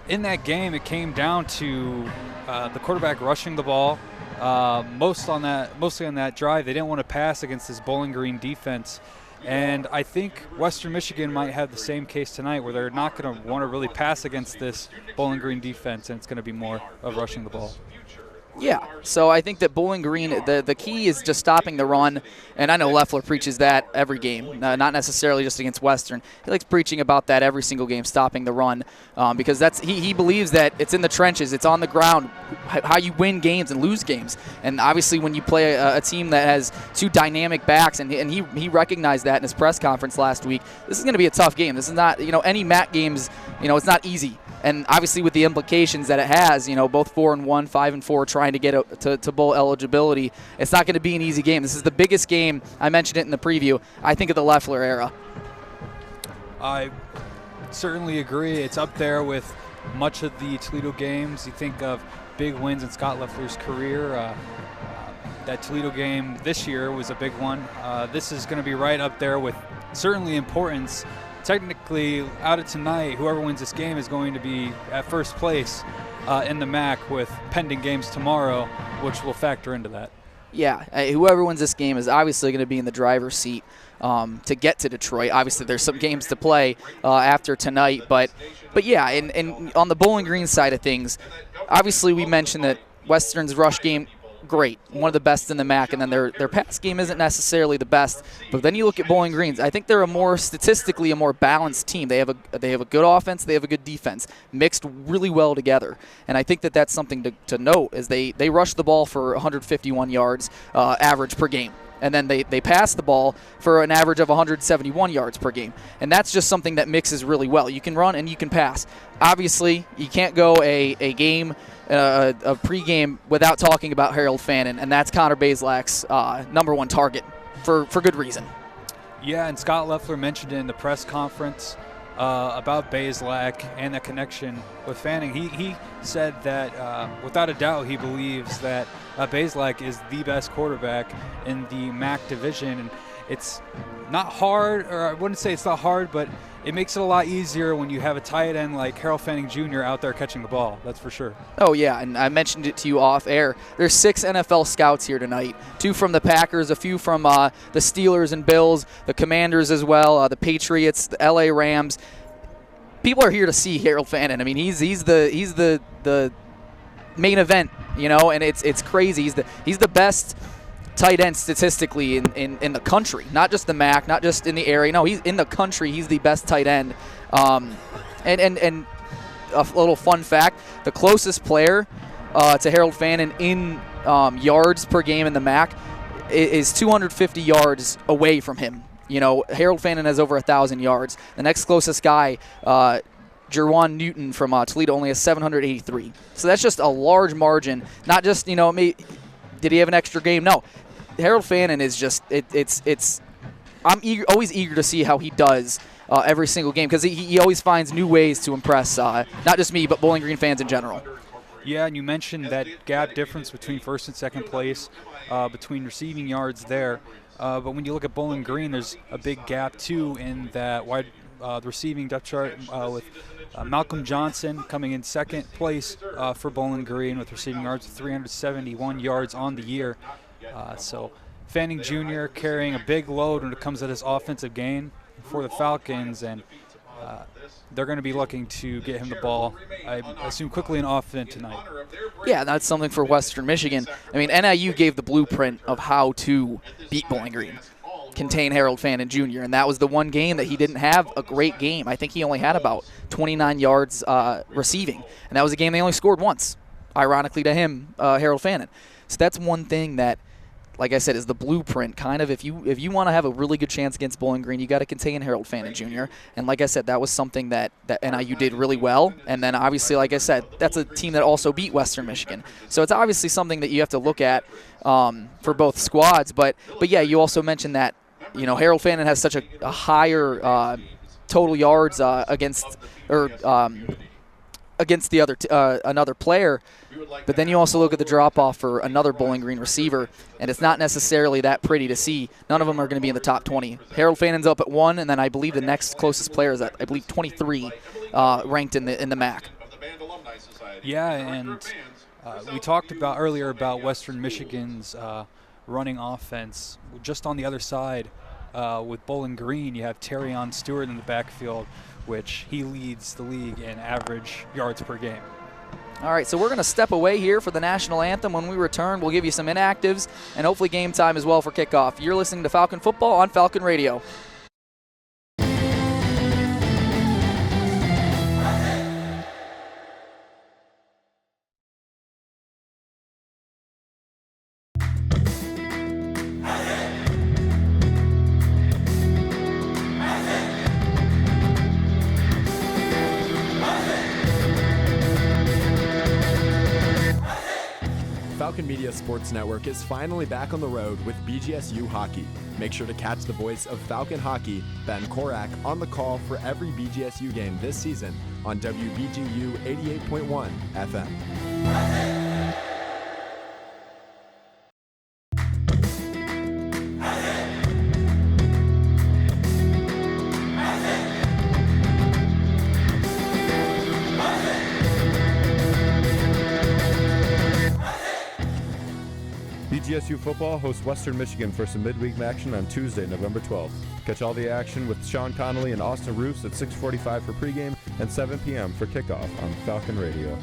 in that game, it came down to the quarterback rushing the ball. Mostly on that drive, they didn't want to pass against this Bowling Green defense. And I think Western Michigan might have the same case tonight where they're not going to want to really pass against this Bowling Green defense, and it's going to be more of rushing the ball. Yeah, so I think that Bowling Green, the key is just stopping the run, and I know Loeffler preaches that every game, not necessarily just against Western. He likes preaching about that every single game, stopping the run, because he believes that it's in the trenches, it's on the ground, how you win games and lose games. And obviously when you play a team that has two dynamic backs, and he recognized that in his press conference last week, this is going to be a tough game. This is not, any MAC games, it's not easy. And obviously with the implications that it has, both 4-1, 5-4, trying to get to bowl eligibility, it's not going to be an easy game. This is the biggest game. I mentioned it in the preview. I think of the Loeffler era. I certainly agree. It's up there with much of the Toledo games. You think of big wins in Scott Loeffler's career. That Toledo game this year was a big one. This is going to be right up there with certainly importance. Technically, out of tonight, whoever wins this game is going to be at first place in the MAC with pending games tomorrow, which will factor into that. Yeah, whoever wins this game is obviously going to be in the driver's seat to get to Detroit. Obviously, there's some games to play after tonight, but yeah, and on the Bowling Green side of things, obviously we mentioned that Western's rush game, great, one of the best in the MAC, and then their pass game isn't necessarily the best. But then you look at Bowling Green's, I think they're statistically a more balanced team. They have a good offense, they have a good defense, mixed really well together. And I think that that's something to note, is they rush the ball for 151 yards average per game. And then they pass the ball for an average of 171 yards per game. And that's just something that mixes really well. You can run and you can pass. Obviously, you can't go a game, a pregame, without talking about Harold Fannin, and that's Connor Bazelak's #1 target for good reason. Yeah, and Scott Loeffler mentioned it in the press conference about Bazelak and the connection with Fanning. He said that without a doubt he believes that Bazelak is the best quarterback in the MAC division. And it's not hard, or I wouldn't say it's not hard, but it makes it a lot easier when you have a tight end like Harold Fanning Jr. out there catching the ball. That's for sure. Oh, yeah, and I mentioned it to you off air. There's 6 NFL scouts here tonight, 2 from the Packers, a few from the Steelers and Bills, the Commanders as well, the Patriots, the LA Rams. People are here to see Harold Fannin. I mean, he's the main event, and it's crazy. He's the best tight end statistically in the country, not just the MAC, not just in the area. No, he's in the country. He's the best tight end. And a little fun fact: the closest player to Harold Fannin in yards per game in the MAC is 250 yards away from him. Harold Fannin has over 1,000 yards. The next closest guy, Jerwan Newton from Toledo, only has 783. So that's just a large margin. Not just, did he have an extra game? No. Harold Fannin is just, I'm always eager to see how he does every single game, because he always finds new ways to impress, not just me, but Bowling Green fans in general. Yeah, and you mentioned that gap difference between first and second place, between receiving yards there. But when you look at Bowling Green, there's a big gap, too, in that wide receiving depth chart with Malcolm Johnson coming in second place for Bowling Green with receiving yards of 371 yards on the year. So Fanning Jr. carrying a big load when it comes to this offensive game for the Falcons, and they're going to be looking to get him the ball, I assume, quickly and often tonight. Yeah, that's something for Western Michigan. I mean, NIU gave the blueprint of how to beat Bowling Green, contain Harold Fannin Jr., and that was the one game that he didn't have a great game. I think he only had about 29 yards receiving, and that was a game they only scored once, ironically to him, Harold Fannin. So that's one thing that, like I said, is the blueprint. Kind of, if you want to have a really good chance against Bowling Green, you got to contain Harold Fannin Jr. And like I said, that was something that NIU did really well. And then obviously, like I said, that's a team that also beat Western Michigan. So it's obviously something that you have to look at for both squads. But yeah, you also mentioned that Harold Fannin has such a higher total yards against the other another player. But then you also look at the drop-off for another Bowling Green receiver, and it's not necessarily that pretty to see. None of them are going to be in the top 20. Harold Fannin's up at 1, and then I believe the next closest player is at, 23, ranked in the MAC. Yeah, and we talked about earlier about Western Michigan's running offense. Just on the other side, with Bowling Green, you have Terrion Stewart in the backfield, which he leads the league in average yards per game. All right, so we're going to step away here for the national anthem. When we return, we'll give you some inactives and hopefully game time as well for kickoff. You're listening to Falcon Football on Falcon Radio. Falcon Media Sports Network is finally back on the road with BGSU hockey. Make sure to catch the voice of Falcon Hockey, Ben Korak, on the call for every BGSU game this season on WBGU 88.1 FM. BGSU football hosts Western Michigan for some midweek action on Tuesday, November 12th. Catch all the action with Sean Connolly and Austin Roos at 6:45 for pregame and 7 p.m. for kickoff on Falcon Radio.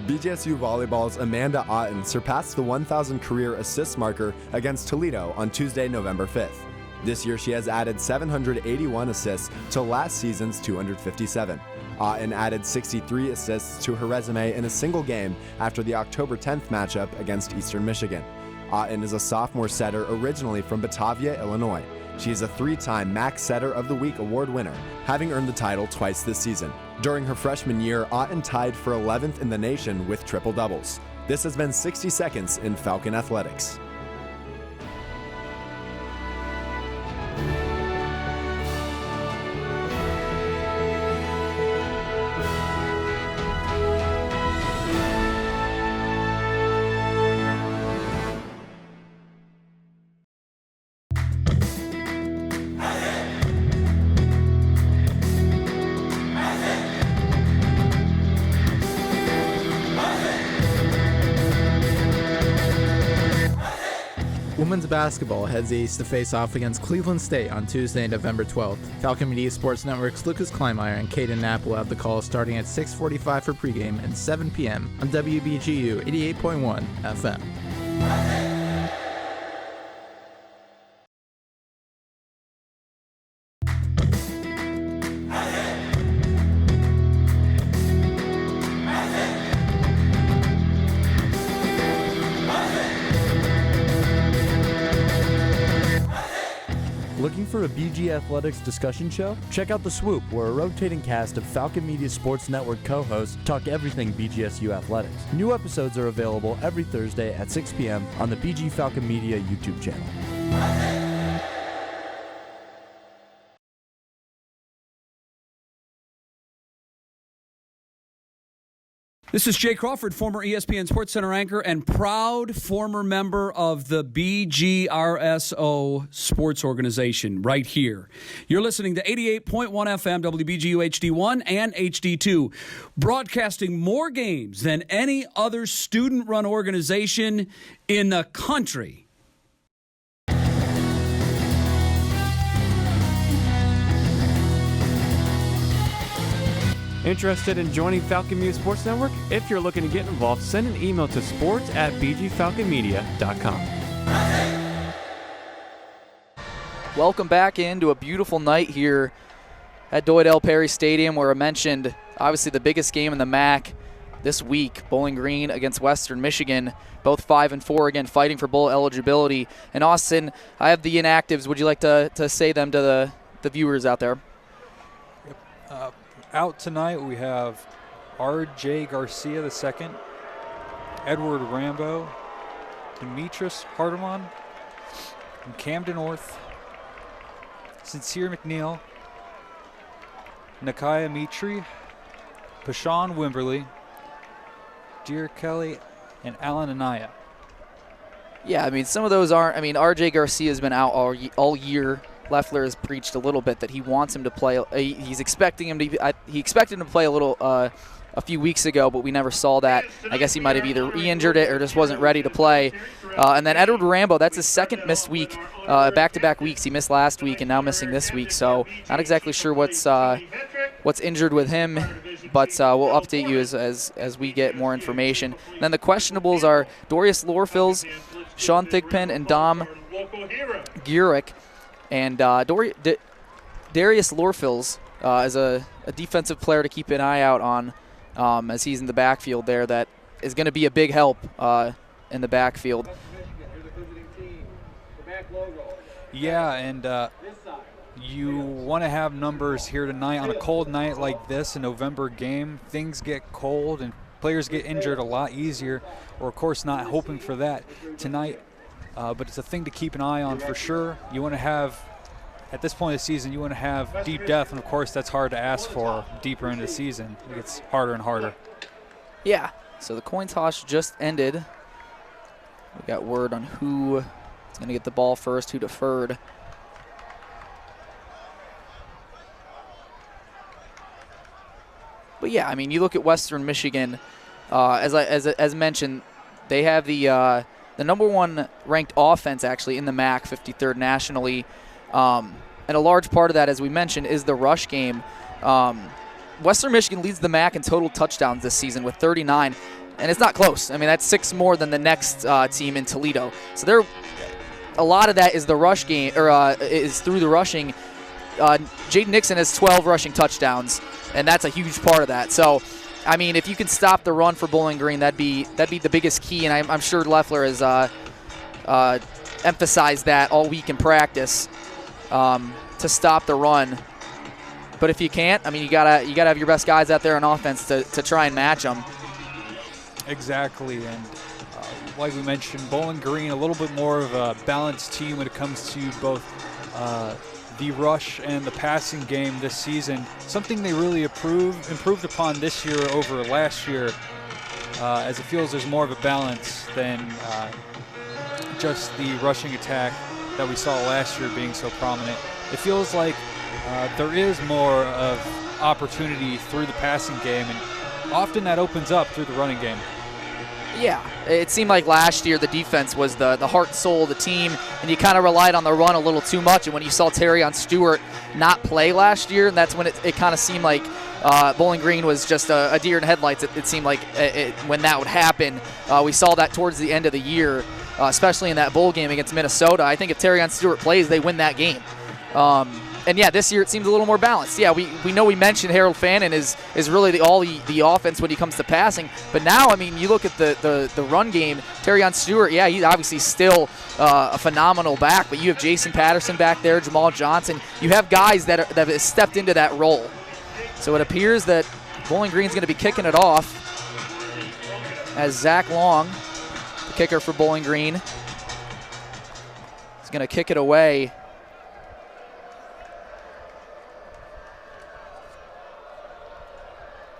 BGSU Volleyball's Amanda Otten surpassed the 1,000 career assist marker against Toledo on Tuesday, November 5th. This year, she has added 781 assists to last season's 257. Otten added 63 assists to her resume in a single game after the October 10th matchup against Eastern Michigan. Otten is a sophomore setter originally from Batavia, Illinois. She is a 3-time MAC Setter of the Week award winner, having earned the title twice this season. During her freshman year, Otten tied for 11th in the nation with triple doubles. This has been 60 Seconds in Falcon Athletics. Women's basketball heads east to face off against Cleveland State on Tuesday, November 12th. Falcon Media Sports Network's Lucas Kleinmeyer and Caden Knapp will have the call starting at 6:45 for pregame and 7 p.m. on WBGU 88.1 FM. Looking for a BG Athletics discussion show? Check out The Swoop, where a rotating cast of Falcon Media Sports Network co-hosts talk everything BGSU Athletics. New episodes are available every Thursday at 6 p.m. on the BG Falcon Media YouTube channel. This is Jay Crawford, former ESPN SportsCenter anchor and proud former member of the BGRSO sports organization right here. You're listening to 88.1 FM, WBGU HD1 and HD2, broadcasting more games than any other student-run organization in the country. Interested in joining Falcon Media Sports Network? If you're looking to get involved, send an email to sports@bgfalconmedia.com. Welcome back into a beautiful night here at Dwight L. Perry Stadium, where I mentioned obviously the biggest game in the MAC this week, Bowling Green against Western Michigan, both 5-4, again fighting for bowl eligibility. And Austin, I have the inactives. Would you like to say them to the viewers out there? Out tonight, we have R.J. Garcia II, Edward Rambo, Demetris Hardeman, from Camden North, Sincere McNeil, Nakaya Mitri, Pashawn Wimberly, Dear Kelly, and Alan Anaya. Yeah, I mean, some of those aren't. I mean, R.J. Garcia has been out all year. Leffler has preached a little bit that he wants him to play. He's expecting him to. He expected him to play a little a few weeks ago, but we never saw that. I guess he might have either re-injured it or just wasn't ready to play. And then Edward Rambo, that's his second missed week, back-to-back weeks. He missed last week and now missing this week, so not exactly sure what's injured with him, but we'll update you as we get more information. And then the questionables are Dorius Lorfils, Sean Thigpen, and Dom Gurick. And Darius Lorfils is a defensive player to keep an eye out on as he's in the backfield there. That is going to be a big help in the backfield. Yeah, and you want to have numbers here tonight on a cold night like this, a November game. Things get cold and players get injured a lot easier. We're, of course, not hoping for that tonight, but it's a thing to keep an eye on for sure. You want to have, at this point of the season, you want to have deep depth, and, of course, that's hard to ask for deeper into the season. It gets harder and harder. Yeah, so the coin toss just ended. We got word on who is going to get the ball first, who deferred. But yeah, I mean, you look at Western Michigan. As mentioned, they have the number one ranked offense actually in the MAC, 53rd nationally, and a large part of that, as we mentioned, is the rush game. Western Michigan leads the MAC in total touchdowns this season with 39, and it's not close. I mean, that's 6 more than the next team in Toledo. So a lot of that is the rush game, or is through the rushing. Jaden Nixon has 12 rushing touchdowns, and that's a huge part of that. So, I mean, if you can stop the run for Bowling Green, that'd be the biggest key, and I'm sure Leffler has emphasized that all week in practice to stop the run. But if you can't, I mean, you gotta have your best guys out there on offense to try and match them. Exactly, and like we mentioned, Bowling Green a little bit more of a balanced team when it comes to both the rush and the passing game this season. Something they really improved upon this year over last year, as it feels there's more of a balance than just the rushing attack that we saw last year being so prominent. It feels like there is more of opportunity through the passing game, and often that opens up through the running game. Yeah, it seemed like last year the defense was the heart and soul of the team, and you kind of relied on the run a little too much. And when you saw Terrion Stewart not play last year, and that's when it kind of seemed like Bowling Green was just a deer in headlights. It seemed like when that would happen. We saw that towards the end of the year, especially in that bowl game against Minnesota. I think if Terrion Stewart plays, they win that game. And yeah, this year it seems a little more balanced. Yeah, we know we mentioned Harold Fannin is really the offense when he comes to passing. But now, I mean, you look at the run game, Terrion Stewart, yeah, he's obviously still a phenomenal back, but you have Jason Patterson back there, Jamal Johnson. You have guys that have stepped into that role. So it appears that Bowling Green's going to be kicking it off as Zach Long, the kicker for Bowling Green, is going to kick it away.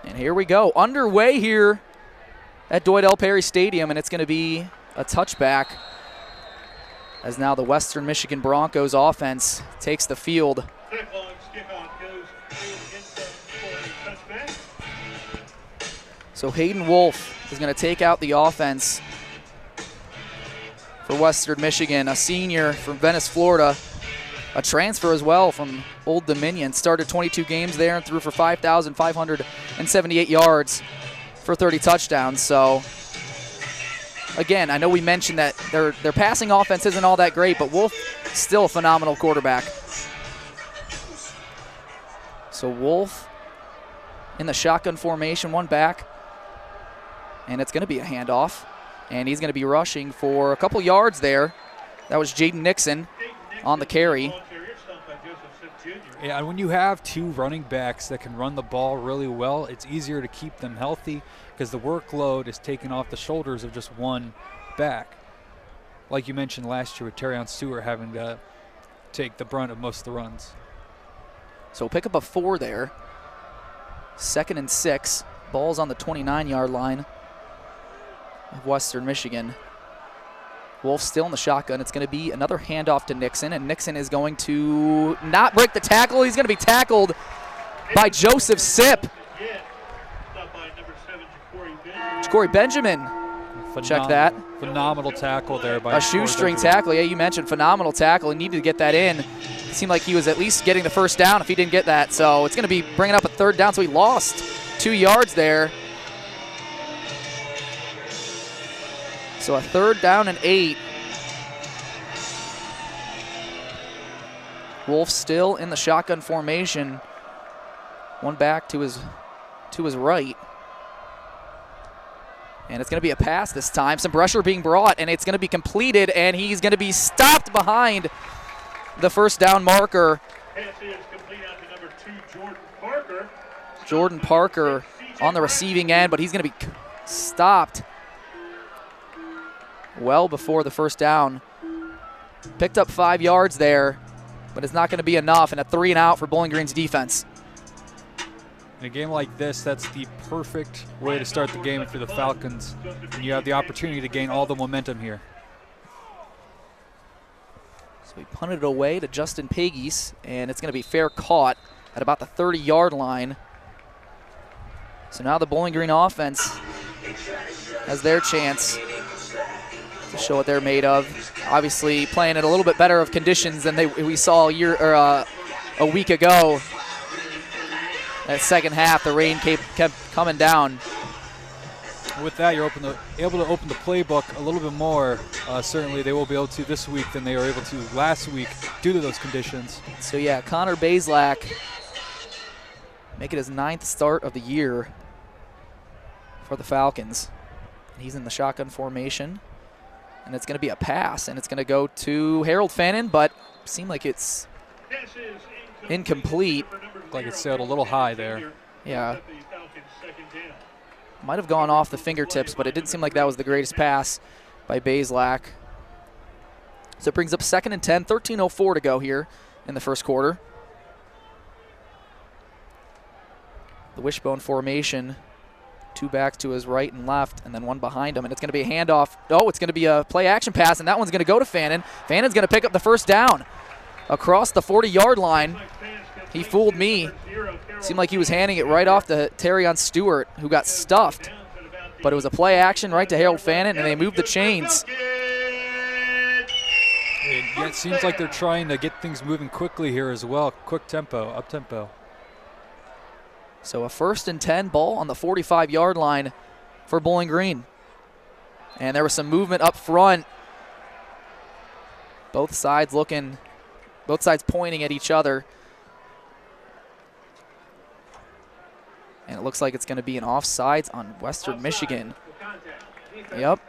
And here we go, underway here at Dwight L. Perry Stadium, and it's going to be a touchback as now the Western Michigan Broncos offense takes the field. So Hayden Wolf is going to take out the offense for Western Michigan, a senior from Venice, Florida. A transfer as well from Old Dominion. Started 22 games there and threw for 5,578 yards for 30 touchdowns. So, again, I know we mentioned that their passing offense isn't all that great, but Wolf still a phenomenal quarterback. So Wolf in the shotgun formation, one back. And it's going to be a handoff. And he's going to be rushing for a couple yards there. That was Jaden Nixon on the carry. Yeah, and when you have two running backs that can run the ball really well, it's easier to keep them healthy because the workload is taken off the shoulders of just one back. Like you mentioned last year with Terrion Stewart having to take the brunt of most of the runs. So we'll pick up a 4 there. 2nd and 6 Ball's on the 29-yard line of Western Michigan. Wolf still in the shotgun. It's going to be another handoff to Nixon, and Nixon is going to not break the tackle. He's going to be tackled by Joseph Sipp. Corey Benjamin. Check that. Phenomenal tackle there by a shoestring tackle. Yeah, you mentioned phenomenal tackle. He needed to get that in. It seemed like he was at least getting the first down if he didn't get that. So it's going to be bringing up a third down. So he lost 2 yards there. So a 3rd down and 8. Wolf still in the shotgun formation. One back to his right. And it's going to be a pass this time. Some pressure being brought, and it's going to be completed, and he's going to be stopped behind the first down marker. Jordan Parker on the receiving end, but he's going to be stopped well before the first down. Picked up 5 yards there, but it's not going to be enough, and a 3 and out for Bowling Green's defense. In a game like this, that's the perfect way to start the game for the Falcons. And you have the opportunity to gain all the momentum here. So we punted it away to Justin Pagis, and it's going to be fair caught at about the 30-yard line. So now the Bowling Green offense has their chance to show what they're made of. Obviously playing in a little bit better of conditions than we saw a week ago. That second half, the rain kept coming down. With that, you're able to open the playbook a little bit more. Certainly they will be able to this week than they were able to last week due to those conditions. So yeah, Connor Bazelak making his 9th start of the year for the Falcons. He's in the shotgun formation, and it's going to be a pass, and it's going to go to Harold Fannin, but seemed like it's incomplete. Like it sailed a little high there. Yeah. Might have gone off the fingertips, but it didn't seem like that was the greatest pass by Bazelak. So it brings up 2nd and 10, 13:04 to go here in the first quarter. The wishbone formation, 2 backs to his right and left, and then 1 behind him, and it's going to be a handoff. Oh, it's going to be a play-action pass, and that one's going to go to Fannin. Fannin's going to pick up the first down across the 40-yard line. He fooled me. Seemed like he was handing it right off to Terrion Stewart, who got stuffed. But it was a play action right to Harold Fannin, and they moved the chains. It seems like they're trying to get things moving quickly here as well. Quick tempo, up tempo. So a 1st and 10 ball on the 45-yard line for Bowling Green. And there was some movement up front. Both sides pointing at each other. And it looks like it's going to be an offsides on Western Michigan. Yep.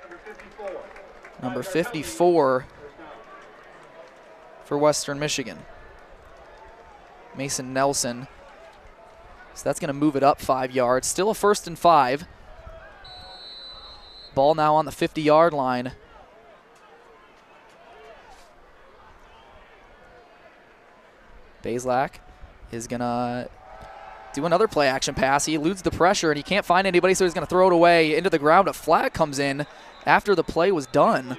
Number 54 for Western Michigan. Mason Nelson. So that's going to move it up 5 yards. Still a 1st and 5. Ball now on the 50-yard line. Bazelak is going to do another play action pass. He eludes the pressure and he can't find anybody, so he's going to throw it away into the ground. A flag comes in after the play was done.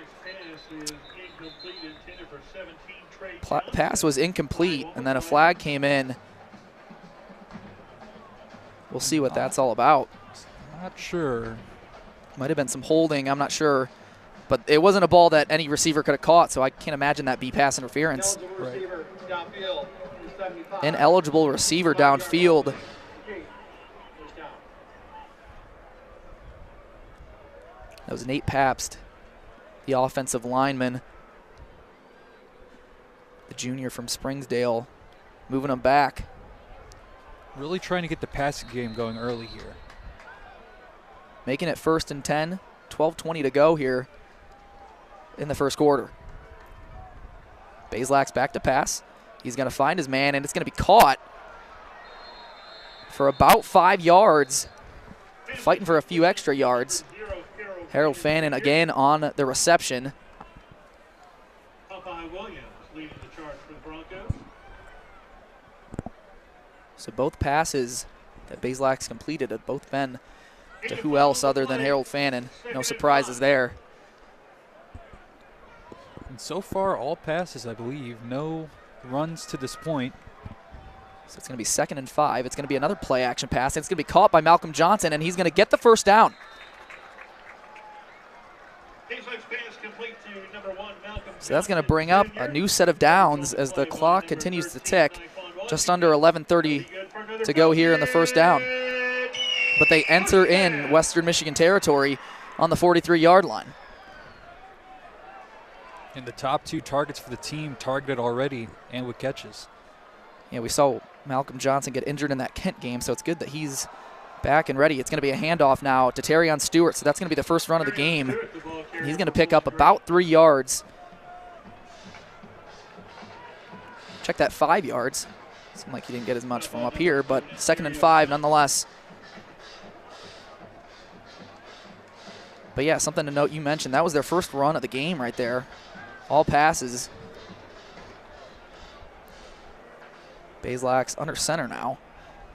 Pass was incomplete, and then a flag came in. We'll see what that's all about. Not sure. Might have been some holding, I'm not sure. But it wasn't a ball that any receiver could have caught, so I can't imagine that be pass interference. Right. Ineligible receiver downfield. That was Nate Pabst, the offensive lineman, the junior from Springsdale, moving him back. Really trying to get the passing game going early here. Making it 1st and 10, 12:20 to go here in the first quarter. Bazelak's back to pass. He's going to find his man, and it's going to be caught for about 5 yards, fighting for a few extra yards. Harold Fannin again on the reception. So both passes that Baselak's completed have both been to who else other than Harold Fannin. No surprises there. And so far, all passes, I believe. No runs to this point. So it's going to be 2nd and 5. It's going to be another play action pass. It's going to be caught by Malcolm Johnson, and he's going to get the first down. So that's going to bring up a new set of downs as the clock continues to tick. Just under 11:30 to go here in the first down. But they enter in Western Michigan territory on the 43-yard line. And the top 2 targets for the team targeted already and with catches. Yeah, we saw Malcolm Johnson get injured in that Kent game, so it's good that he's back and ready. It's going to be a handoff now to Terrion Stewart, so that's going to be the first run of the game. And he's going to pick up about 3 yards. Check that, 5 yards. Seemed like he didn't get as much from up here, but 2nd and 5 nonetheless. But yeah, something to note, you mentioned that was their first run of the game right there. All passes. Baselak's under center now.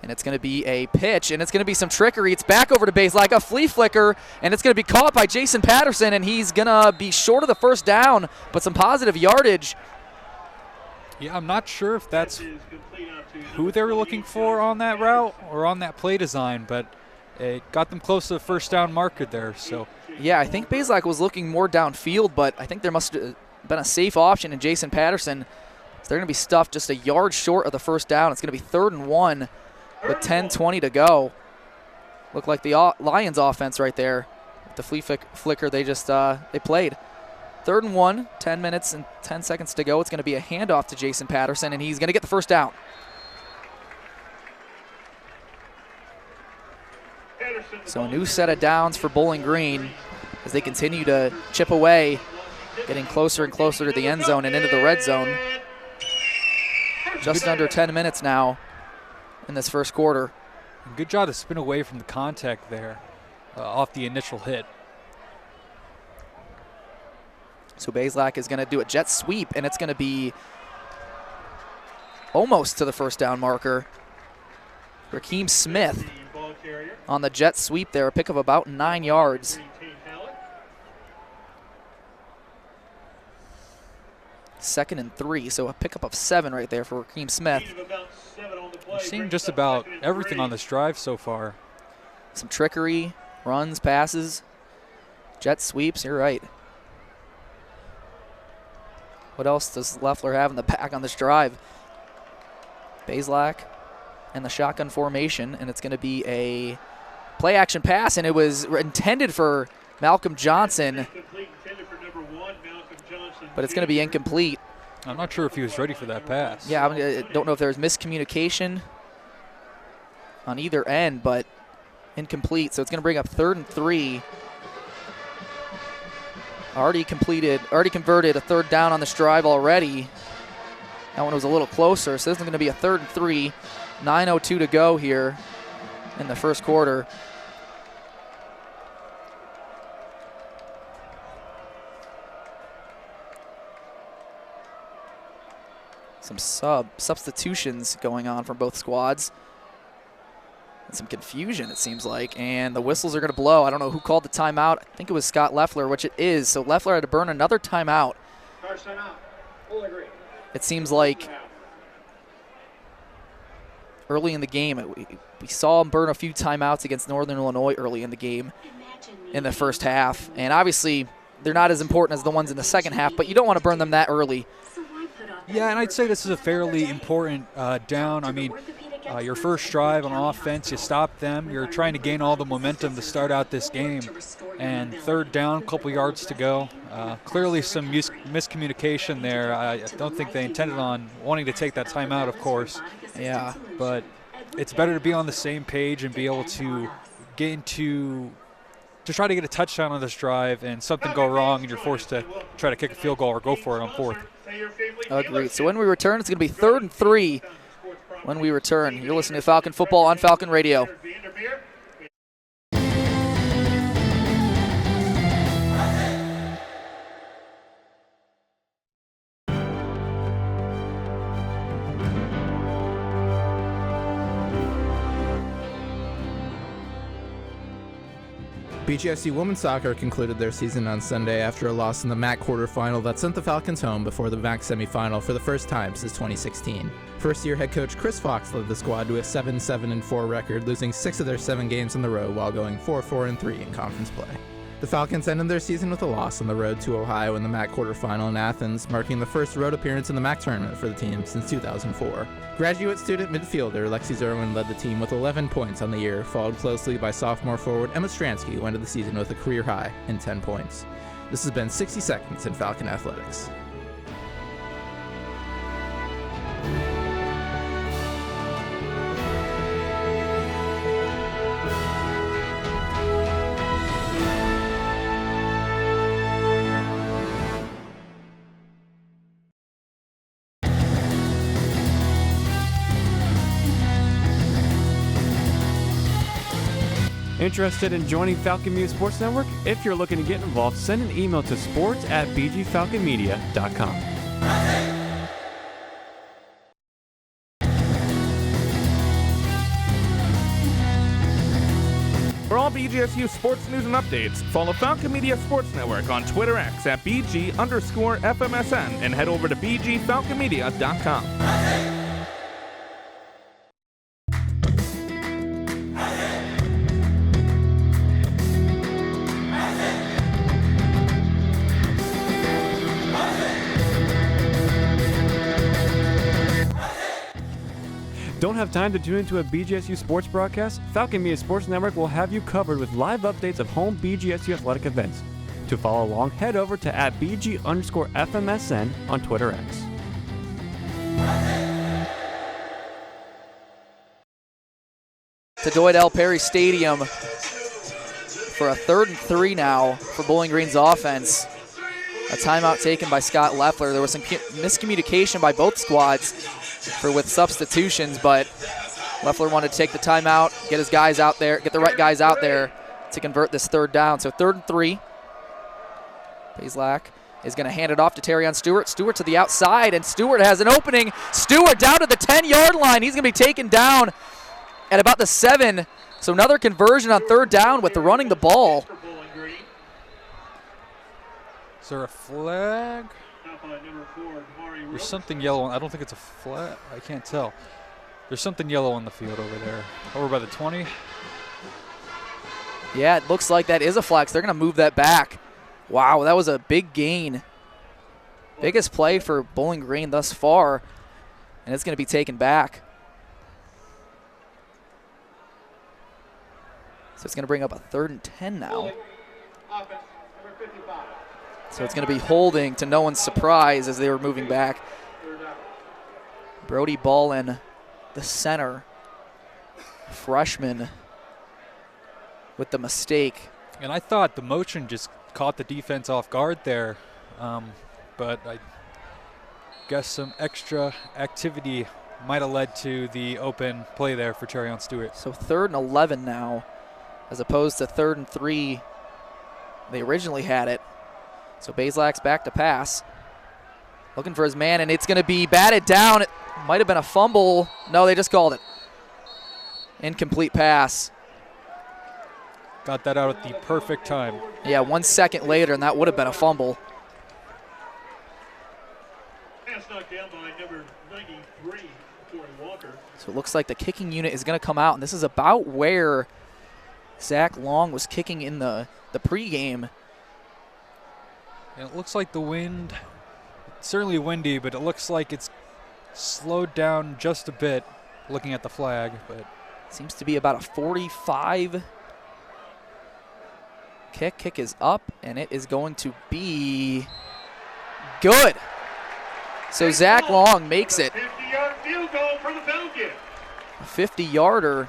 And it's going to be a pitch, and it's going to be some trickery. It's back over to Baselak, a flea flicker, and it's going to be caught by Jason Patterson, and he's going to be short of the first down, but some positive yardage. Yeah, I'm not sure if that's who they were looking for on that route or on that play design, but it got them close to the first down marker there. So yeah, I think Baselak was looking more downfield, but I think there must have been a safe option in Jason Patterson. So they're going to be stuffed just a yard short of the first down. It's going to be 3rd and 1 with 10:20 to go. Looked like the Lions offense right there. The flea flicker they just they played. 3rd and 1, 10 minutes and 10 seconds to go. It's going to be a handoff to Jason Patterson, and he's going to get the first down. So a new set of downs for Bowling Green as they continue to chip away, getting closer and closer to the end zone and into the red zone. Just under 10 minutes now in this first quarter. Good job to spin away from the contact there off the initial hit. So Baselak is going to do a jet sweep, and it's going to be almost to the first down marker. Rakeem Smith on the jet sweep there, a pick of about 9 yards. Second and 3, so a pickup of 7 right there for Rakeem Smith. We're seeing just about everything on this drive so far. Some trickery, runs, passes, jet sweeps, you're right. What else does Loeffler have in the pack on this drive? Baselak and the shotgun formation, and it's going to be a play action pass, and it was intended for Malcolm Johnson, but it's going to be incomplete. I'm not sure if he was ready for that pass. Yeah, I don't know if there was miscommunication on either end, but incomplete. So it's going to bring up 3rd and 3. Already converted a 3rd down on this drive already. That one was a little closer, so this is going to be a 3rd and 3. 9:02 to go here in the first quarter. Some substitutions going on from both squads. And some confusion, it seems like. And the whistles are going to blow. I don't know who called the timeout. I think it was Scott Loeffler, which it is. So Loeffler had to burn another timeout. It seems like early in the game, we saw him burn a few timeouts against Northern Illinois early in the game in the first half. And obviously, they're not as important as the ones in the second half, but you don't want to burn them that early. Yeah, and I'd say this is a fairly important down. I mean, your first drive on offense, you stop them. You're trying to gain all the momentum to start out this game. And 3rd down, couple yards to go. Clearly some miscommunication there. I don't think they intended on wanting to take that timeout, of course. Yeah. But it's better to be on the same page and be able to get into to try to get a touchdown on this drive and something go wrong and you're forced to try to kick a field goal or go for it on 4th. Agreed. So when we return, it's going to be 3rd and 3 when we return. You're listening to Falcon Football on Falcon Radio. BGSU women's soccer concluded their season on Sunday after a loss in the MAC quarterfinal that sent the Falcons home before the MAC semifinal for the first time since 2016. First-year head coach Chris Fox led the squad to a 7-7-4 record, losing 6 of their 7 games in the row while going 4-4-3 in conference play. The Falcons ended their season with a loss on the road to Ohio in the MAC quarterfinal in Athens, marking the first road appearance in the MAC tournament for the team since 2004. Graduate student midfielder Lexi Zerwin led the team with 11 points on the year, followed closely by sophomore forward Emma Stransky, who ended the season with a career high in 10 points. This has been 60 Seconds in Falcon Athletics. Interested in joining Falcon Media Sports Network? If you're looking to get involved, send an email to sports@bgfalconmedia.com. For all BGSU sports news and updates, follow Falcon Media Sports Network on Twitter X at BG_FMSN and head over to bgfalconmedia.com. Don't have time to tune into a BGSU sports broadcast? Falcon Media Sports Network will have you covered with live updates of home BGSU athletic events. To follow along, head over to @BG_FMSN on Twitter X. To Dwight L. Perry Stadium for a 3rd and 3 now for Bowling Green's offense. A timeout taken by Scott Leffler. There was some miscommunication by both squads with substitutions, but Leffler wanted to take the timeout, get his guys out there, get the right guys out there to convert this 3rd down. So 3rd and 3. Paislak is going to hand it off to Terrion Stewart. Stewart to the outside, and Stewart has an opening. Stewart down to the 10-yard line. He's going to be taken down at about the 7. So another conversion on 3rd down with the running the ball. Is there a flag? There's something yellow. I don't think it's a flag. I can't tell. There's something yellow on the field over there. Over by the 20. Yeah, it looks like that is a flag. So they're going to move that back. Wow, that was a big gain. Biggest play for Bowling Green thus far. And it's going to be taken back. So it's going to bring up a 3rd and 10 now. So it's going to be holding to no one's surprise as they were moving back. Brody Ballin, the center, freshman, with the mistake. And I thought the motion just caught the defense off guard there, but I guess some extra activity might have led to the open play there for Terrion Stewart. So 3rd and 11 now, as opposed to 3rd and 3. They originally had it. So Paislak's back to pass. Looking for his man, and it's going to be batted down. It might have been a fumble. No, they just called it. Incomplete pass. Got that out at the perfect time. Yeah, 1 second later, and that would have been a fumble. Pass knocked down by number 93, Corey Walker. So it looks like the kicking unit is going to come out, and this is about where Zach Long was kicking in the pregame. And it looks like the wind, it's certainly windy, but it looks like it's slowed down just a bit looking at the flag. But seems to be about a 45 kick. Kick is up, and it is going to be good. So Zach Long makes it. 50-yard field goal for the Falcons. A 50-yarder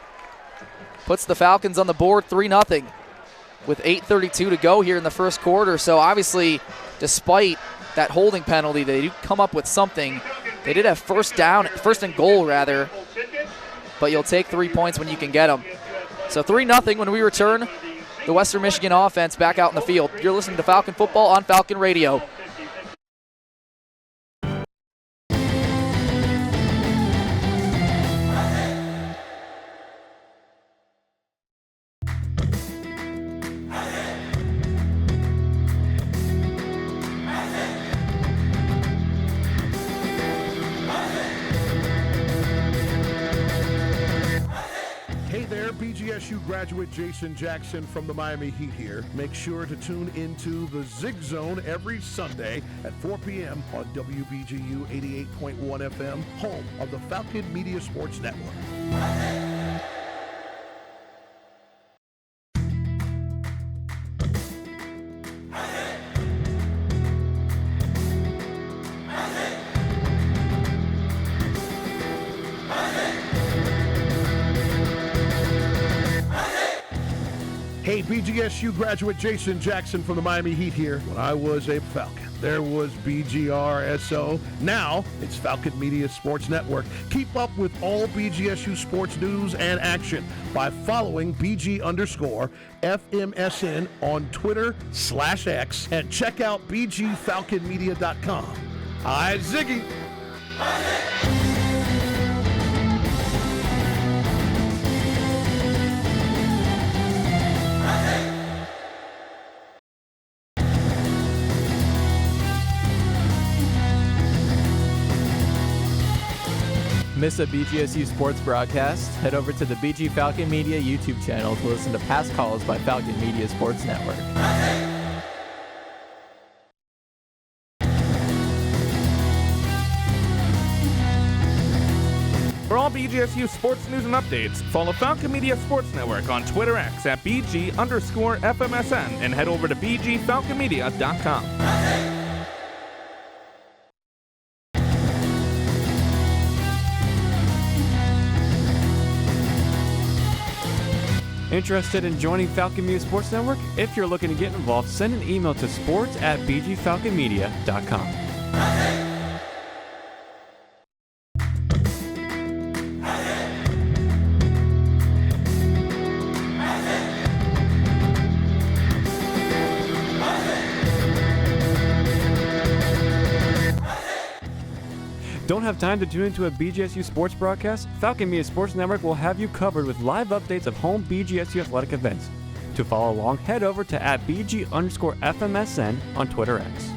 puts the Falcons on the board 3-0 with 8:32 to go here in the first quarter. So obviously, despite that holding penalty, they do come up with something. They did have first and goal rather, but you'll take 3 points when you can get them. So 3-0 when we return. The Western Michigan offense back out in the field. You're listening to Falcon Football on Falcon Radio. BGSU graduate Jason Jackson from the Miami Heat here. Make sure to tune into the Zig Zone every Sunday at 4 p.m. on WBGU 88.1 FM, home of the Falcon Media Sports Network. Hey, BGSU graduate Jason Jackson from the Miami Heat here. When I was a Falcon, there was BGRSO. Now it's Falcon Media Sports Network. Keep up with all BGSU sports news and action by following BG_FMSN on Twitter/X and check out BGFalconMedia.com. Hi, Ziggy. Miss a BGSU sports broadcast? Head over to the BG Falcon Media YouTube channel to listen to past calls by Falcon Media Sports Network. For all BGSU sports news and updates, follow Falcon Media Sports Network on Twitter X at BG_FMSN and head over to BGFalconMedia.com. Interested in joining Falcon Media Sports Network? If you're looking to get involved, send an email to sports@bgfalconmedia.com. Don't have time to tune into a BGSU sports broadcast? Falcon Media Sports Network will have you covered with live updates of home BGSU athletic events. To follow along, head over to @BG_FMSN on Twitter X.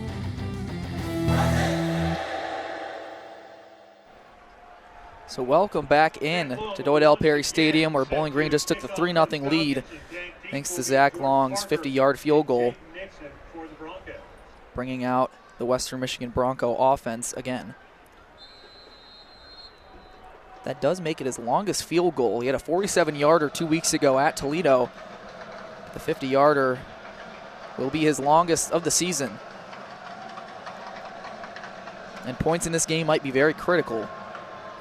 So welcome back in to Dwight L. Perry Stadium, where Bowling Green just took the 3-0 lead thanks to Zach Long's 50-yard field goal, bringing out the Western Michigan Bronco offense again. That does make it his longest field goal. He had a 47-yarder 2 weeks ago at Toledo. The 50-yarder will be his longest of the season. And points in this game might be very critical,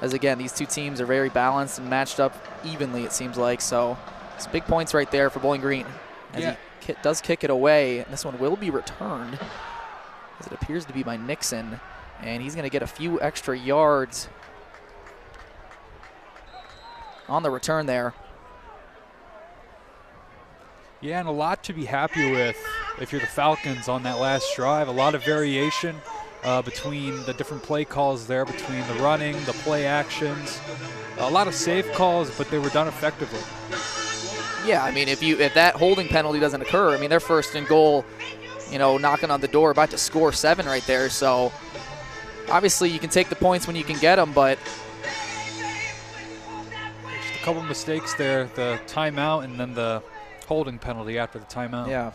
as again, these two teams are very balanced and matched up evenly, it seems like. So it's big points right there for Bowling Green. As he does kick it away, and this one will be returned, as it appears to be by Nixon. And he's going to get a few extra yards on the return there. Yeah, and a lot to be happy with if you're the Falcons on that last drive. A lot of variation between the different play calls there, between the running, the play actions. A lot of safe calls, but they were done effectively. Yeah, I mean, if that holding penalty doesn't occur, I mean, they're first and goal, you know, knocking on the door, about to score 7 right there. So obviously you can take the points when you can get them, but a couple mistakes there, the timeout and then the holding penalty after the timeout. Yeah.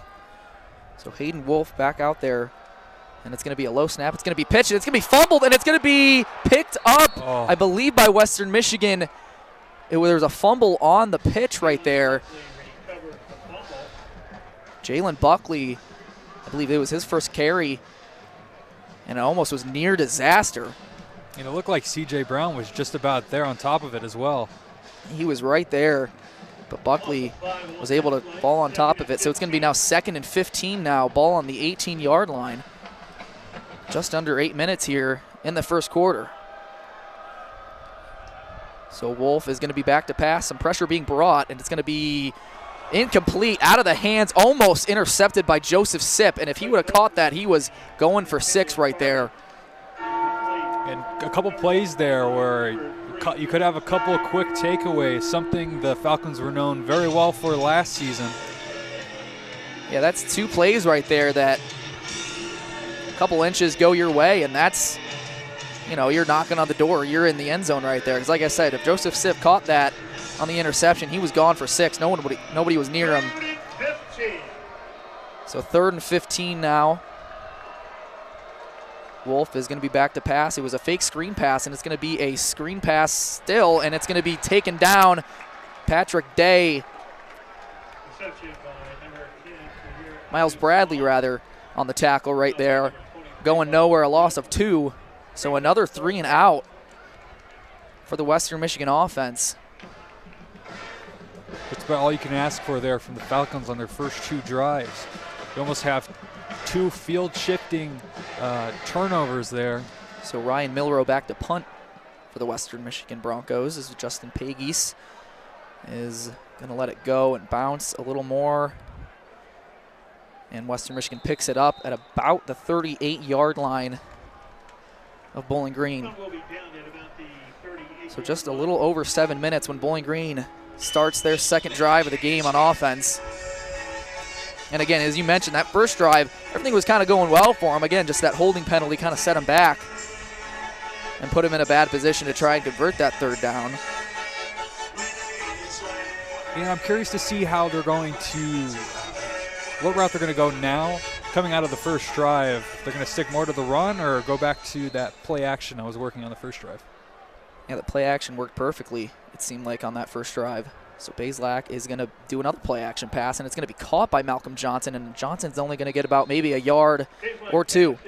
So Hayden Wolf back out there, and it's going to be a low snap. It's going to be pitched, and it's going to be fumbled, and it's going to be picked up, I believe, by Western Michigan. There was a fumble on the pitch right there. Jalen Buckley, I believe it was his first carry, and it almost was near disaster. And it looked like C.J. Brown was just about there on top of it as well. He was right there, but Buckley was able to fall on top of it. So it's going to be now 2nd and 15 now, ball on the 18-yard line. Just under 8 minutes here in the first quarter. So Wolf is going to be back to pass, some pressure being brought, and it's going to be incomplete, out of the hands, almost intercepted by Joseph Sipp. And if he would have caught that, he was going for 6 right there. And a couple plays there where you could have a couple of quick takeaways, something the Falcons were known very well for last season. Yeah, that's 2 plays right there that a couple inches go your way, and that's, you know, you're knocking on the door. You're in the end zone right there. Because like I said, if Joseph Sipp caught that, on the interception. He was gone for 6. Nobody was near him. So 3rd and 15 now. Wolf is going to be back to pass. It was a fake screen pass, and it's going to be a screen pass still, and it's going to be taken down. Patrick Day, Miles Bradley rather, on the tackle right there. Going nowhere, a loss of 2. So another 3 and out for the Western Michigan offense. That's about all you can ask for there from the Falcons on their first 2 drives. You almost have 2 field-shifting turnovers there. So Ryan Milrow back to punt for the Western Michigan Broncos as Justin Pagis is going to let it go and bounce a little more. And Western Michigan picks it up at about the 38-yard line of Bowling Green. So just a little over 7 minutes when Bowling Green starts their second drive of the game on offense. And again, as you mentioned, that first drive, everything was kind of going well for him. Again, just that holding penalty kind of set him back and put him in a bad position to try and convert that 3rd down. Yeah, I'm curious to see how they're going to, what route they're going to go now. Coming out of the first drive, they're going to stick more to the run or go back to that play action I was working on the first drive. Yeah, the play action worked perfectly, it seemed like, on that first drive. So Bazelak is going to do another play action pass, and it's going to be caught by Malcolm Johnson, and Johnson's only going to get about maybe a yard or 2.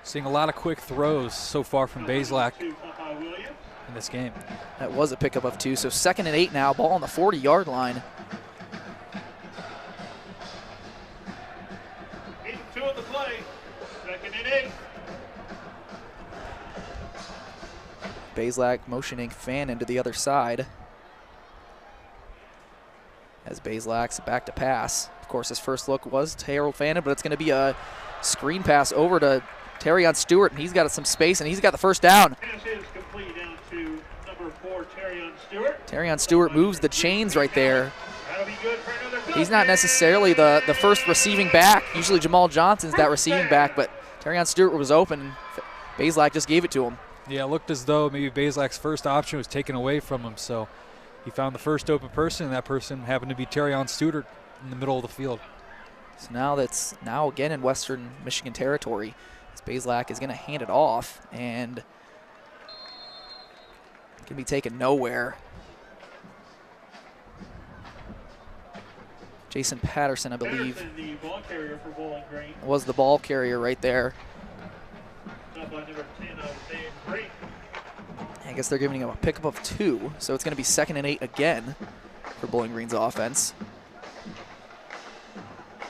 Seeing a lot of quick throws so far from Bazelak in this game. That was a pickup of 2. So 2nd and 8 now, ball on the 40-yard line. 2 on the play, 2nd and 8. Bazelak motioning Fannin to the other side. As Bazelak's back to pass. Of course, his first look was to Harold Fannin, but it's going to be a screen pass over to Terrion Stewart, and he's got some space, and he's got the first down. Pass is complete down to number 4, Terrion Stewart. Terrion Stewart moves the chains right there. That'll be good for another touchdown. He's not necessarily the first receiving back. Usually Jamal Johnson's that receiving back, but Terrion Stewart was open. Bazelak just gave it to him. Yeah, it looked as though maybe Bazelak's first option was taken away from him, so he found the first open person, and that person happened to be Terrion Stewart in the middle of the field. So now that's again in Western Michigan territory. As Bazelak is going to hand it off, and it can be taken nowhere. Jason Patterson, I believe, Patterson, the ball carrier for Bowling Green. was the ball carrier right there. Top by number 10, Isaiah Green. I guess they're giving him a pickup of 2, so it's going to be 2nd and 8 again for Bowling Green's offense.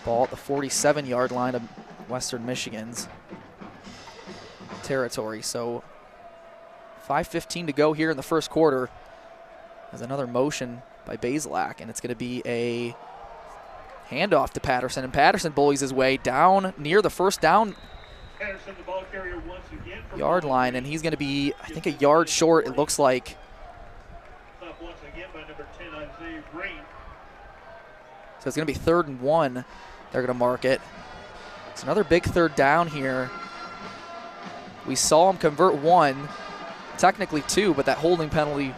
Ball at the 47-yard line of Western Michigan's territory. So 5:15 to go here in the first quarter. There's another motion by Bazelak, and it's going to be a handoff to Patterson, and Patterson bullies his way down near the first down Patterson, the ball carrier once again for yard line, and he's going to be, I think, a yard short, it looks like. Stop once again by number 10, Isaiah Green. So it's going to be 3rd and 1. They're going to mark it. It's another big 3rd down here. We saw him convert 1, technically 2, but that holding penalty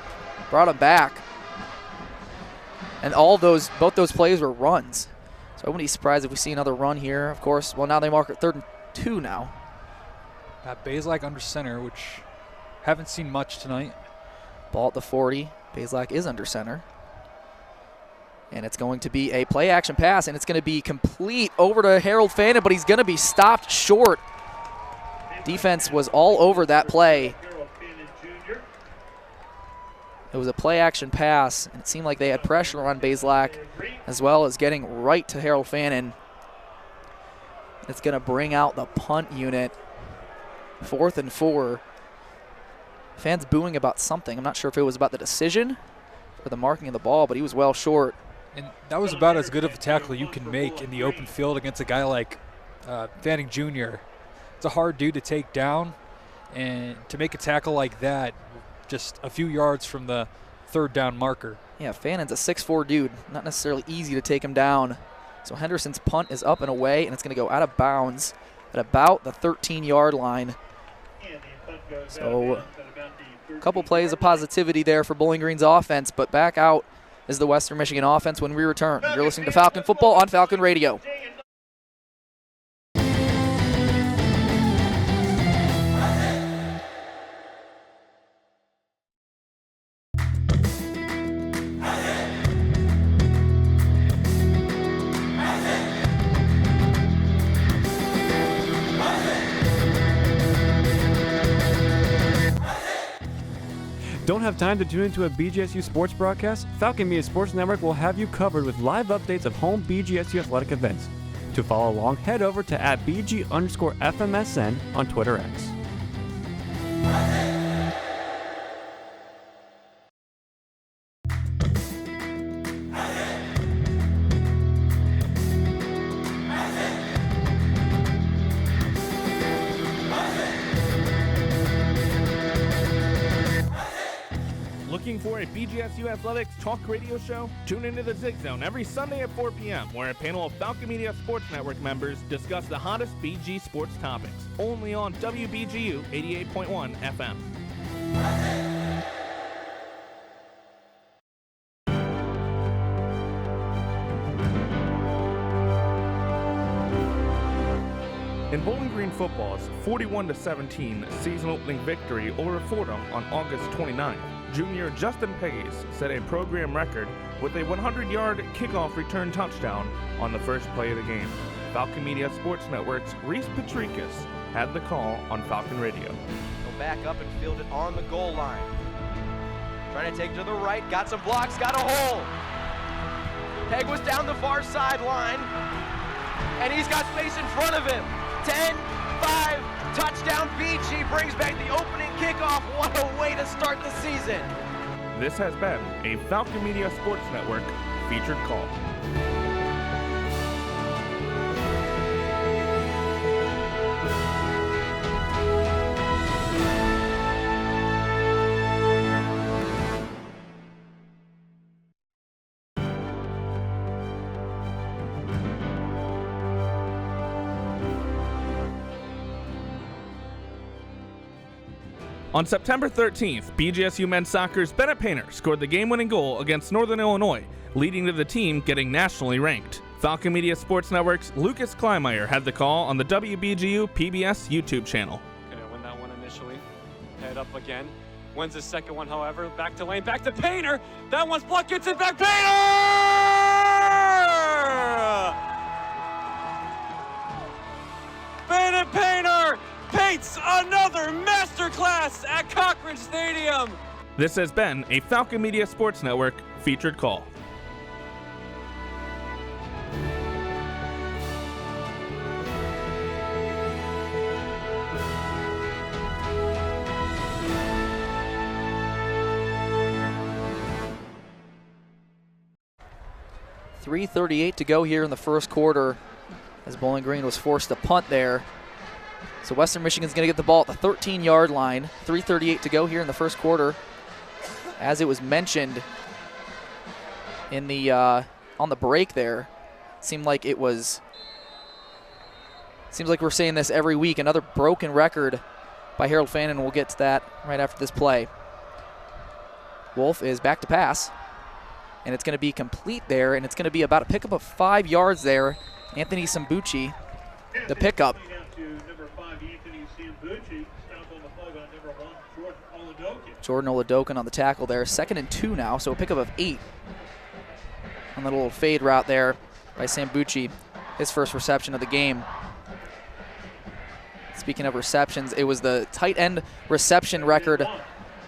brought him back. And both those plays were runs. So I wouldn't be surprised if we see another run here. Of course, well, now they mark it 3rd and 2 now. Got Bazelak under center, which haven't seen much tonight. Ball at the 40. Bazelak is under center. And it's going to be a play action pass, and it's going to be complete over to Harold Fannin, but he's going to be stopped short. Defense was all over that play. It was a play action pass, and it seemed like they had pressure on Bazelak as well as getting right to Harold Fannin. It's going to bring out the punt unit. 4th and 4. Fans booing about something. I'm not sure if it was about the decision or the marking of the ball, but he was well short. And that was about as good of a tackle you can make in the open field against a guy like Fanning Jr. It's a hard dude to take down, and to make a tackle like that just a few yards from the 3rd down marker. Yeah, Fannin's a 6'4 dude. Not necessarily easy to take him down. So Henderson's punt is up and away, and it's going to go out of bounds at about the 13-yard line. And the punt So a couple plays of positivity there for Bowling Green's offense, but back out is the Western Michigan offense when we return. You're listening to Falcon Football on Falcon Radio. Don't have time to tune into a BGSU sports broadcast? Falcon Media Sports Network will have you covered with live updates of home BGSU athletic events. To follow along, head over to @BG_FMSN on Twitter X. Looking for a BGSU Athletics talk radio show? Tune into the Zig Zone every Sunday at 4 p.m., where a panel of Falcon Media Sports Network members discuss the hottest BG sports topics. Only on WBGU 88.1 FM. In Bowling Green football's 41-17 season opening victory over Fordham on August 29th, junior Justin Pace set a program record with a 100-yard kickoff return touchdown on the first play of the game. Falcon Media Sports Network's Reese Patricus had the call on Falcon Radio. Go back up and field it on the goal line. Trying to take to the right, got some blocks, got a hole. Peg was down the far sideline, and he's got space in front of him. 10, 5, touchdown BG brings back the opening kickoff. What a way to start the season. This has been a Falcon Media Sports Network featured call. On September 13th, BGSU men's soccer's Bennett Painter scored the game-winning goal against Northern Illinois, leading to the team getting nationally ranked. Falcon Media Sports Network's Lucas Kleinmeyer had the call on the WBGU PBS YouTube channel. Gonna win that one initially. Head up again. Wins the second one, however. Back to lane, back to Painter. That one's blocked, gets it back. Painter! Bennett Painter paints another masterclass at Cochran Stadium. This has been a Falcon Media Sports Network featured call. .338 to go here in the first quarter as Bowling Green was forced to punt there. So Western Michigan's going to get the ball at the 13-yard line. 3:38 to go here in the first quarter. As it was mentioned in the on the break there, seems like we're saying this every week. Another broken record by Harold Fannin. We'll get to that right after this play. Wolf is back to pass, and it's going to be complete there, and it's going to be about a pickup of 5 yards there. Anthony Sambucci, the pickup. Jordan Oladokin on the tackle there. 2nd and 2 now, so a pickup of 8 on the little fade route there by Sambucci. His first reception of the game. Speaking of receptions, it was the tight end reception record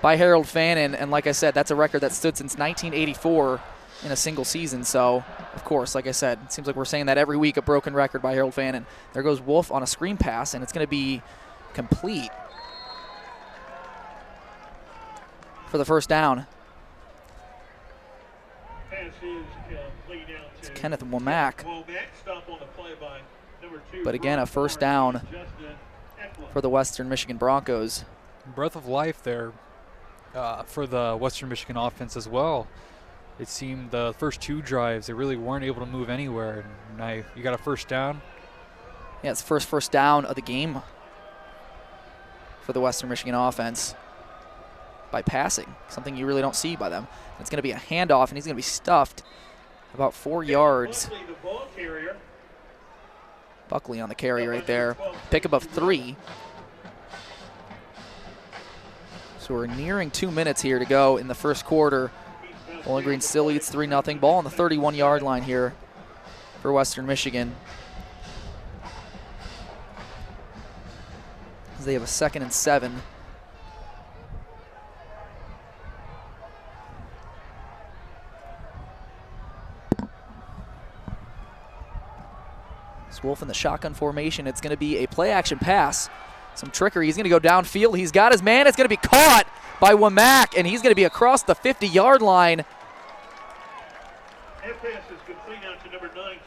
by Harold Fannin, and like I said, that's a record that stood since 1984 in a single season. So, of course, like I said, it seems like we're saying that every week, a broken record by Harold Fannin. There goes Wolf on a screen pass, and it's going to be complete for the first down. It's Kenneth Womack. But again, a first down for the Western Michigan Broncos. Breath of life there for the Western Michigan offense as well. It seemed the first 2 drives, they really weren't able to move anywhere. And now you got a first down. Yeah, it's first down of the game for the Western Michigan offense by passing, something you really don't see by them. It's going to be a handoff, and he's going to be stuffed about 4 yards. Buckley on the carry right there. Pickup of 3. So we're nearing 2 minutes here to go in the first quarter. Bowling Green still leads 3-0. Ball on the 31-yard line here for Western Michigan. As they have a 2nd and 7. Wolf in the shotgun formation. It's going to be a play-action pass. Some trickery. He's going to go downfield. He's got his man. It's going to be caught by Womack, and he's going to be across the 50-yard line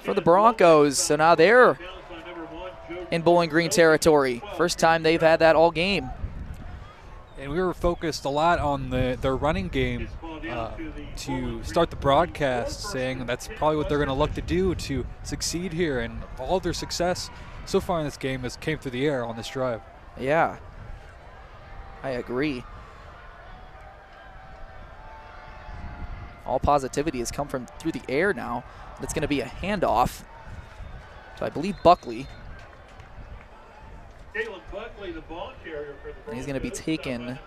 for the Broncos. So now they're in Bowling Green territory. First time they've had that all game. And we were focused a lot on their running game to start the broadcast, saying that's probably what they're going to look to do to succeed here. And all their success so far in this game came through the air on this drive. Yeah, I agree. All positivity has come from through the air now. It's going to be a handoff to, I believe, Buckley. And he's going to be taken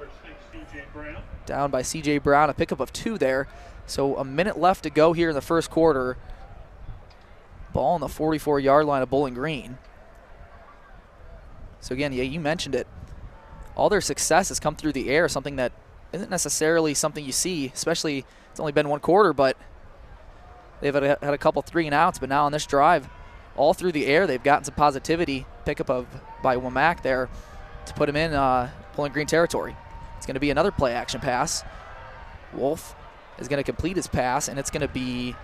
down by C.J. Brown, a pickup of 2 there. So a minute left to go here in the first quarter. Ball on the 44-yard line of Bowling Green. So again, yeah, you mentioned it. All their success has come through the air, something that isn't necessarily something you see, especially it's only been 1 quarter, but they've had a couple 3-and-outs, but now on this drive, all through the air, they've gotten some positivity. Pickup by Womack there to put him in Bowling Green territory. It's going to be another play-action pass. Wolf is going to complete his pass, and it's going to be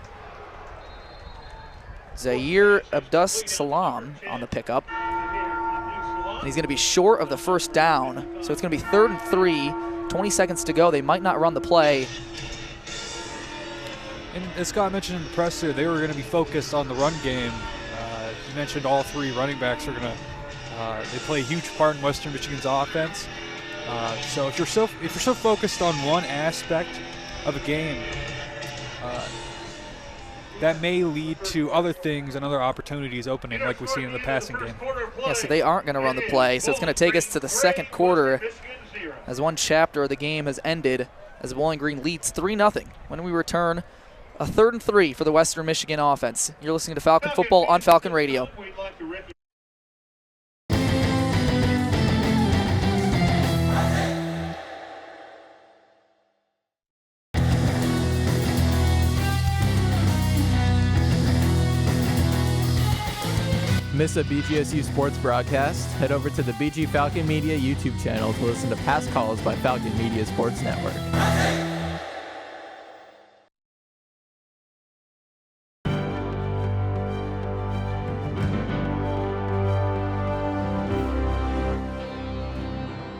Zaire Abdus Salam on the pickup. And he's going to be short of the first down, so it's going to be 3rd and 3, 20 seconds to go. They might not run the play. And as Scott mentioned in the press there, they were going to be focused on the run game. You mentioned all 3 running backs are going to they play a huge part in Western Michigan's offense. So if you're so focused on one aspect of a game, that may lead to other things and other opportunities opening, like we've seen in the passing game. Yeah, so they aren't going to run the play. So it's going to take us to the second quarter as one chapter of the game has ended as Bowling Green leads 3-0. When we return, a 3rd and 3 for the Western Michigan offense. You're listening to Falcon Football on Falcon Radio. Miss a BGSU sports broadcast? Head over to the BG Falcon Media YouTube channel to listen to past calls by Falcon Media Sports Network.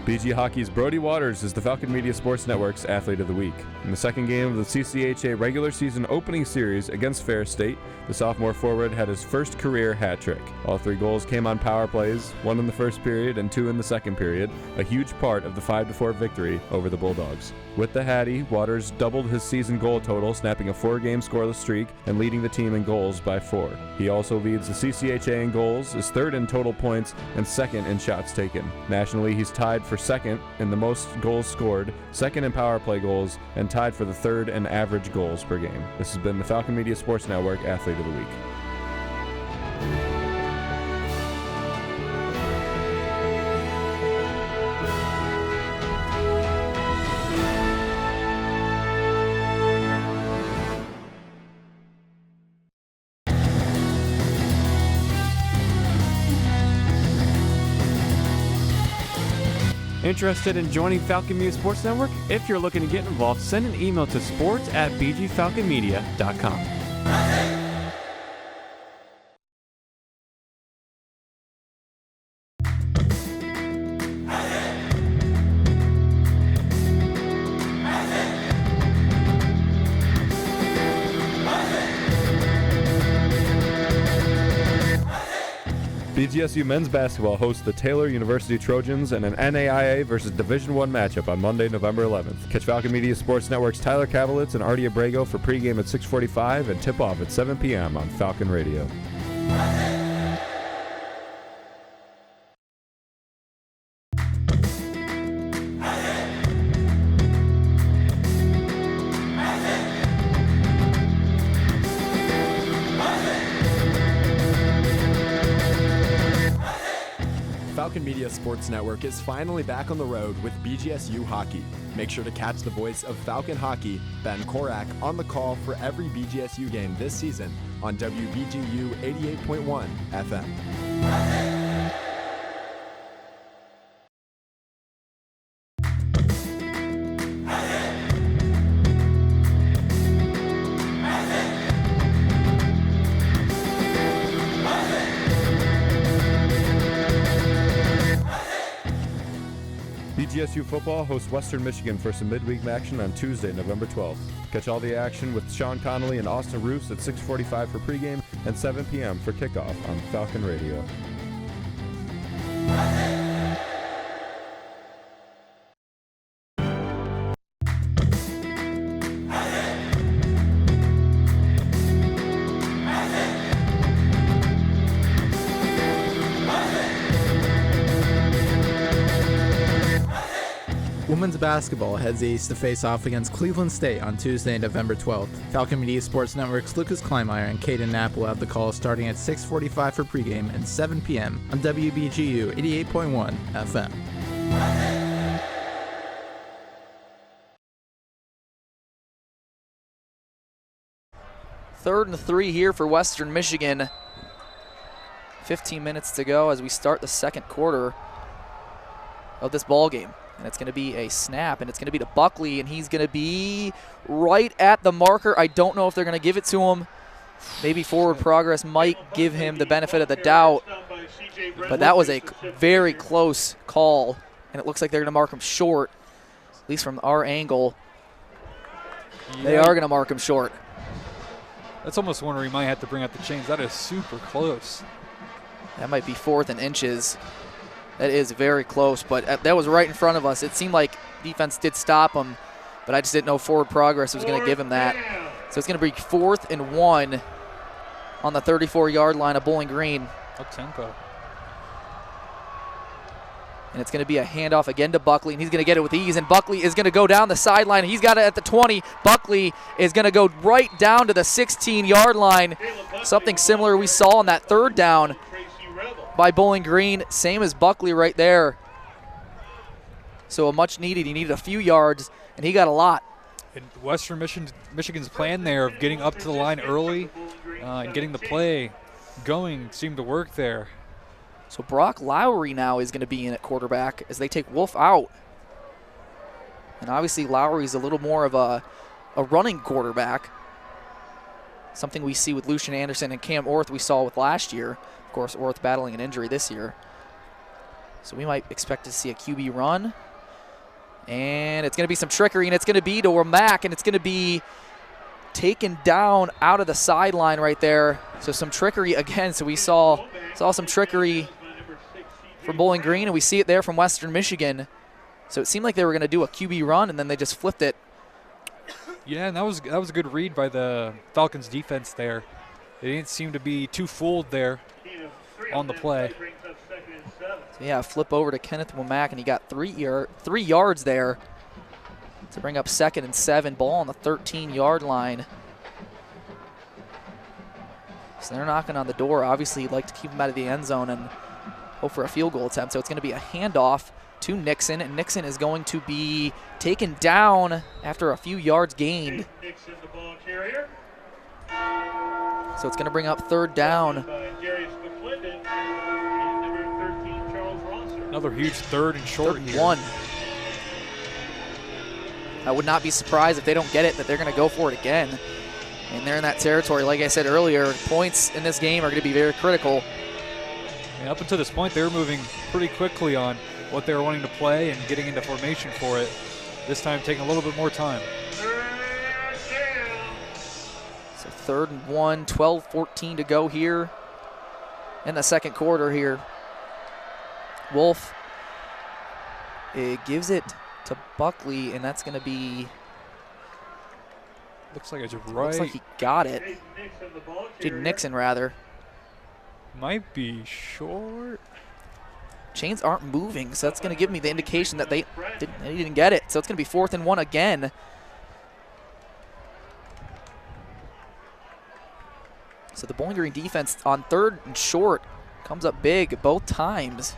BG Hockey's Brody Waters is the Falcon Media Sports Network's Athlete of the Week. In the second game of the CCHA regular season opening series against Fair State, the sophomore forward had his first career hat trick. All 3 goals came on power plays, 1 in the first period and 2 in the second period, a huge part of the 5-4 victory over the Bulldogs. With the Hattie, Waters doubled his season goal total, snapping a 4-game scoreless streak and leading the team in goals by 4. He also leads the CCHA in goals, is 3rd in total points, and 2nd in shots taken. Nationally, he's tied for 2nd in the most goals scored, 2nd in power play goals, and tied for the 3rd in average goals per game. This has been the Falcon Media Sports Network Athlete of the Week. Interested in joining Falcon Media Sports Network? If you're looking to get involved, send an email to sports@bgfalconmedia.com. BGSU men's basketball hosts the Taylor University Trojans in an NAIA versus Division I matchup on Monday, November 11th. Catch Falcon Media Sports Network's Tyler Kavelitz and Artie Abrego for pregame at 6:45 and tip-off at 7 p.m. on Falcon Radio. Falcon Media Sports Network is finally back on the road with BGSU hockey. Make sure to catch the voice of Falcon Hockey, Ben Korak, on the call for every BGSU game this season on WBGU 88.1 FM. BGSU football hosts Western Michigan for some midweek action on Tuesday, November 12th. Catch all the action with Sean Connolly and Austin Roos at 6:45 for pregame and 7 p.m. for kickoff on Falcon Radio. Women's basketball heads east to face off against Cleveland State on Tuesday, November 12th. Falcon Media Sports Network's Lucas Kleinmeyer and Caden Knapp will have the call starting at 6:45 for pregame and 7 p.m. on WBGU 88.1 FM. Third and 3 here for Western Michigan. 15 minutes to go as we start the second quarter of this ball game. And it's going to be a snap, and it's going to be to Buckley, and he's going to be right at the marker. I don't know if they're going to give it to him. Maybe forward progress might give him the benefit of the doubt. But that was a very close call, and it looks like they're going to mark him short, at least from our angle. Yeah. They are going to mark him short. That's almost one where he might have to bring out the chains. That is super close. That might be 4th and inches. That is very close, but that was right in front of us. It seemed like defense did stop him, but I just didn't know forward progress was going to give him that. So it's going to be 4th and 1 on the 34-yard line of Bowling Green. Up tempo. And it's going to be a handoff again to Buckley, and he's going to get it with ease, and Buckley is going to go down the sideline. He's got it at the 20. Buckley is going to go right down to the 16-yard line. Something similar we saw on that third down by Bowling Green, same as Buckley right there. So a much needed, he needed a few yards, and he got a lot. And Western Michigan's plan there of getting up to the line early and getting the play going seemed to work there. So Brock Lowry now is going to be in at quarterback as they take Wolf out. And obviously Lowry's a little more of a running quarterback. Something we see with Lucian Anderson and Cam Orth we saw with last year. Of course, Orth battling an injury this year. So we might expect to see a QB run. And it's going to be some trickery, and it's going to be to Womack, and it's going to be taken down out of the sideline right there. So some trickery again. So we saw some trickery from Bowling Green, and we see it there from Western Michigan. So it seemed like they were going to do a QB run, and then they just flipped it. Yeah, and that was a good read by the Falcons defense there. They didn't seem to be too fooled there on the play. So yeah, flip over to Kenneth Womack, and he got 3 yards there to bring up 2nd and 7. Ball on the 13-yard line. So they're knocking on the door. Obviously, you'd like to keep him out of the end zone and hope for a field goal attempt. So it's going to be a handoff to Nixon, and Nixon is going to be taken down after a few yards gained. So it's going to bring up 3rd down. Another huge 3rd and short 3rd and 1. I would not be surprised if they don't get it, that they're going to go for it again. And they're in that territory. Like I said earlier, points in this game are going to be very critical. And up until this point, they were moving pretty quickly on what they were wanting to play and getting into formation for it. This time taking a little bit more time. So 3rd and 1, 12-14 to go here in the second quarter here. Wolf gives it to Buckley, and that's going to be... Looks like it's right. Looks like he got it. Jaden Nixon, rather. Might be short. Chains aren't moving, so that's going to give me the indication that they didn't get it. So it's going to be 4th and 1 again. So the Bowling Green defense on 3rd and short comes up big both times.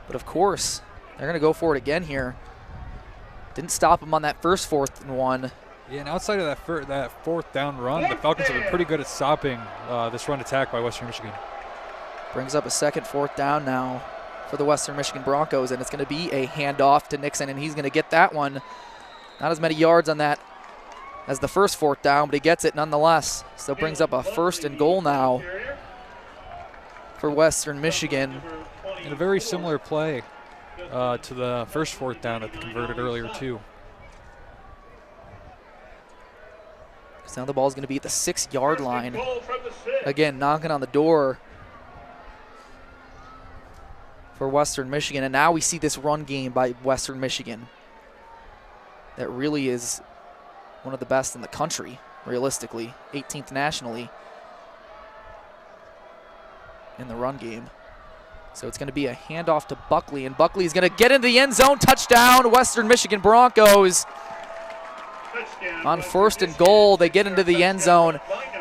But of course, they're going to go for it again here. Didn't stop them on that first 4th and 1. Yeah, and outside of that 4th down run, the Falcons have been pretty good at stopping this run attack by Western Michigan. Brings up a second 4th down now for the Western Michigan Broncos, and it's going to be a handoff to Nixon, and he's going to get that one. Not as many yards on that as the first 4th down, but he gets it nonetheless. So brings up a 1st and goal now for Western Michigan. And a very similar play to the first 4th down that they converted earlier too. So now the ball is going to be at the 6-yard line. Again, knocking on the door for Western Michigan. And now we see this run game by Western Michigan that really is one of the best in the country, realistically. 18th nationally in the run game. So it's going to be a handoff to Buckley, and Buckley is going to get into the end zone. Touchdown, Western Michigan Broncos. On 1st and goal, they get into the end zone.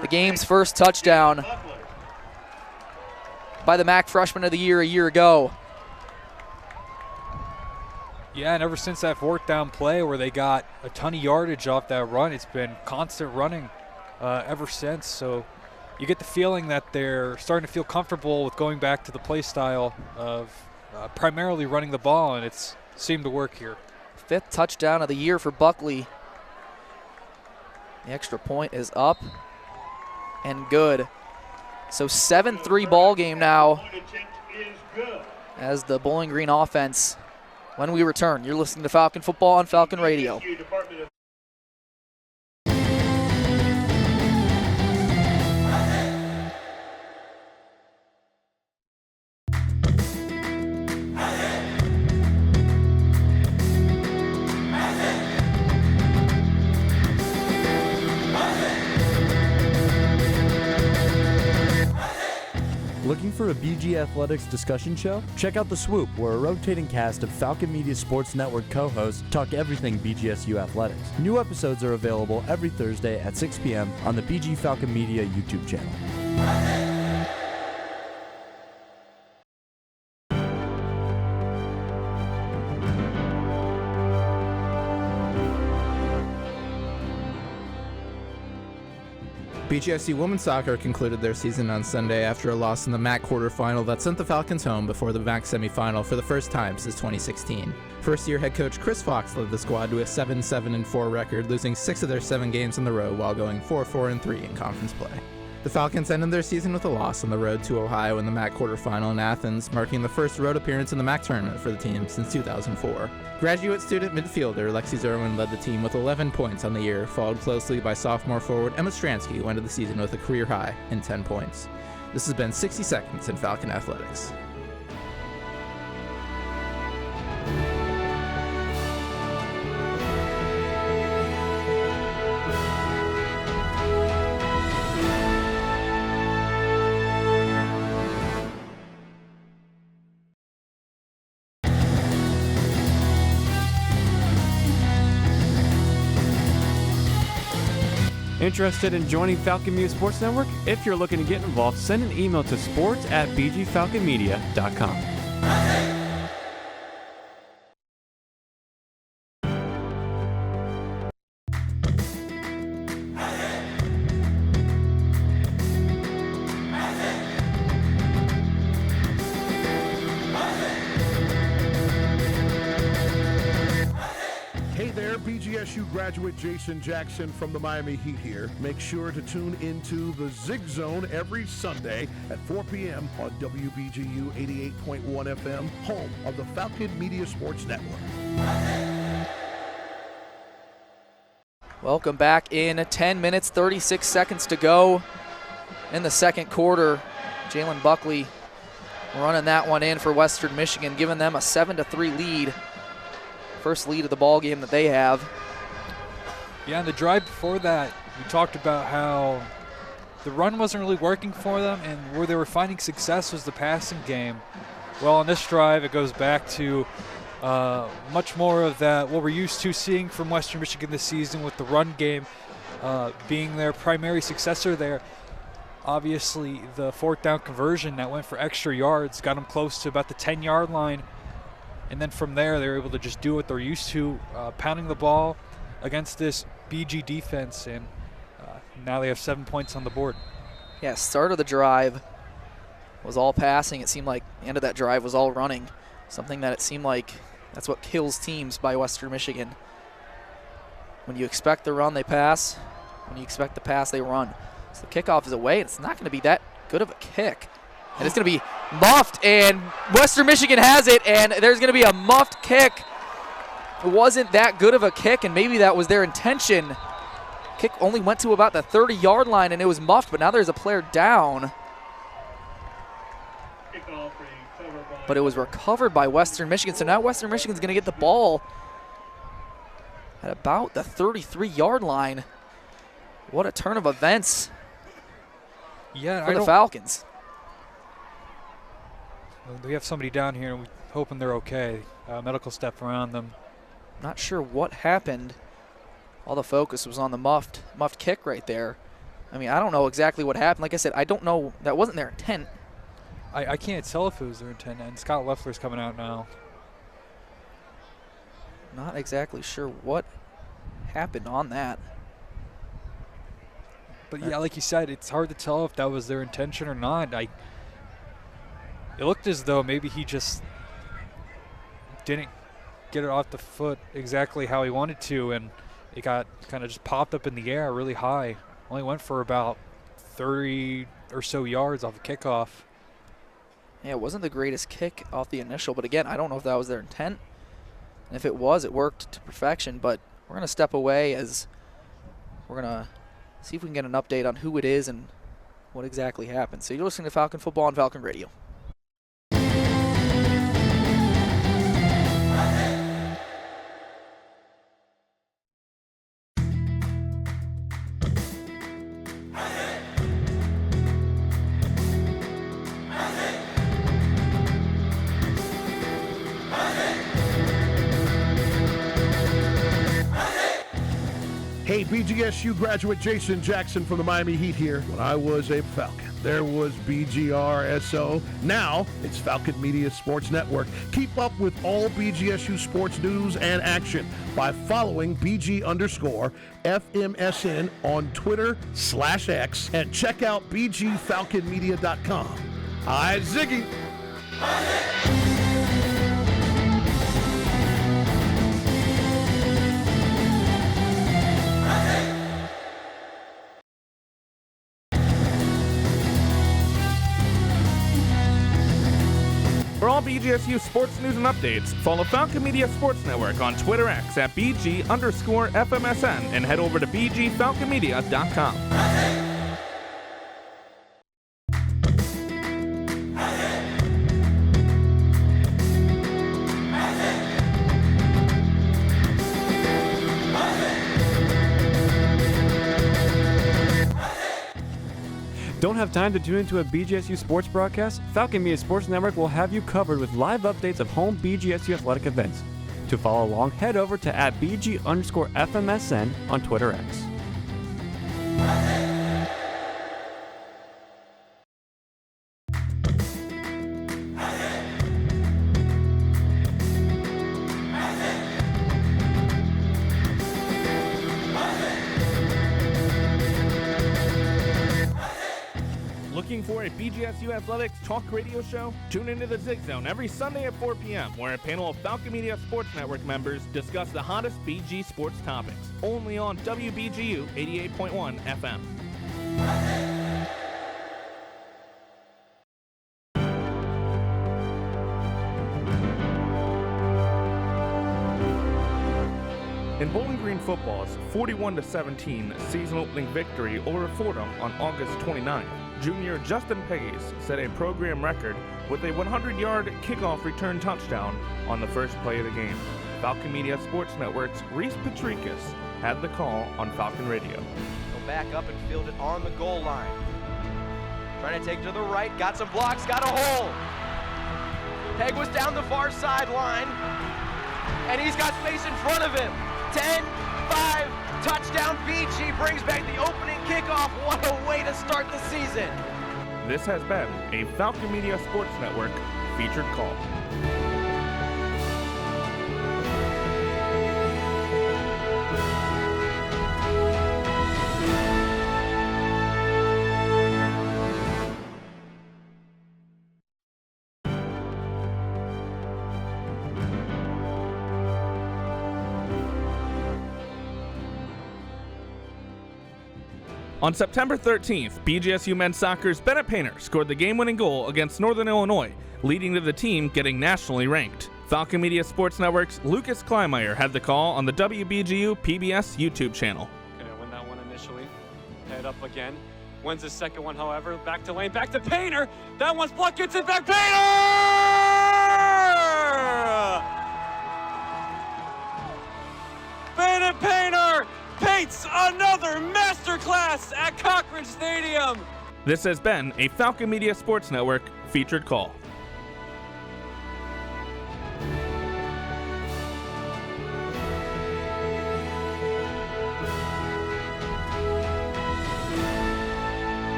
The game's first touchdown by the MAC Freshman of the Year a year ago. Yeah, and ever since that 4th down play where they got a ton of yardage off that run, it's been constant running ever since. So you get the feeling that they're starting to feel comfortable with going back to the play style of primarily running the ball, and it's seemed to work here. 5th touchdown of the year for Buckley. The extra point is up and good. So 7-3 ball game now as the Bowling Green offense. When we return, you're listening to Falcon Football on Falcon Radio. Looking for a BG Athletics discussion show? Check out The Swoop, where a rotating cast of Falcon Media Sports Network co-hosts talk everything BGSU athletics. New episodes are available every Thursday at 6 p.m. on the BG Falcon Media YouTube channel. BGSU women's soccer concluded their season on Sunday after a loss in the MAC quarterfinal that sent the Falcons home before the MAC semifinal for the first time since 2016. First-year head coach Chris Fox led the squad to a 7-7-4 record, losing 6 of their 7 games in the row while going 4-4-3 in conference play. The Falcons ended their season with a loss on the road to Ohio in the MAC quarterfinal in Athens, marking the first road appearance in the MAC tournament for the team since 2004. Graduate student midfielder Lexi Zerwin led the team with 11 points on the year, followed closely by sophomore forward Emma Stransky, who ended the season with a career high in 10 points. This has been 60 Seconds in Falcon Athletics. Interested in joining Falcon Media Sports Network? If you're looking to get involved, send an email to sports@bgfalconmedia.com. BGSU graduate Jason Jackson from the Miami Heat here. Make sure to tune into the Zig Zone every Sunday at 4 p.m. on WBGU 88.1 FM, home of the Falcon Media Sports Network. Welcome back in 10 minutes, 36 seconds to go in the second quarter. Jalen Buckley running that one in for Western Michigan, giving them a 7-3 lead. First lead of the ball game that they have. Yeah, and the drive before that, we talked about how the run wasn't really working for them, and where they were finding success was the passing game. Well, on this drive, it goes back to much more of that, what we're used to seeing from Western Michigan this season, with the run game being their primary successor there. Obviously, the fourth down conversion that went for extra yards got them close to about the 10-yard line. And then from there, they were able to just do what they're used to, pounding the ball against this BG defense. And now they have 7 points on the board. Yeah, start of the drive was all passing. It seemed like the end of that drive was all running. Something that it seemed like that's what kills teams by Western Michigan. When you expect the run, they pass. When you expect the pass, they run. So the kickoff is away, and it's not going to be that good of a kick. And it's going to be muffed, and Western Michigan has it, and there's going to be a muffed kick. It wasn't that good of a kick, and maybe that was their intention. Kick only went to about the 30-yard line, and it was muffed, but now there's a player down. But it was recovered by Western Michigan, so now Western Michigan's going to get the ball at about the 33-yard line. What a turn of events for the Falcons. We have somebody down here, and we're hoping they're okay. Medical staff around them. Not sure what happened. All the focus was on the muffed kick right there. I mean, I don't know exactly what happened. Like I said, I don't know. That wasn't their intent. I can't tell if it was their intent, and Scott Leffler's coming out now. Not exactly sure what happened on that. But yeah, like you said, it's hard to tell if that was their intention or not. It looked as though maybe he just didn't get it off the foot exactly how he wanted to, and it got kind of just popped up in the air really high. Only went for about 30 or so yards off the kickoff. Yeah, it wasn't the greatest kick off the initial, but again, I don't know if that was their intent. And if it was, it worked to perfection, but we're going to step away as we're going to see if we can get an update on who it is and what exactly happened. So you're listening to Falcon Football on Falcon Radio. Hey, BGSU graduate Jason Jackson from the Miami Heat here. When I was a Falcon, there was BGRSO. Now it's Falcon Media Sports Network. Keep up with all BGSU sports news and action by following BG_FMSN on Twitter/X and check out BGFalconMedia.com. Hi, Ziggy. For all BGSU sports news and updates, follow Falcon Media Sports Network on Twitter X at BG_FMSN and head over to BGFalconMedia.com. Don't have time to tune into a BGSU sports broadcast? Falcon Media Sports Network will have you covered with live updates of home BGSU athletic events. To follow along, head over to @BG_FMSN on Twitter X. Looking for a BGSU Athletics talk radio show? Tune into the Zig Zone every Sunday at 4 p.m., where a panel of Falcon Media Sports Network members discuss the hottest BG sports topics. Only on WBGU 88.1 FM. In Bowling Green football's 41-17 season opening victory over Fordham on August 29th, junior Justin Peggies set a program record with a 100-yard kickoff return touchdown on the first play of the game. Falcon Media Sports Network's Reese Patricus had the call on Falcon Radio. Go back up and field it on the goal line. Trying to take to the right, got some blocks, got a hole. Peg was down the far sideline, and he's got space in front of him. 10, 5, touchdown BG brings back the opening kickoff. What a way to start the season. This has been a Falcon Media Sports Network featured call. On September 13th, BGSU men's soccer's Bennett Painter scored the game-winning goal against Northern Illinois, leading to the team getting nationally ranked. Falcon Media Sports Network's Lucas Kleinmeyer had the call on the WBGU PBS YouTube channel. Gonna win that one initially. Head up again. Wins the second one, however. Back to lane, back to Painter. That one's blocked, gets it back. Painter! Bennett Painter paints another masterclass at Cochran Stadium. This has been a Falcon Media Sports Network featured call.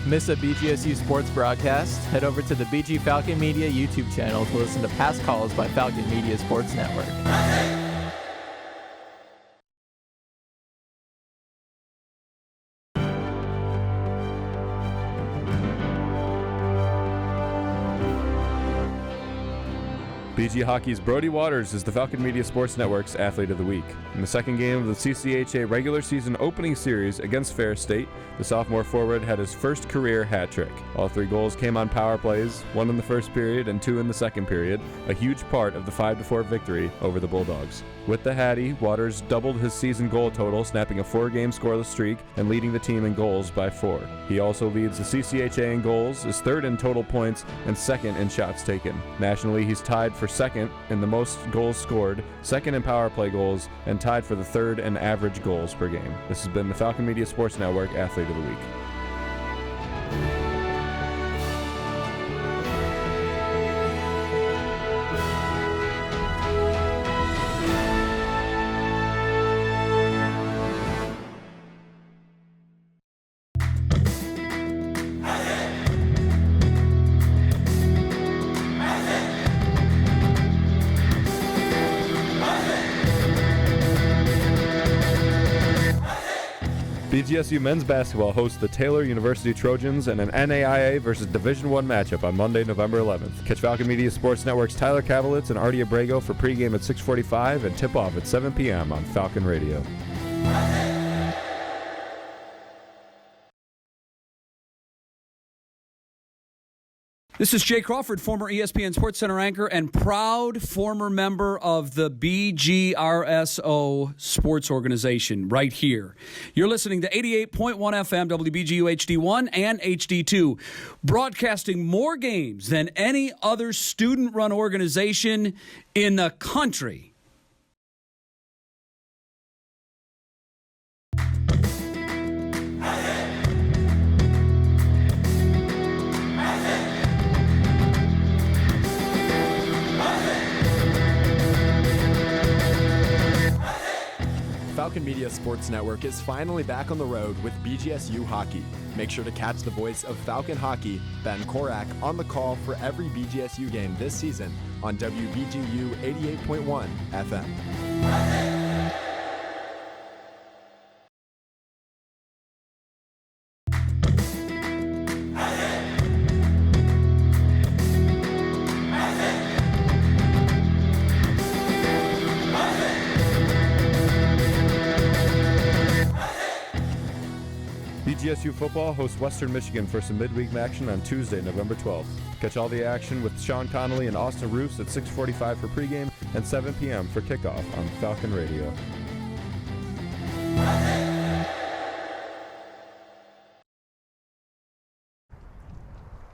Miss a BGSU sports broadcast? Head over to the BG Falcon Media YouTube channel to listen to past calls by Falcon Media Sports Network. BG Hockey's Brody Waters is the Falcon Media Sports Network's Athlete of the Week. In the second game of the CCHA regular season opening series against Fair State, the sophomore forward had his first career hat trick. All 3 goals came on power plays, 1 in the first period and 2 in the second period, a huge part of the 5-4 victory over the Bulldogs. With the Hattie, Waters doubled his season goal total, snapping a 4-game scoreless streak and leading the team in goals by 4. He also leads the CCHA in goals, is 3rd in total points, and 2nd in shots taken. Nationally, he's tied for 2nd in the most goals scored, 2nd in power play goals, and tied for the 3rd in average goals per game. This has been the Falcon Media Sports Network Athlete of the Week. BGSU men's basketball hosts the Taylor University Trojans in an NAIA versus Division I matchup on Monday, November 11th. Catch Falcon Media Sports Network's Tyler Kavelitz and Artie Abrego for pregame at 6:45 and tip-off at 7 p.m. on Falcon Radio. This is Jay Crawford, former ESPN SportsCenter anchor and proud former member of the BGRSO sports organization right here. You're listening to 88.1 FM WBGU HD1 and HD2, broadcasting more games than any other student-run organization in the country. Falcon Media Sports Network is finally back on the road with BGSU hockey. Make sure to catch the voice of Falcon Hockey, Ben Korak, on the call for every BGSU game this season on WBGU 88.1 FM. BGSU football hosts Western Michigan for some midweek action on Tuesday, November 12th. Catch all the action with Sean Connolly and Austin Roos at 6:45 for pregame and 7 p.m. for kickoff on Falcon Radio.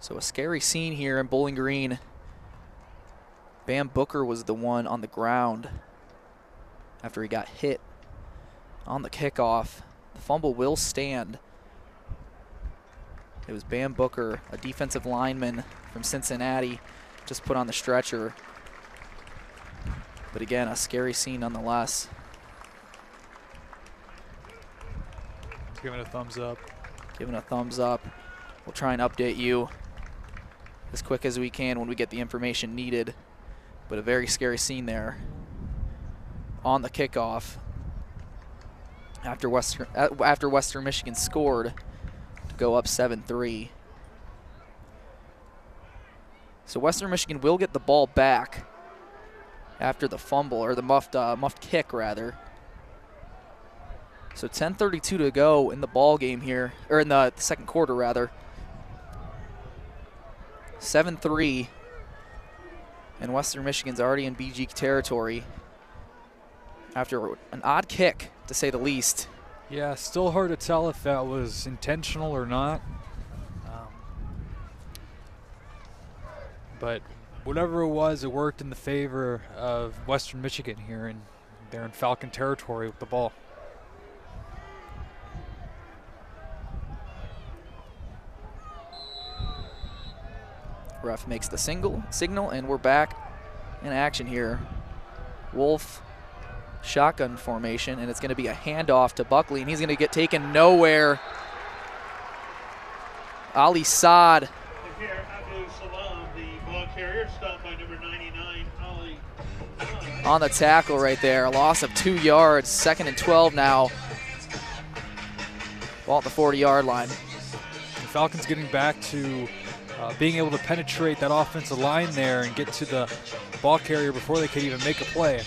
So a scary scene here in Bowling Green. Bam Booker was the one on the ground after he got hit on the kickoff. The fumble will stand. It was Bam Booker, a defensive lineman from Cincinnati, just put on the stretcher. But again, a scary scene nonetheless. Giving a thumbs up. Giving a thumbs up. We'll try and update you as quick as we can when we get the information needed. But a very scary scene there on the kickoff after Western Michigan scored to go up 7-3. So Western Michigan will get the ball back after the fumble, or the muffed kick rather. So 10:32 to go in the ball game here, or in the second quarter rather. 7-3, and Western Michigan's already in BG territory after an odd kick, to say the least. Yeah, still hard to tell if that was intentional or not. But whatever it was, it worked in the favor of Western Michigan here, and they're in Falcon territory with the ball. Ref makes the signal, and we're back in action here. Wolf shotgun formation, and it's going to be a handoff to Buckley, and he's going to get taken nowhere. Ali Saad. On the tackle right there, a loss of 2 yards, 2nd and 12 now. Ball at the 40-yard line. The Falcons getting back to being able to penetrate that offensive line there and get to the ball carrier before they could even make a play.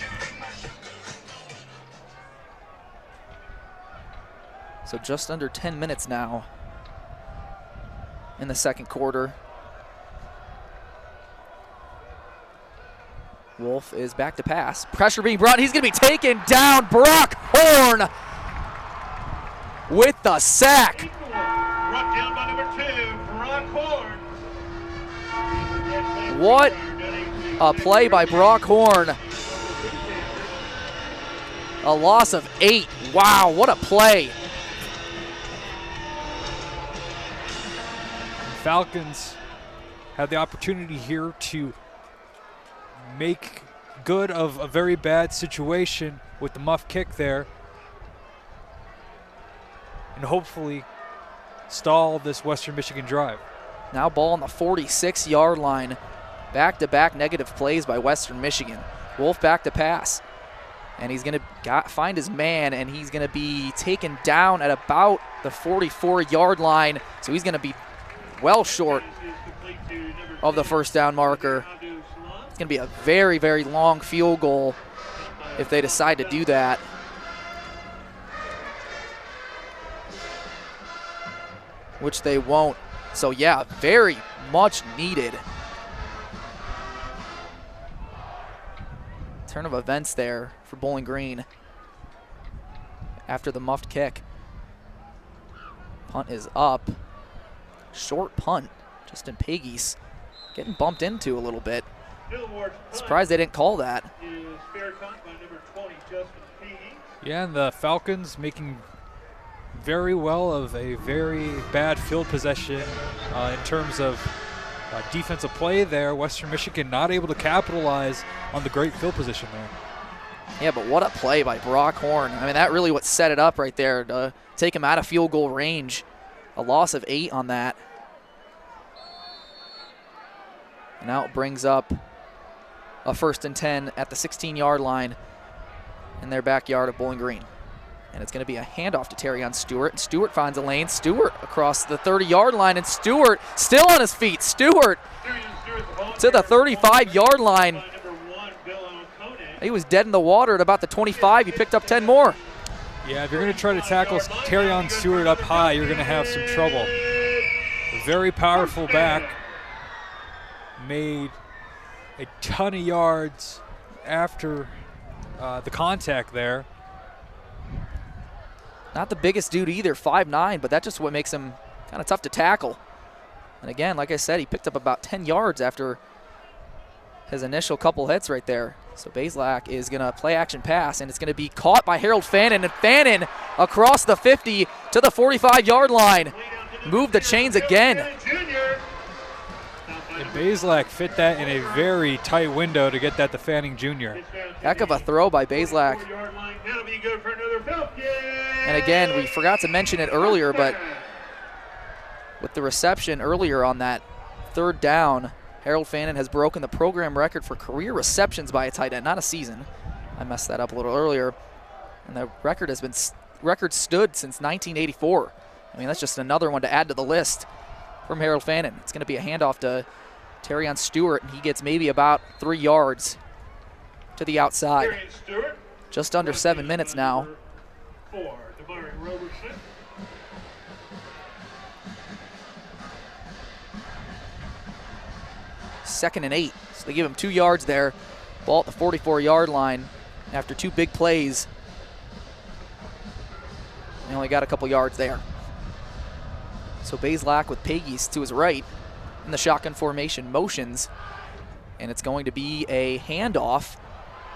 So just under 10 minutes now in the second quarter. Wolf is back to pass. Pressure being brought. He's going to be taken down. Brock Horn with the sack. Brought down by number 2, Brock Horn. What a play by Brock Horn. A loss of 8. Wow, what a play. Falcons had the opportunity here to make good of a very bad situation with the muff kick there and hopefully stall this Western Michigan drive. Now ball on the 46-yard line. Back-to-back negative plays by Western Michigan. Wolf back to pass. And he's going to find his man, and he's going to be taken down at about the 44-yard line. So he's going to be well short of the first down marker. It's going to be a very, very long field goal if they decide to do that. Which they won't. So yeah, very much needed. Turn of events there for Bowling Green after the muffed kick. Punt is up. Short punt. Justin Pagis getting bumped into a little bit. Surprised they didn't call that. Yeah, and the Falcons making very well of a very bad field possession in terms of defensive play there. Western Michigan not able to capitalize on the great field position there. Yeah, but what a play by Brock Horn. I mean, that really what set it up right there to take him out of field goal range. A loss of 8 on that. And now it brings up a 1st and 10 at the 16-yard line in their backyard of Bowling Green. And it's going to be a handoff to Terrion Stewart. And Stewart finds a lane. Stewart across the 30-yard line, and Stewart still on his feet. Stewart to the 35-yard line. He was dead in the water at about the 25. He picked up 10 more. Yeah, if you're going to try to tackle Terrion Stewart up high, you're going to have some trouble. A very powerful back. Made a ton of yards after the contact there. Not the biggest dude either, 5'9", but that's just what makes him kind of tough to tackle. And again, like I said, he picked up about 10 yards after his initial couple hits right there. So Bazelak is going to play action pass, and it's going to be caught by Harold Fannin, and Fannin across the 50 to the 45-yard line. Move the chains again. And Bazelak fit that in a very tight window to get that to Fanning Jr. Heck of a throw by Bazelak. And again, we forgot to mention it earlier, but with the reception earlier on that third down, Harold Fannin has broken the program record for career receptions by a tight end, not a season. I messed that up a little earlier. And the record has been stood since 1984. I mean, that's just another one to add to the list from Harold Fannin. It's going to be a handoff to Terrion Stewart, and he gets maybe about 3 yards to the outside. Just under 7 minutes now. 2nd and 8. So they give him 2 yards there. Ball at the 44-yard line after 2 big plays. They only got a couple yards there. So Bazelak with Pegues to his right in the shotgun formation motions. And it's going to be a handoff.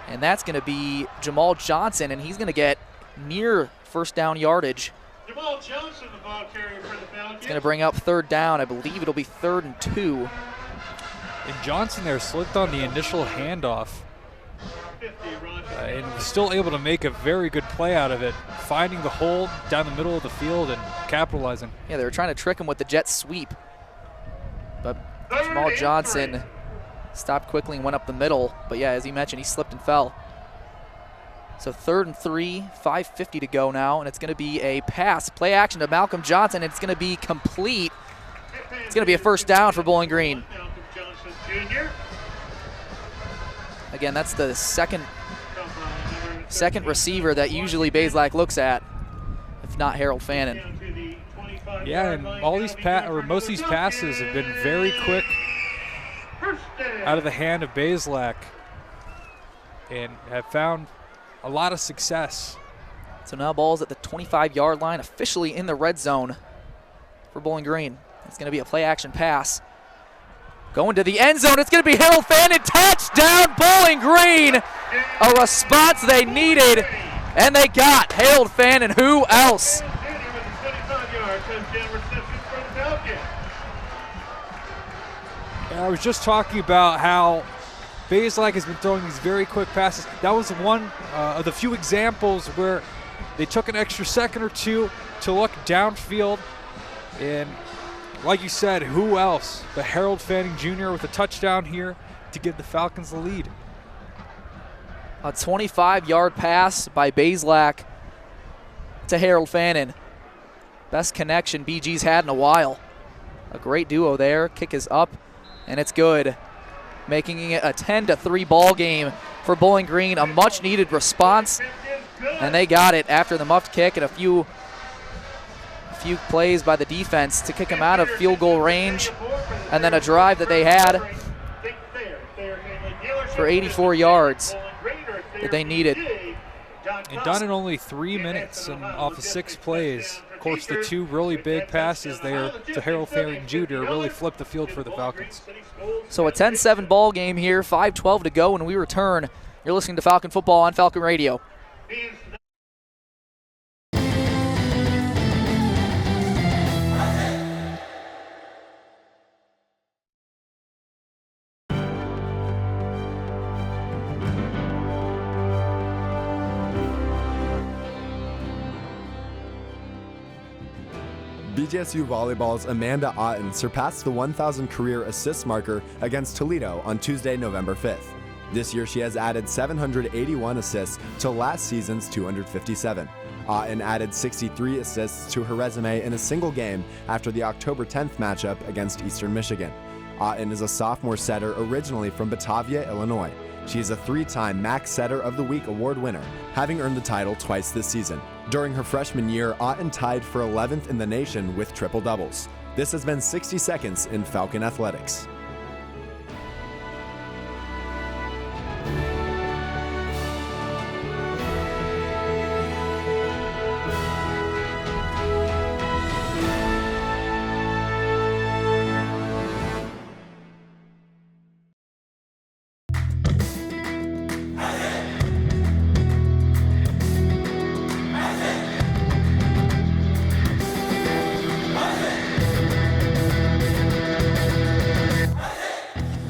And that's going to be Jamal Johnson, and he's going to get near first down yardage. Jamal Johnson, the ball carrier for the Falcons. It's going to bring up 3rd down. I believe it'll be 3rd and 2. And Johnson there slipped on the initial handoff and was still able to make a very good play out of it, finding the hole down the middle of the field and capitalizing. Yeah, they were trying to trick him with the jet sweep. But Jamal Johnson stopped quickly and went up the middle. But yeah, as he mentioned, he slipped and fell. So 3rd and 3, 5:50 to go now, and it's going to be a pass, play action to Malcolm Johnson, and it's going to be complete. It's going to be a first down for Bowling Green. Again, that's the second receiver that usually Bazelak looks at, if not Harold Fannin. Yeah, and all these most of these passes have been very quick out of the hand of Bazelak and have found a lot of success. So now ball's at the 25-yard line, officially in the red zone for Bowling Green. It's going to be a play-action pass. Going to the end zone, it's going to be Harold Fannin, touchdown Bowling Green! A response they needed, and they got Harold Fannin. Who else? I was just talking about how Bazelak has been throwing these very quick passes. That was one of the few examples where they took an extra second or two to look downfield. And like you said, who else but Harold Fanning Jr. with a touchdown here to give the Falcons the lead. A 25-yard pass by Bazelak to Harold Fannin. Best connection BG's had in a while. A great duo there. Kick is up, and it's good. Making it a 10-3 ball game for Bowling Green. A much-needed response, and they got it after the muffed kick and a few plays by the defense to kick them out of field goal range, and then a drive that they had for 84 yards that they needed. And done in only 3 minutes and off of 6 plays. Of course, the 2 really big passes there to Harold Fanning Jr. really flipped the field for the Falcons. So a 10-7 ball game here, 5:12 to go when we return. You're listening to Falcon Football on Falcon Radio. BGSU volleyball's Amanda Otten surpassed the 1,000 career assist marker against Toledo on Tuesday, November 5th. This year, she has added 781 assists to last season's 257. Otten added 63 assists to her resume in a single game after the October 10th matchup against Eastern Michigan. Otten is a sophomore setter originally from Batavia, Illinois. She is a 3-time MAC Setter of the Week award winner, having earned the title twice this season. During her freshman year, Otten tied for 11th in the nation with triple doubles. This has been 60 Seconds in Falcon Athletics.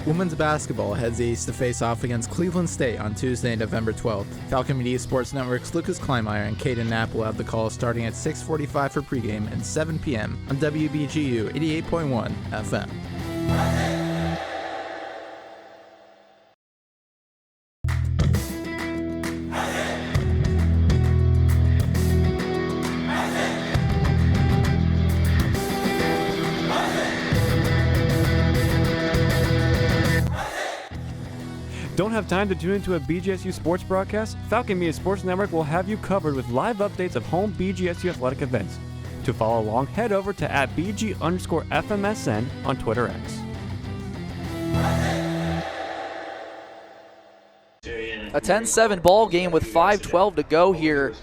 Women's basketball heads east to face off against Cleveland State on Tuesday, November 12th. Falcon Media Sports Network's Lucas Kleinmeyer and Caden Knapp will have the call starting at 6:45 for pregame and 7 p.m. on WBGU 88.1 FM. Don't have time to tune into a BGSU sports broadcast? Falcon Media Sports Network will have you covered with live updates of home BGSU athletic events. To follow along, head over to @BG_FMSN on Twitter X. A 10-7 ball game with 5:12 to go here.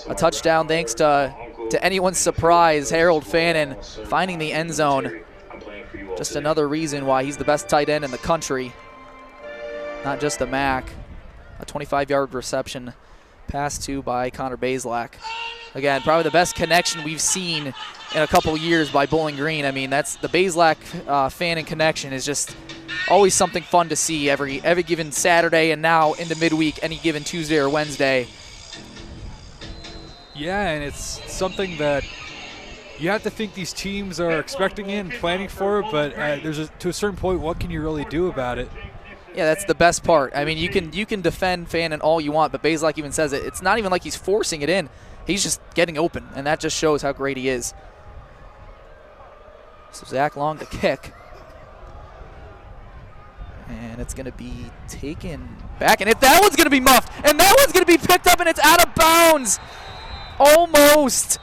A touchdown thanks to anyone's surprise, Harold Fannin finding the end zone. Just another reason why he's the best tight end in the country. Not just the MAC. A 25-yard reception passed to by Connor Bazelak. Again, probably the best connection we've seen in a couple years by Bowling Green. I mean, that's the Bazelak Fannin connection is just always something fun to see every given Saturday, and now into midweek, any given Tuesday or Wednesday. Yeah, and it's something that you have to think these teams are expecting it and planning for it, but to a certain point, what can you really do about it? Yeah, that's the best part. I mean, you can defend Fannin all you want, but Bazelak even says it. It's not even like he's forcing it in. He's just getting open, and that just shows how great he is. So Zach Long to kick. And it's going to be taken back, and that one's going to be muffed, and that one's going to be picked up, and it's out of bounds. Almost.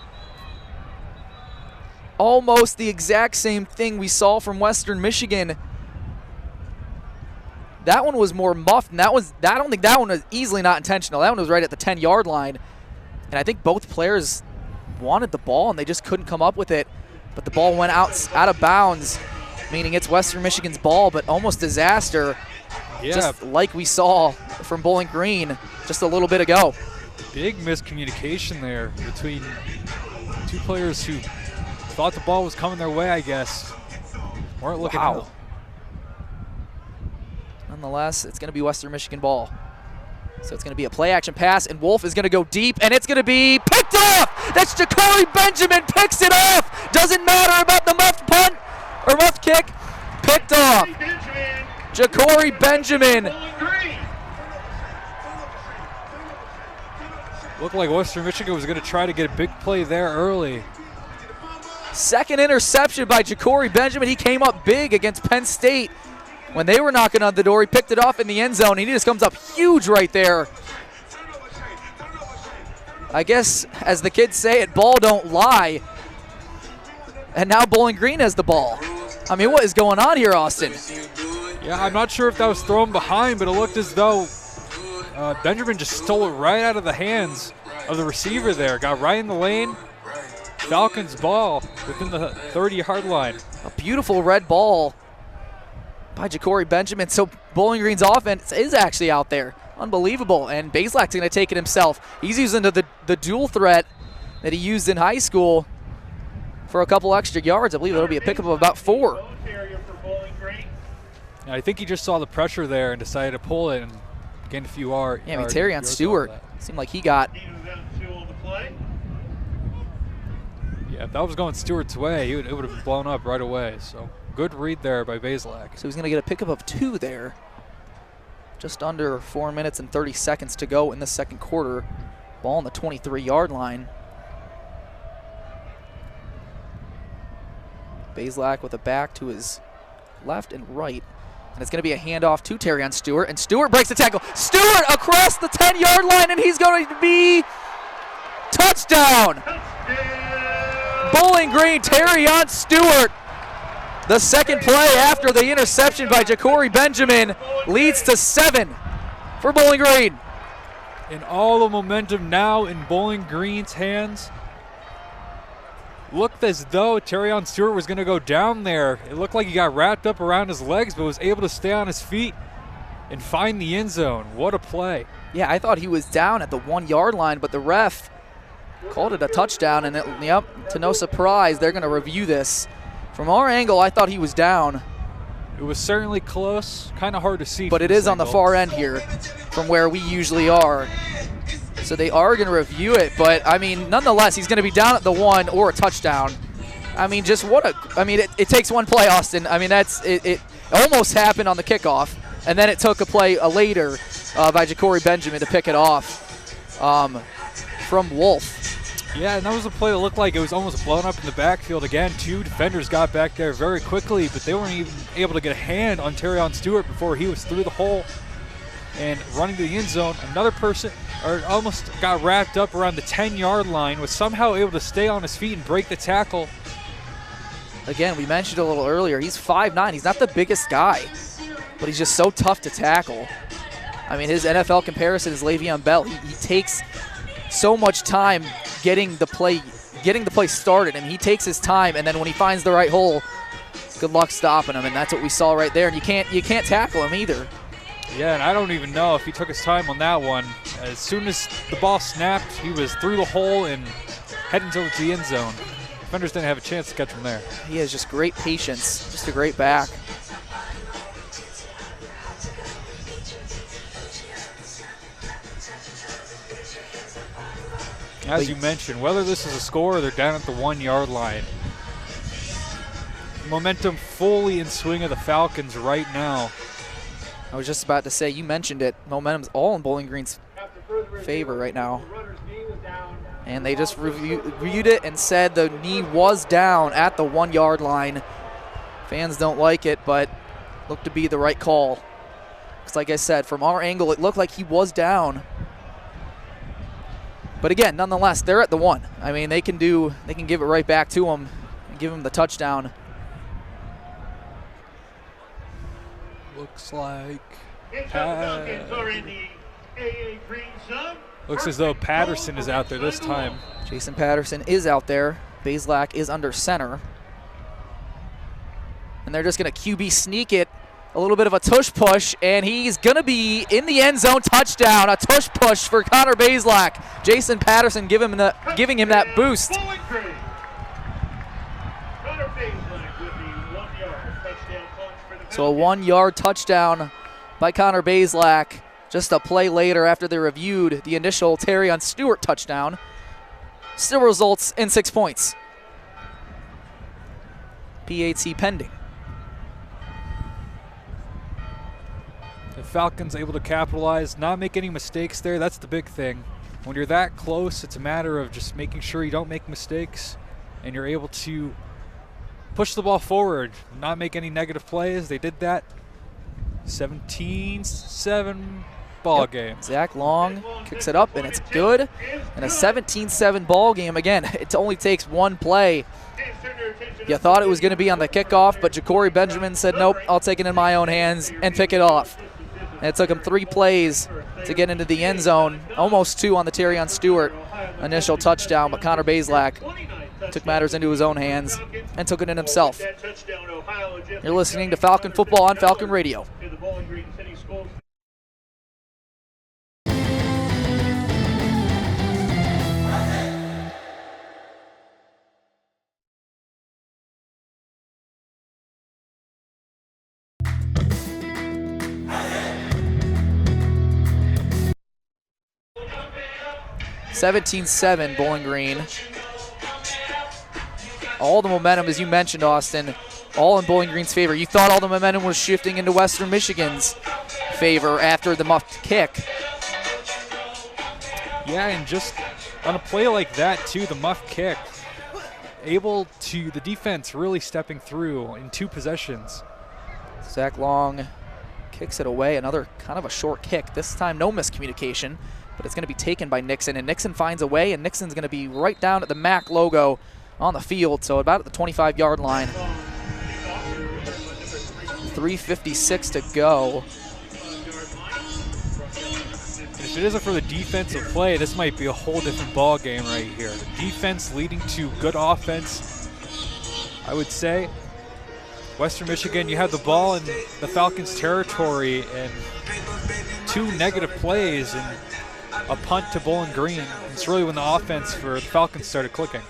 Almost the exact same thing we saw from Western Michigan. That one was more muffed, and I don't think that one was easily not intentional. That one was right at the 10-yard line. And I think both players wanted the ball, and they just couldn't come up with it. But the ball went out of bounds, meaning it's Western Michigan's ball, but almost disaster, just like we saw from Bowling Green just a little bit ago. Big miscommunication there between two players who thought the ball was coming their way, I guess. Weren't looking out. Nonetheless, it's going to be Western Michigan ball. So it's going to be a play-action pass, and Wolf is going to go deep, and it's going to be picked off! That's Ja'Cory Benjamin, picks it off! Doesn't matter about the muffed punt or muffed kick. Picked off. Ja'Cory Benjamin. Looked like Western Michigan was going to try to get a big play there early. Second interception by Ja'Cory Benjamin. He came up big against Penn State. When they were knocking on the door, he picked it off in the end zone. He just comes up huge right there. I guess, as the kids say, it ball don't lie. And now Bowling Green has the ball. I mean, what is going on here, Austin? Yeah, I'm not sure if that was thrown behind, but it looked as though Benjamin just stole it right out of the hands of the receiver there. Got right in the lane. Falcons ball within the 30-yard line. A beautiful red ball by Ja'Cory Benjamin. So Bowling Green's offense is actually out there. Unbelievable. And Bazelak's going to take it himself. He's using the dual threat that he used in high school for a couple extra yards. I believe it'll be a pickup of about 4. I think he just saw the pressure there and decided to pull it and gain a few yards. Yeah, I mean, Terrion Stewart seemed like he got. Yeah, if that was going Stewart's way, it would have blown up right away. So good read there by Bazelak. So he's going to get a pickup of 2 there. Just under 4 minutes and 30 seconds to go in the second quarter. Ball on the 23-yard line. Bazelak with a back to his left and right. And it's going to be a handoff to Terrion Stewart, and Stewart breaks the tackle. Stewart across the 10-yard line, and he's going to be touchdown. Bowling Green, Terrion Stewart. The second play after the interception by Ja'Cory Benjamin leads to 7 for Bowling Green. And all the momentum now in Bowling Green's hands. Looked as though Terrion Stewart was going to go down there. It looked like he got wrapped up around his legs, but was able to stay on his feet and find the end zone. What a play. Yeah, I thought he was down at the 1-yard line, but the ref called it a touchdown, and to no surprise, they're going to review this. From our angle, I thought he was down. It was certainly close, kind of hard to see. But it is on the far end here from where we usually are. So they are going to review it, but I mean, nonetheless, he's going to be down at the 1 or a touchdown. I mean, just what a, I mean, it takes one play, Austin. I mean, it almost happened on the kickoff, and then it took a play later by Ja'Cory Benjamin to pick it off from Wolf. Yeah, and that was a play that looked like it was almost blown up in the backfield again. 2 defenders got back there very quickly, but they weren't even able to get a hand on Terrion Stewart before he was through the hole and running to the end zone. Another person almost got wrapped up around the 10-yard line, was somehow able to stay on his feet and break the tackle. Again, we mentioned a little earlier, he's 5'9". He's not the biggest guy, but he's just so tough to tackle. I mean, his NFL comparison is Le'Veon Bell. He takes so much time getting the play started, and he takes his time, and then when he finds the right hole, good luck stopping him, and that's what we saw right there. And you can't tackle him either. Yeah, and I don't even know if he took his time on that one. As soon as the ball snapped, he was through the hole and heading towards the end zone. Defenders didn't have a chance to catch him there. He has just great patience, just a great back. As you mentioned, whether this is a score or they're down at the 1-yard line, momentum fully in swing of the Falcons right now. I was just about to say, you mentioned it, momentum's all in Bowling Green's favor right now. And they just reviewed it and said the knee was down at the 1-yard line. Fans don't like it, but looked to be the right call. Because like I said, from our angle, it looked like he was down. But again, nonetheless, they're at the 1. I mean, they can give it right back to him and give him the touchdown. Looks like looks as though Patterson is out there this time. Jason Patterson is out there. Bazelak is under center. And they're just going to QB sneak it. A little bit of a tush push, and he's going to be in the end zone. Touchdown, a tush push for Connor Bazelak. Jason Patterson giving him that boost. So a 1-yard touchdown by Connor Bazelak. Just a play later after they reviewed the initial Terrion Stewart touchdown. Still results in 6 points. PAT pending. The Falcons able to capitalize, not make any mistakes there. That's the big thing. When you're that close, it's a matter of just making sure you don't make mistakes and you're able to push the ball forward, not make any negative plays. They did that. 17-7 ball game. Zach Long kicks it up, and it's good. And a 17-7 ball game. Again, it only takes one play. You thought it was going to be on the kickoff, but Ja'Cory Benjamin said, nope, I'll take it in my own hands and pick it off. And it took him 3 plays to get into the end zone, almost 2 on the Terrion Stewart initial touchdown, but Connor Bazelak took matters into his own hands and took it in himself. You're listening to Falcon Football on Falcon Radio. 17-7 Bowling Green. All the momentum, as you mentioned, Austin, all in Bowling Green's favor. You thought all the momentum was shifting into Western Michigan's favor after the muffed kick. Yeah, and just on a play like that, too, the muff kick, the defense really stepping through in 2 possessions. Zach Long kicks it away. Another kind of a short kick. This time no miscommunication, but it's going to be taken by Nixon, and Nixon finds a way, and Nixon's going to be right down at the MAC logo on the field, so about at the 25-yard line. 3:56 to go. If it isn't for the defensive play, this might be a whole different ball game right here. The defense leading to good offense, I would say. Western Michigan, you have the ball in the Falcons' territory and 2 negative plays and a punt to Bowling Green. It's really when the offense for the Falcons started clicking.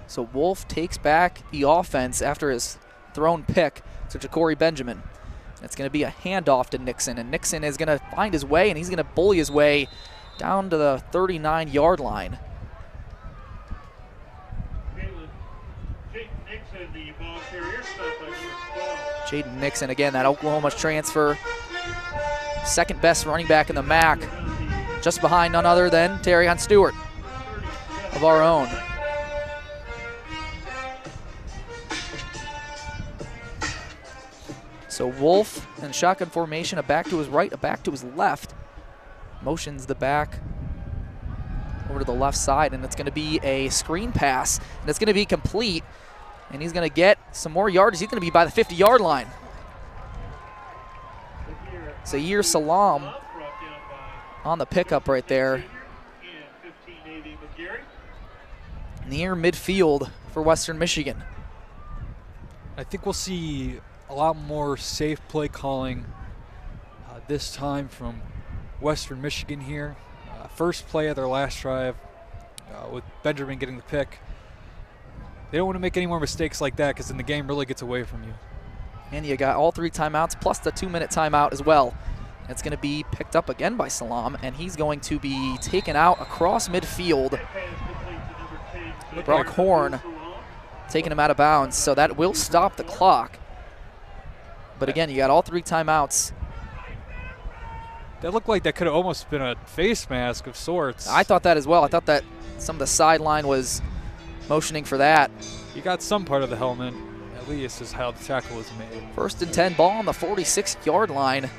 So Wolf takes back the offense after his thrown pick to Ja'Cory Benjamin. It's going to be a handoff to Nixon, and Nixon is going to find his way, and he's going to bully his way down to the 39-yard line. Jaden Nixon, again, that Oklahoma transfer. Second best running back in the MAC, just behind none other than Terrion Stewart of our own. So Wolf in shotgun formation, a back to his right, a back to his left. Motions the back over to the left side, and it's going to be a screen pass, and it's going to be complete, and he's going to get some more yards. He's going to be by the 50-yard line. Zaire Salam on the pickup right there. Near midfield for Western Michigan. I think we'll see a lot more safe play calling this time from Western Michigan here. First play of their last drive with Benjamin getting the pick. They don't want to make any more mistakes like that because then the game really gets away from you. And you got all 3 timeouts plus the 2-minute timeout as well. It's going to be picked up again by Salam, and he's going to be taken out across midfield. Brock Horn taking him out of bounds, so that will stop the clock. But again, you got all 3 timeouts. That looked like that could have almost been a face mask of sorts. I thought that as well. I thought that some of the sideline was motioning for that. You got some part of the helmet, at least, is how the tackle was made. 1st and 10, ball on the 46-yard line.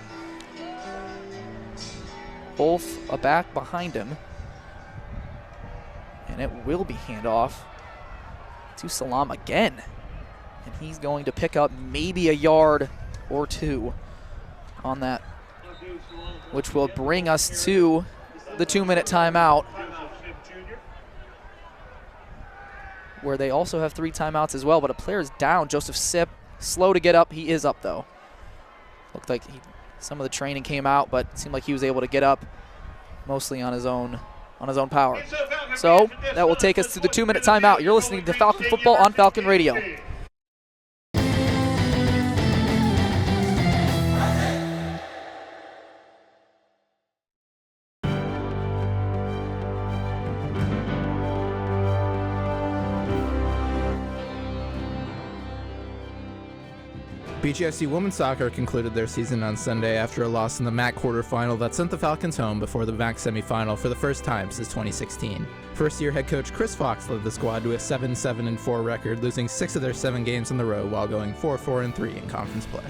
Wolf a back behind him. And it will be handoff to Salam again. And he's going to pick up maybe a yard or 2 on that, which will bring us to the 2-minute timeout, where they also have 3 timeouts as well, but a player is down. Joseph Sipp, slow to get up. He is up, though. Looked like some of the training came out, but it seemed like he was able to get up mostly on his own power. So that will take us to the 2-minute timeout. You're listening to Falcon Football on Falcon Radio. BGSU women's soccer concluded their season on Sunday after a loss in the MAC quarterfinal that sent the Falcons home before the MAC semifinal for the first time since 2016. First-year head coach Chris Fox led the squad to a 7-7-4 record, losing 6 of their 7 games in the row while going 4-4-3 in conference play.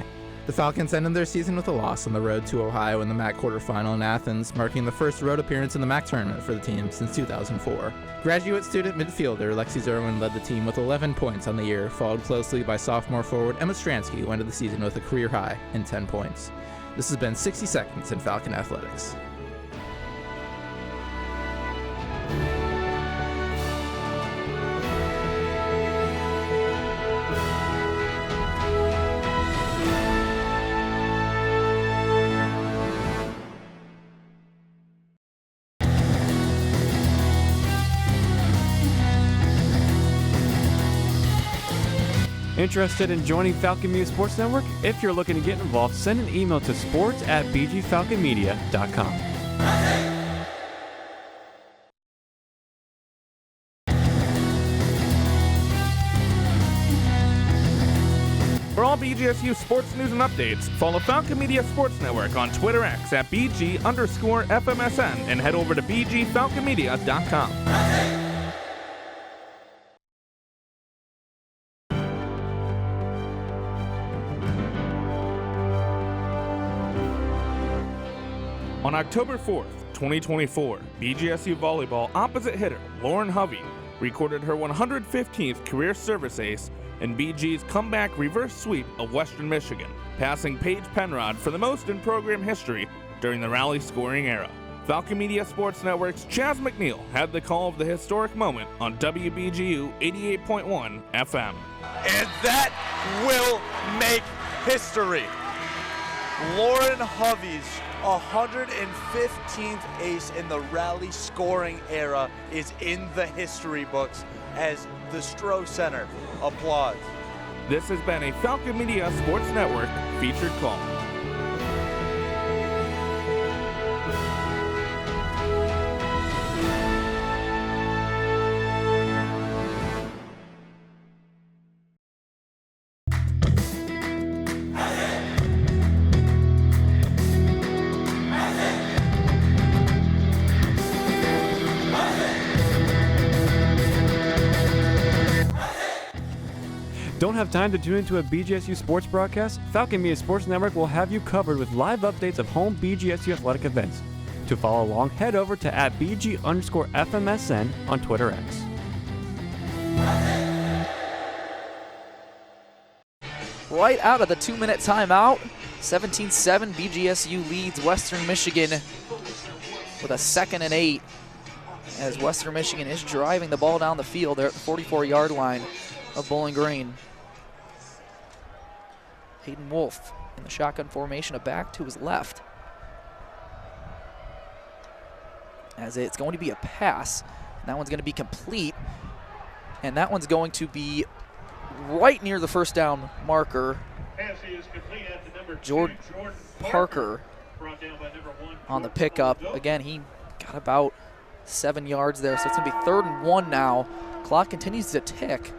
The Falcons ended their season with a loss on the road to Ohio in the MAC quarterfinal in Athens, marking the first road appearance in the MAC tournament for the team since 2004. Graduate student midfielder Lexi Zerwin led the team with 11 points on the year, followed closely by sophomore forward Emma Stransky, who ended the season with a career high in 10 points. This has been 60 Seconds in Falcon Athletics. Interested in joining Falcon Media Sports Network? If you're looking to get involved, send an email to sports@bgfalconmedia.com. For all BGSU sports news and updates, follow Falcon Media Sports Network on Twitter X at BG_FMSN and head over to bgfalconmedia.com. On October 4th, 2024, BGSU volleyball opposite hitter Lauren Hovey recorded her 115th career service ace in BG's comeback reverse sweep of Western Michigan, passing Paige Penrod for the most in program history during the rally scoring era. Falcon Media Sports Network's Chaz McNeil had the call of the historic moment on WBGU 88.1 FM. And that will make history. Lauren Hovey's 115th ace in the rally scoring era is in the history books as the Stroh Center applauds. This has been a Falcon Media Sports Network featured call. Don't have time to tune into a BGSU sports broadcast? Falcon Media Sports Network will have you covered with live updates of home BGSU athletic events. To follow along, head over to @BG_FMSN on Twitter X. Right out of the 2-minute timeout, 17-7, BGSU leads Western Michigan with a 2nd and 8 as Western Michigan is driving the ball down the field there at the 44-yard line of Bowling Green. Hayden Wolf in the shotgun formation, a back to his left. As it's going to be a pass, and that one's going to be complete. And that one's going to be right near the first down marker. Jordan Parker on the pickup. Again, he got about 7 yards there, so it's going to be 3rd and 1 now. Clock continues to tick.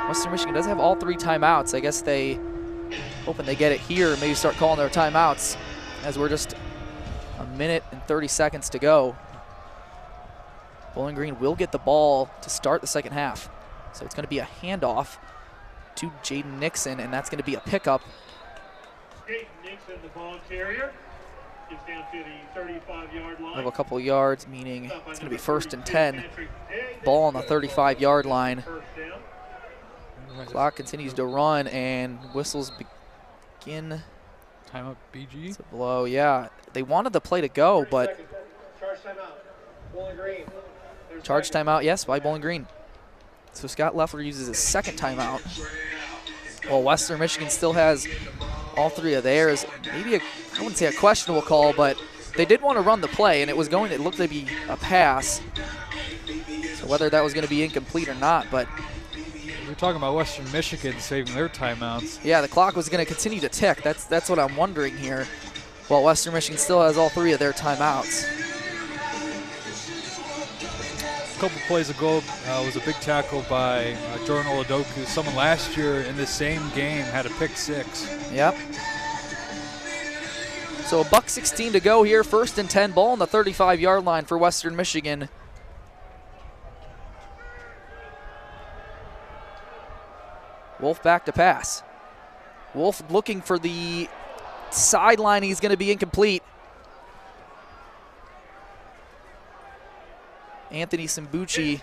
Western Michigan does have all 3 timeouts. I guess they hoping they get it here and maybe start calling their timeouts as we're just a minute and 30 seconds to go. Bowling Green will get the ball to start the second half. So it's going to be a handoff to Jaden Nixon, and that's going to be a pickup. Jaden Nixon, the ball carrier, is down to the 35-yard line. Of a couple yards, meaning it's going to be 1st and 10. Ball on the 35-yard line. Clock continues to run, and whistles begin. Timeout BG. To blow, yeah. They wanted the play to go, but Charge timeout. Bowling Green. charge timeout, yes, by Bowling Green. So Scott Leffler uses his 2nd timeout. Well, Western Michigan still has all 3 of theirs. Maybe I wouldn't say a questionable call, but they did want to run the play, and it looked to be a pass. So whether that was going to be incomplete or not, but we're talking about Western Michigan saving their timeouts. yeah, the clock was going to continue to tick. That's what I'm wondering here. While Western Michigan still has all 3 of their timeouts. A couple plays ago was a big tackle by Jordan Oladoku. Someone last year in this same game had a pick 6. Yep. So $1:16 to go here. 1st and 10, ball on the 35-yard line for Western Michigan. Wolf back to pass. Wolf looking for the sideline. He's going to be incomplete. Anthony Sambucci,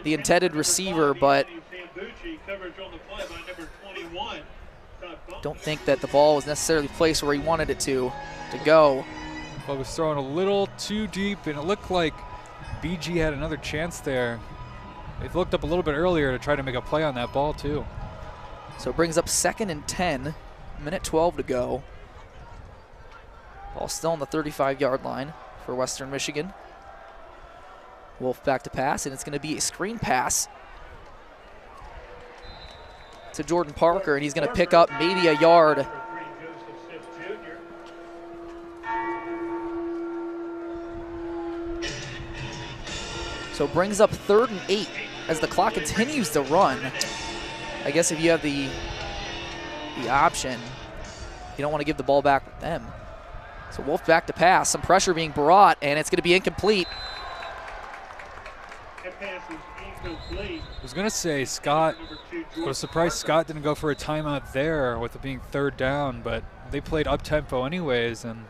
the intended receiver, but don't think that the ball was necessarily placed where he wanted it to go. But was thrown a little too deep, and it looked like BG had another chance there. They looked up a little bit earlier to try to make a play on that ball too. So it brings up 2nd and 10, minute 12 to go. Ball still on the 35-yard line for Western Michigan. Wolf back to pass, and it's going to be a screen pass to Jordan Parker, and he's going to pick up maybe a yard. So brings up 3rd and 8 as the clock continues to run. I guess if you have the option, you don't want to give the ball back with them. So Wolf back to pass, some pressure being brought, and it's going to be incomplete. I was going to say Scott, I was surprised Scott didn't go for a timeout there with it being 3rd down, but they played up-tempo anyways, and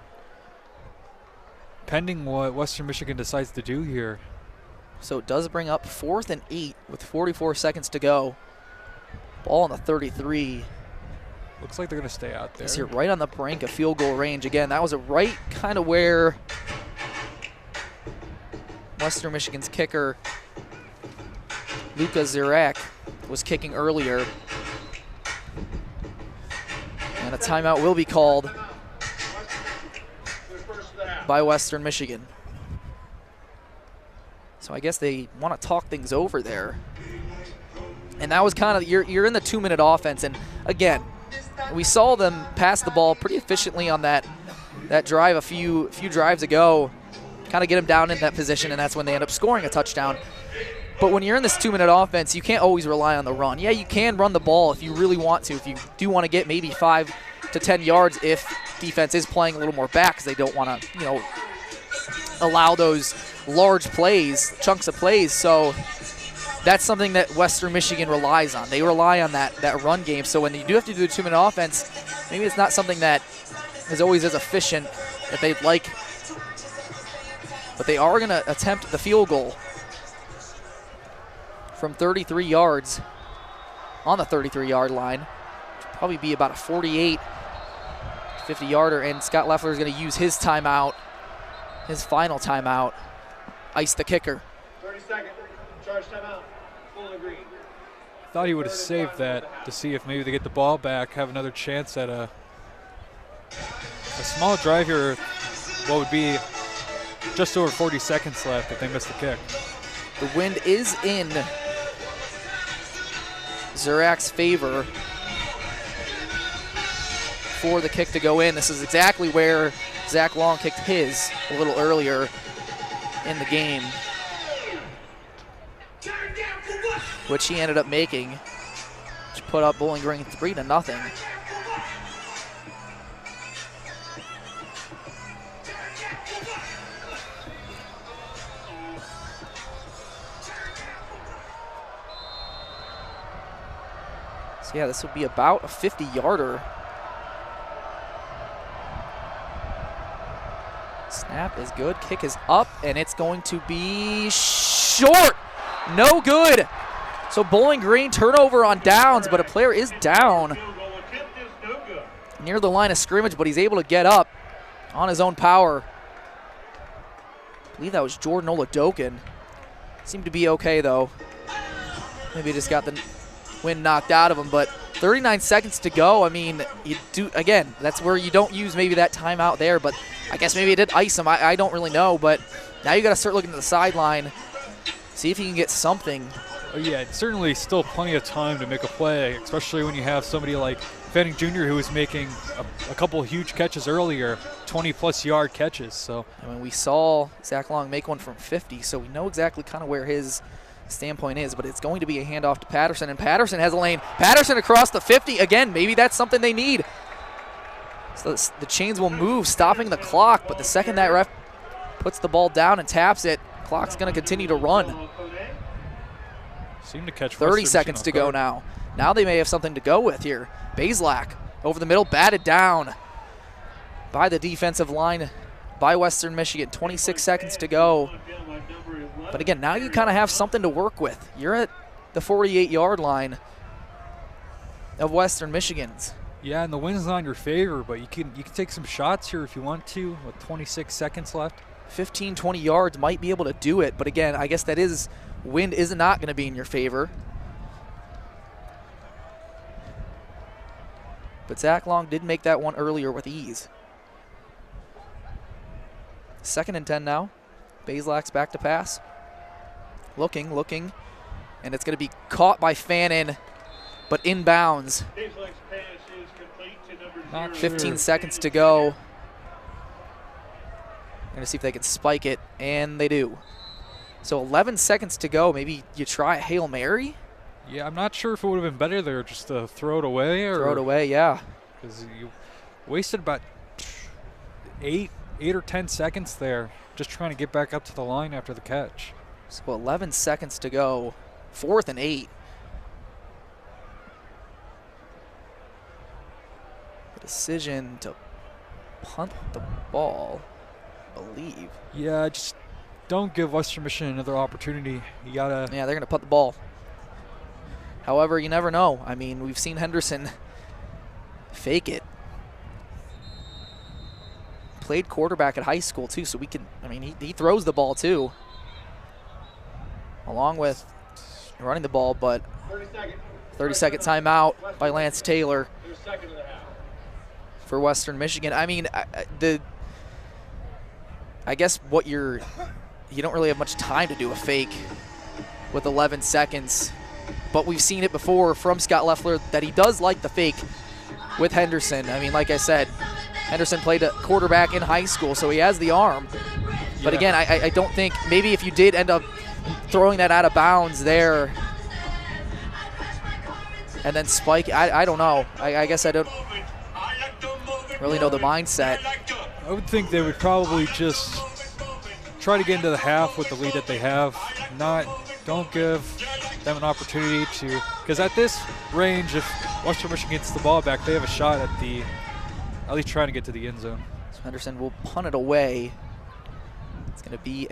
pending what Western Michigan decides to do here. So it does bring up 4th and 8 with 44 seconds to go. Ball on the 33. Looks like they're going to stay out there. You're right on the brink of field goal range. Again, that was right kind of where Western Michigan's kicker, Luka Zirek, was kicking earlier. And a timeout will be called by Western Michigan. So I guess they want to talk things over there. And that was kind of, you're in the 2-minute offense. And again, we saw them pass the ball pretty efficiently on that drive a few drives ago, kind of get them down in that position, and that's when they end up scoring a touchdown. But when you're in this 2-minute offense, you can't always rely on the run. Yeah, you can run the ball if you really want to, if you do want to get maybe 5 to 10 yards if defense is playing a little more back because they don't want to, allow those large plays, chunks of plays. So that's something that Western Michigan relies on. They rely on that run game. So when you do have to do a 2-minute offense, maybe it's not something that is always as efficient that they'd like. But they are going to attempt the field goal from 33 yards on the 33-yard line. Which will probably be about a 48, 50-yarder. And Scott Leffler is going to use his timeout, his final timeout, ice the kicker. 30 seconds. Charge timeout. Bowling Green. I thought he would have saved that to see if maybe they get the ball back, have another chance at a small drive here. What would be just over 40 seconds left if they miss the kick. The wind is in Zirek's favor for the kick to go in. This is exactly where Zach Long kicked his a little earlier in the game, which he ended up making, which put up Bowling Green 3-0. So yeah, this would be about a 50-yarder. Snap is good, kick is up, and it's going to be short. No good. So Bowling Green turnover on downs, but a player is down near the line of scrimmage, but he's able to get up on his own power. I believe that was Jordan Oladokin. Seemed to be okay, though. Maybe just got the wind knocked out of him, but 39 seconds to go. I mean, you do, again, that's where you don't use maybe that timeout there, but I guess maybe it did ice him. I don't really know, but now you got to start looking to the sideline, see if you can get something. Oh, yeah, it's certainly still plenty of time to make a play, especially when you have somebody like Fanning Jr. who was making a couple of huge catches earlier, 20-plus yard catches. So I mean, we saw Zach Long make one from 50, so we know exactly kind of where his standpoint is, but it's going to be a handoff to Patterson, and Patterson has a lane. Patterson across the 50. Again, maybe that's something they need. So the chains will move, stopping the clock, but the second that ref puts the ball down and taps it, clock's going to continue to run. Seem to catch 30 seconds to go now. Now they may have something to go with here. Bazelak over the middle, batted down by the defensive line by Western Michigan. 26 seconds to go. But again, now you kind of have something to work with. You're at the 48-yard line of Western Michigan's. Yeah, and the wind's not in your favor, but you can take some shots here if you want to with 26 seconds left. 15, 20 yards might be able to do it, but again, I guess that is, wind is not going to be in your favor. But Zach Long did make that one earlier with ease. 2nd and 10 now. Bazelak's back to pass. Looking, and it's going to be caught by Fannin, but inbounds. 15 seconds to go. Going to see if they can spike it, and they do. So 11 seconds to go. Maybe you try a Hail Mary? Yeah, I'm not sure if it would have been better there just to throw it away. Throw it away, yeah. Because you wasted about 8 or 10 seconds there just trying to get back up to the line after the catch. So 11 seconds to go. 4th and 8. The decision to punt the ball. believe. Yeah, just don't give Western Michigan another opportunity. You gotta. Yeah, they're going to punt the ball. However, you never know. I mean, we've seen Henderson fake it. Played quarterback at high school too, so we can. I mean, he throws the ball too, along with running the ball. But 30-second timeout by Lance Taylor for Western Michigan. I mean, I guess what you don't really have much time to do a fake with 11 seconds, but we've seen it before from Scott Loeffler that he does like the fake with Henderson. I mean, like I said, Henderson played a quarterback in high school, so he has the arm. But again, I don't think, maybe if you did end up throwing that out of bounds there and then spike, I don't know. I guess I don't really know the mindset. I would think they would probably just try to get into the half with the lead that they have. Don't give them an opportunity to, because at this range, if Western Michigan gets the ball back, they have a shot at least trying to get to the end zone. So Henderson will punt it away. It's going to be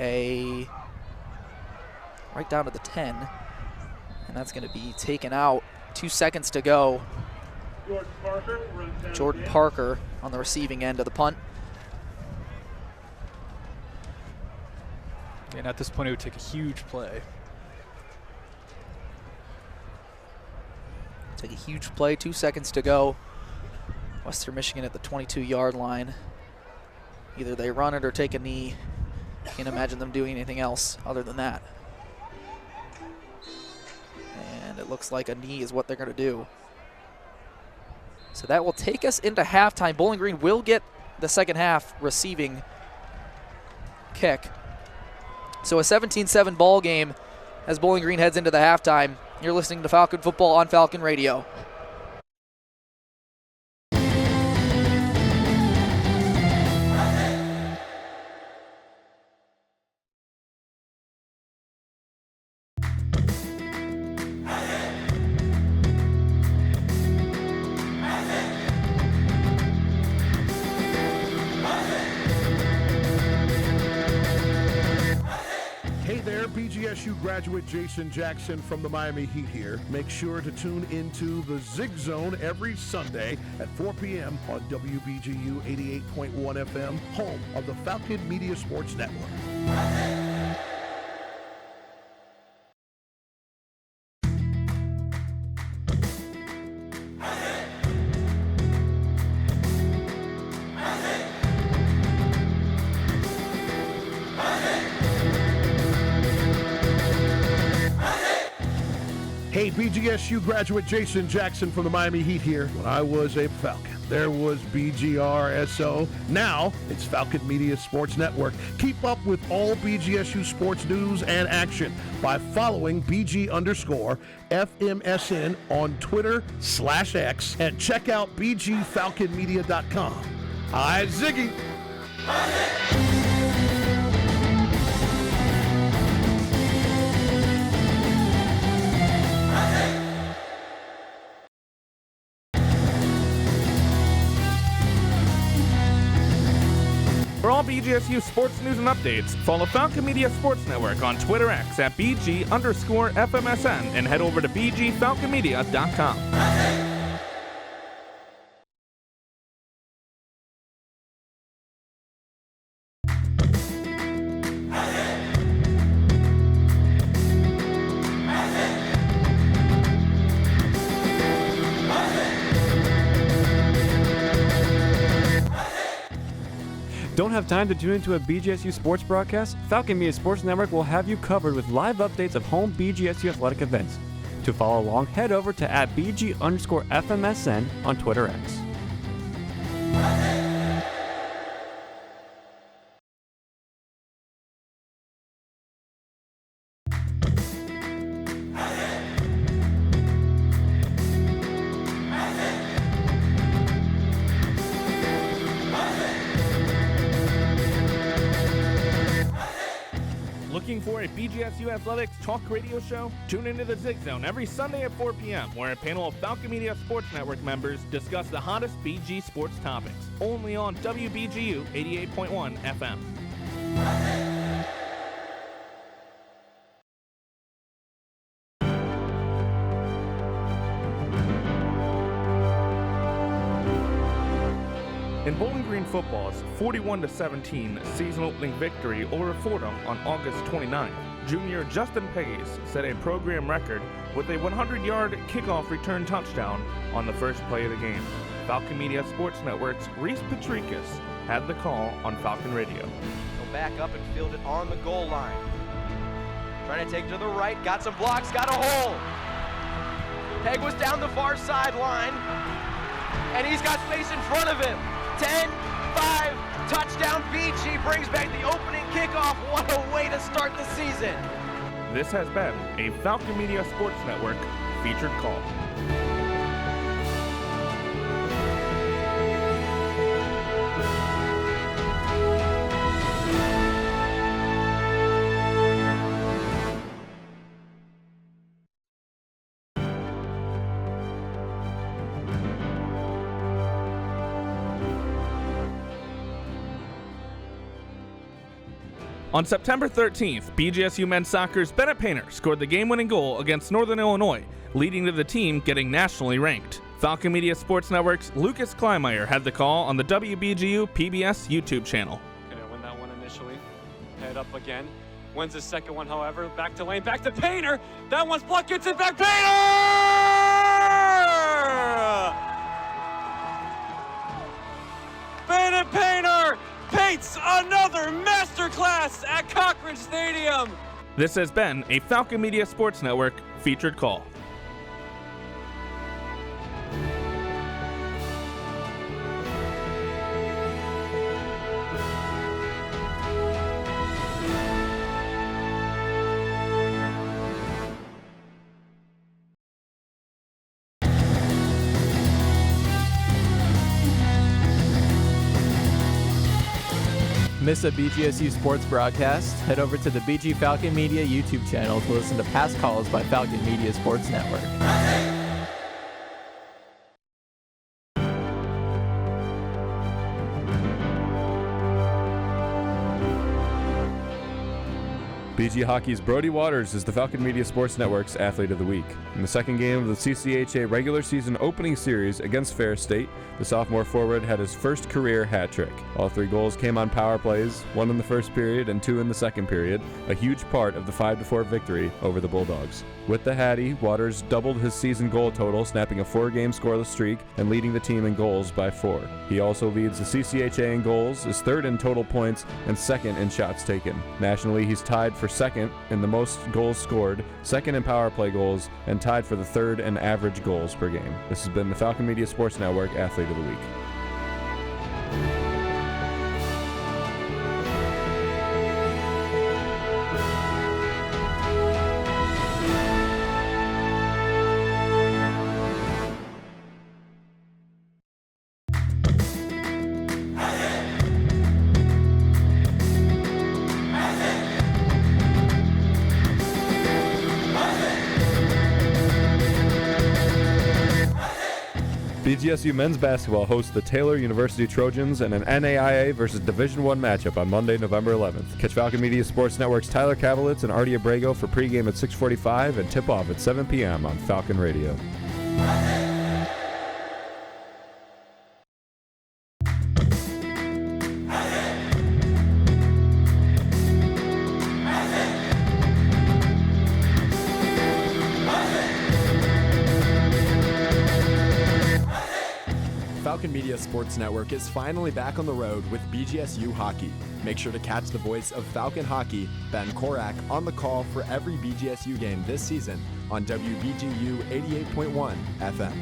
right down to the 10, and that's going to be taken out. 2 seconds to go. Jordan Parker on the receiving end of the punt. And at this point, it would take a huge play. Take a huge play, 2 seconds to go. Western Michigan at the 22-yard line. Either they run it or take a knee. Can't imagine them doing anything else other than that. And it looks like a knee is what they're going to do. So that will take us into halftime. Bowling Green will get the second half receiving kick. So a 17-7 ball game as Bowling Green heads into the halftime. You're listening to Falcon Football on Falcon Radio. BGSU graduate Jason Jackson from the Miami Heat here. Make sure to tune into the Zig Zone every Sunday at 4 p.m. on WBGU 88.1 FM, home of the Falcon Media Sports Network. Hey, BGSU graduate Jason Jackson from the Miami Heat here. When I was a Falcon, there was BGRSO. Now it's Falcon Media Sports Network. Keep up with all BGSU sports news and action by following BG_FMSN on Twitter/X and check out BGFalconMedia.com. Hi, Ziggy. For all BGSU sports news and updates, follow Falcon Media Sports Network on Twitter X at BG_FMSN and head over to BGFalconMedia.com. Don't have time to tune into a BGSU sports broadcast? Falcon Media Sports Network will have you covered with live updates of home BGSU athletic events. To follow along, head over to @BG_FMSN on Twitter X. Looking for a BGSU Athletics talk radio show? Tune into the Zig Zone every Sunday at 4 p.m. where a panel of Falcon Media Sports Network members discuss the hottest BG sports topics. Only on WBGU 88.1 FM. In Bowling Green football's 41-17 season opening victory over Fordham on August 29th, junior Justin Pace set a program record with a 100-yard kickoff return touchdown on the first play of the game. Falcon Media Sports Network's Reese Patricus had the call on Falcon Radio. Go back up and field it on the goal line. Trying to take to the right, got some blocks, got a hole. Peg was down the far sideline, and he's got space in front of him. 10, 5, touchdown BG brings back the opening kickoff. What a way to start the season. This has been a Falcon Media Sports Network featured call. On September 13th, BGSU men's soccer's Bennett Painter scored the game-winning goal against Northern Illinois, leading to the team getting nationally ranked. Falcon Media Sports Network's Lucas Kleinmeyer had the call on the WBGU PBS YouTube channel. Gonna win that one initially. Head up again. Wins the second one, however. Back to lane, back to Painter. That one's blocked, gets it back. Painter! Bennett Painter paints another masterclass at Cochran Stadium. This has been a Falcon Media Sports Network featured call. Miss a BGSU sports broadcast? Head over to the BG Falcon Media YouTube channel to listen to past calls by Falcon Media Sports Network. BG Hockey's Brody Waters is the Falcon Media Sports Network's Athlete of the Week. In the second game of the CCHA regular season opening series against Fair State, the sophomore forward had his first career hat trick. All 3 goals came on power plays, 1 in the first period and 2 in the second period, a huge part of the 5-4 victory over the Bulldogs. With the Hattie, Waters doubled his season goal total, snapping a 4-game scoreless streak and leading the team in goals by 4. He also leads the CCHA in goals, is 3rd in total points, and 2nd in shots taken. Nationally, he's tied for 2nd in the most goals scored, 2nd in power play goals, and tied for the 3rd in average goals per game. This has been the Falcon Media Sports Network Athlete of the Week. BGSU men's basketball hosts the Taylor University Trojans in an NAIA versus Division I matchup on Monday, November 11th. Catch Falcon Media Sports Network's Tyler Kavelitz and Artie Abrego for pregame at 6:45 and tip-off at 7 p.m. on Falcon Radio. Falcon Media Sports Network is finally back on the road with BGSU hockey. Make sure to catch the voice of Falcon Hockey, Ben Korak, on the call for every BGSU game this season on WBGU 88.1 FM.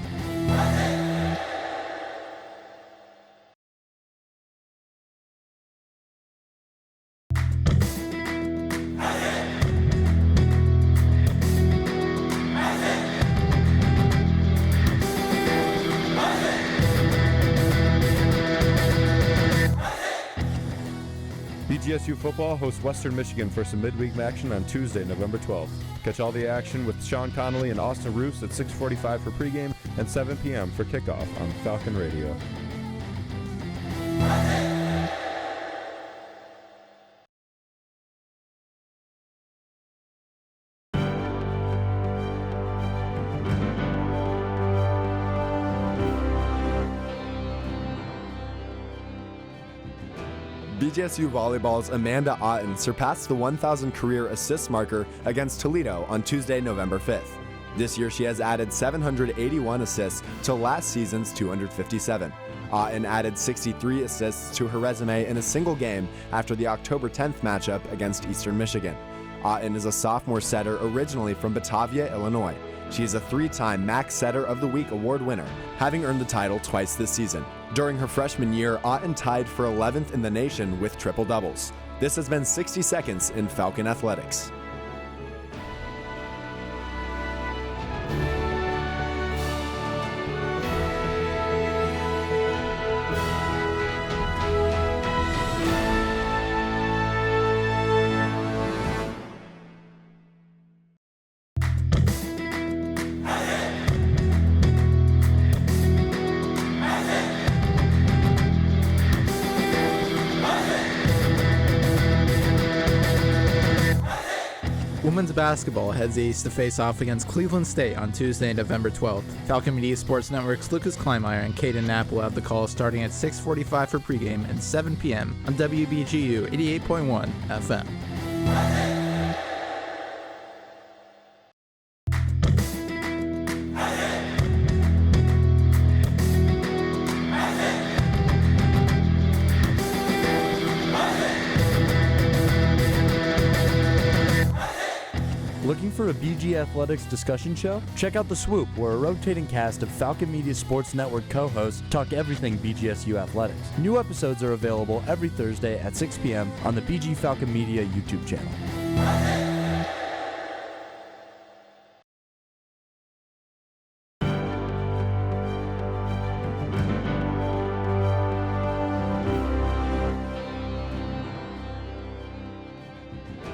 BGSU football hosts Western Michigan for some midweek action on Tuesday, November 12th. Catch all the action with Sean Connolly and Austin Roos at 6:45 for pregame and 7 p.m. for kickoff on Falcon Radio. BGSU volleyball's Amanda Otten surpassed the 1,000 career assist marker against Toledo on Tuesday, November 5th. This year, she has added 781 assists to last season's 257. Otten added 63 assists to her resume in a single game after the October 10th matchup against Eastern Michigan. Otten is a sophomore setter originally from Batavia, Illinois. She is a 3-time MAC Setter of the Week award winner, having earned the title twice this season. During her freshman year, Otten tied for 11th in the nation with triple doubles. This has been 60 Seconds in Falcon Athletics. Women's basketball heads east to face off against Cleveland State on Tuesday, November 12th. Falcon Media Sports Network's Lucas Kleinmeyer and Caden Knapp will have the call starting at 6:45 for pregame and 7 p.m. on WBGU 88.1 FM. Looking for a BG Athletics discussion show? Check out The Swoop, where a rotating cast of Falcon Media Sports Network co-hosts talk everything BGSU athletics. New episodes are available every Thursday at 6 p.m. on the BG Falcon Media YouTube channel.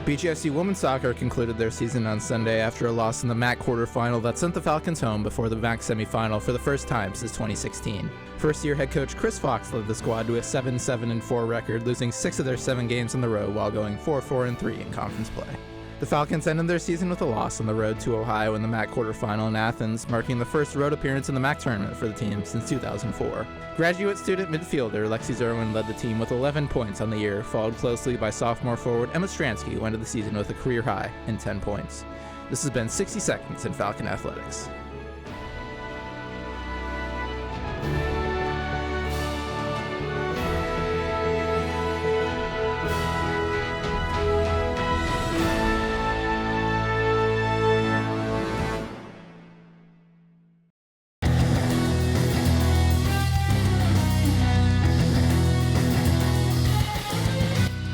BGSU women's soccer concluded their season on Sunday after a loss in the MAC quarterfinal that sent the Falcons home before the MAC semifinal for the first time since 2016. First-year head coach Chris Fox led the squad to a 7-7-4 record, losing 6 of their 7 games in a row while going 4-4-3 in conference play. The Falcons ended their season with a loss on the road to Ohio in the MAC quarterfinal in Athens, marking the first road appearance in the MAC tournament for the team since 2004. Graduate student midfielder Lexi Zerwin led the team with 11 points on the year, followed closely by sophomore forward Emma Stransky, who ended the season with a career high in 10 points. This has been 60 Seconds in Falcon Athletics.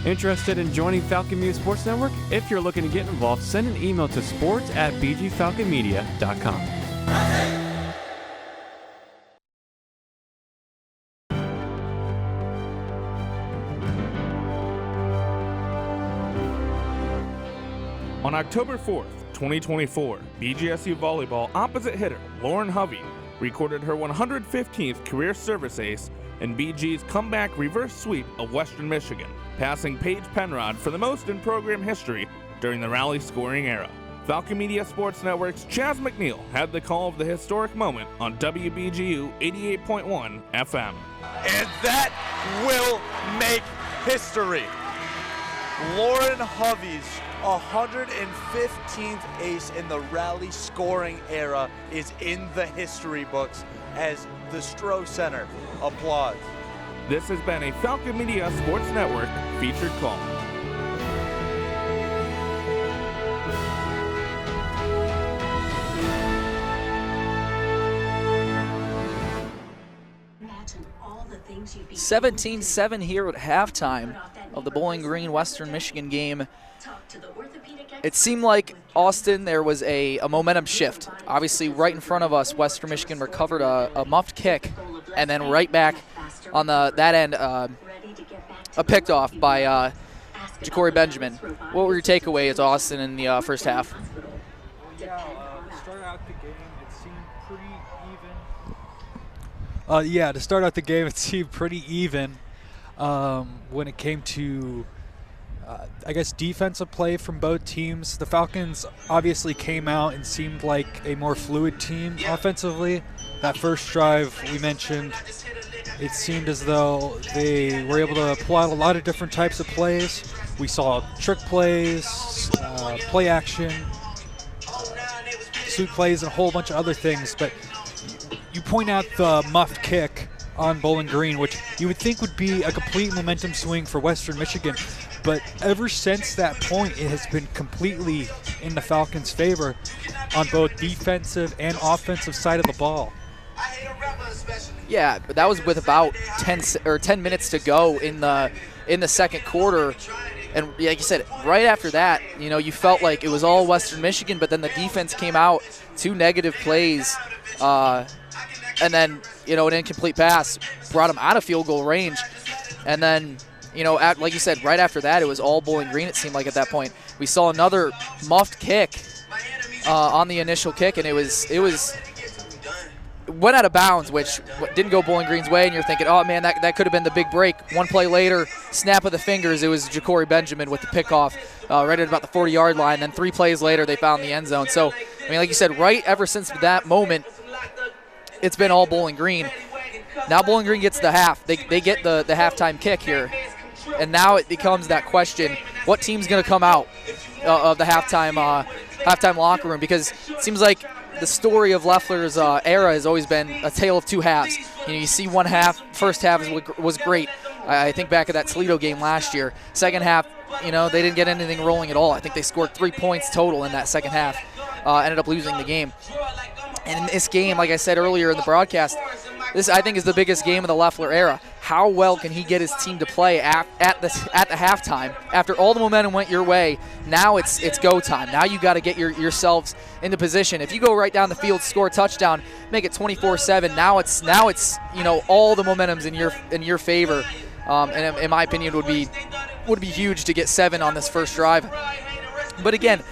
Interested in joining Falcon Media Sports Network? If you're looking to get involved, send an email to sports@bgfalconmedia.com. On October 4th, 2024, BGSU volleyball opposite hitter Lauren Hovey recorded her 115th career service ace in BG's comeback reverse sweep of Western Michigan, passing Paige Penrod for the most in program history during the rally scoring era. Falcon Media Sports Network's Chaz McNeil had the call of the historic moment on WBGU 88.1 FM. And that will make history. Lauren Hovey's 115th ace in the rally scoring era is in the history books as the Stroh Center applauds. This has been a Falcon Media Sports Network featured call. Imagine all the things you'd be 17-7 here at halftime of the Bowling Green Western Michigan game. It seemed like, Austin, there was a momentum shift. Obviously, right in front of us, Western Michigan recovered a muffed kick, and then right back on that end, a picked off by Ja'Cory Benjamin. What were your takeaways, Austin, in the first half? Start out the game, it seemed pretty even. To start out the game, it seemed pretty even when it came to defensive play from both teams. The Falcons obviously came out and seemed like a more fluid team offensively. That first drive we mentioned it seemed as though they were able to pull out a lot of different types of plays. We saw trick plays, play action, sweep plays, and a whole bunch of other things. But you point out the muffed kick on Bowling Green, which you would think would be a complete momentum swing for Western Michigan. But ever since that point, it has been completely in the Falcons' favor on both defensive and offensive side of the ball. Yeah, but that was with about 10 minutes to go in the second quarter. And like you said, right after that, you felt like it was all Western Michigan, but then the defense came out, 2 negative plays, and then, an incomplete pass brought them out of field goal range. And then, like you said, right after that, it was all Bowling Green, it seemed like at that point. We saw another muffed kick on the initial kick, and it went out of bounds, which didn't go Bowling Green's way, and you're thinking, oh, man, that could have been the big break. One play later, snap of the fingers, it was Ja'Cory Benjamin with the pickoff right at about the 40-yard line. Then 3 plays later, they found the end zone. So, like you said, right ever since that moment, it's been all Bowling Green. Now Bowling Green gets the half. They get the halftime kick here. And now it becomes that question, what team's going to come out of the halftime locker room? Because it seems like the story of Loeffler's era has always been a tale of 2 halves. You see one half, first half was great. I think back at that Toledo game last year. Second half, they didn't get anything rolling at all. I think they scored 3 points total in that second half. Ended up losing the game. And in this game, like I said earlier in the broadcast, this I think is the biggest game of the Loeffler era. How well can he get his team to play at the halftime? After all the momentum went your way, now it's go time. Now you got to get yourselves into position. If you go right down the field, score a touchdown, make it 24-7. Now it's all the momentum's in your favor. And in my opinion, would be huge to get 7 on this first drive. But again,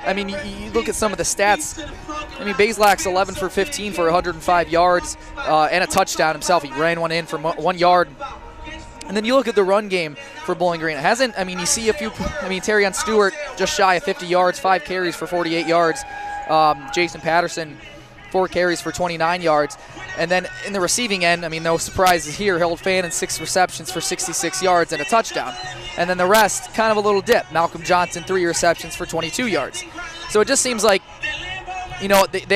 you look at some of the stats. Bazelak's 11 for 15 for 105 yards and a touchdown himself. He ran one in from 1 yard. And then you look at the run game for Bowling Green. It hasn't, you see a few, Terrion Stewart just shy of 50 yards, 5 carries for 48 yards. Jason Patterson, 4 carries for 29 yards. And then in the receiving end, no surprises here. Harold Fannin, 6 receptions for 66 yards and a touchdown. And then the rest, kind of a little dip. Malcolm Johnson, 3 receptions for 22 yards. So it just seems like, they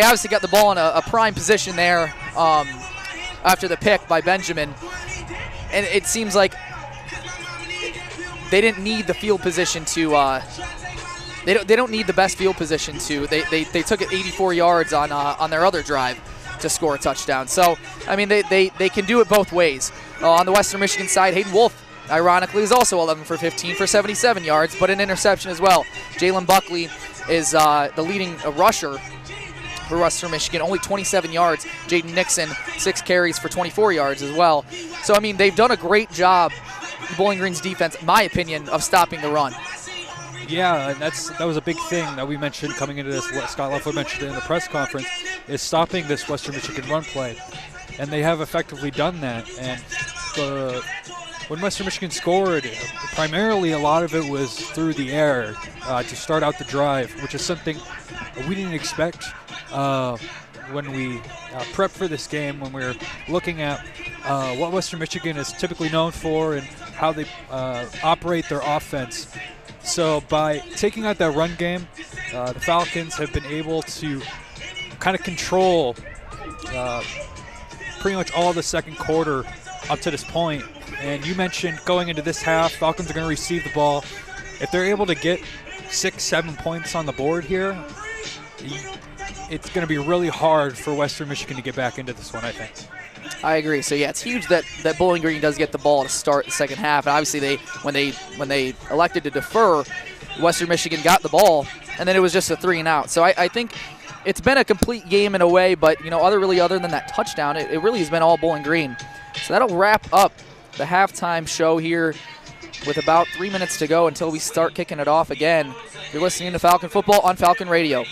obviously got the ball in a prime position there after the pick by Benjamin. And it seems like they didn't need the field position to they don't need the best field position to. They took it 84 yards on their other drive to score a touchdown. So, they can do it both ways. On the Western Michigan side, Hayden Wolf, ironically, is also 11 for 15 for 77 yards, but an interception as well. Jalen Buckley is the leading rusher for Western Michigan, only 27 yards. Jaden Nixon, 6 carries for 24 yards as well. So, they've done a great job, Bowling Green's defense, in my opinion, of stopping the run. Yeah, and that was a big thing that we mentioned coming into this. What Scott Loeffler mentioned in the press conference is stopping this Western Michigan run play, and they have effectively done that. And when Western Michigan scored, primarily a lot of it was through the air to start out the drive, which is something we didn't expect when we prepped for this game, when we were looking at what Western Michigan is typically known for and how they operate their offense. So by taking out that run game, the Falcons have been able to kind of control pretty much all the second quarter up to this point. And you mentioned going into this half, Falcons are going to receive the ball. If they're able to get 6-7 points on the board here, it's going to be really hard for Western Michigan to get back into this one, I think. I agree. So yeah, it's huge that Bowling Green does get the ball to start the second half. And obviously, when they elected to defer, Western Michigan got the ball, and then it was just a 3-and-out. So I think it's been a complete game in a way, but other than that touchdown, it really has been all Bowling Green. So that'll wrap up the halftime show here with about 3 minutes to go until we start kicking it off again. You're listening to Falcon Football on Falcon Radio.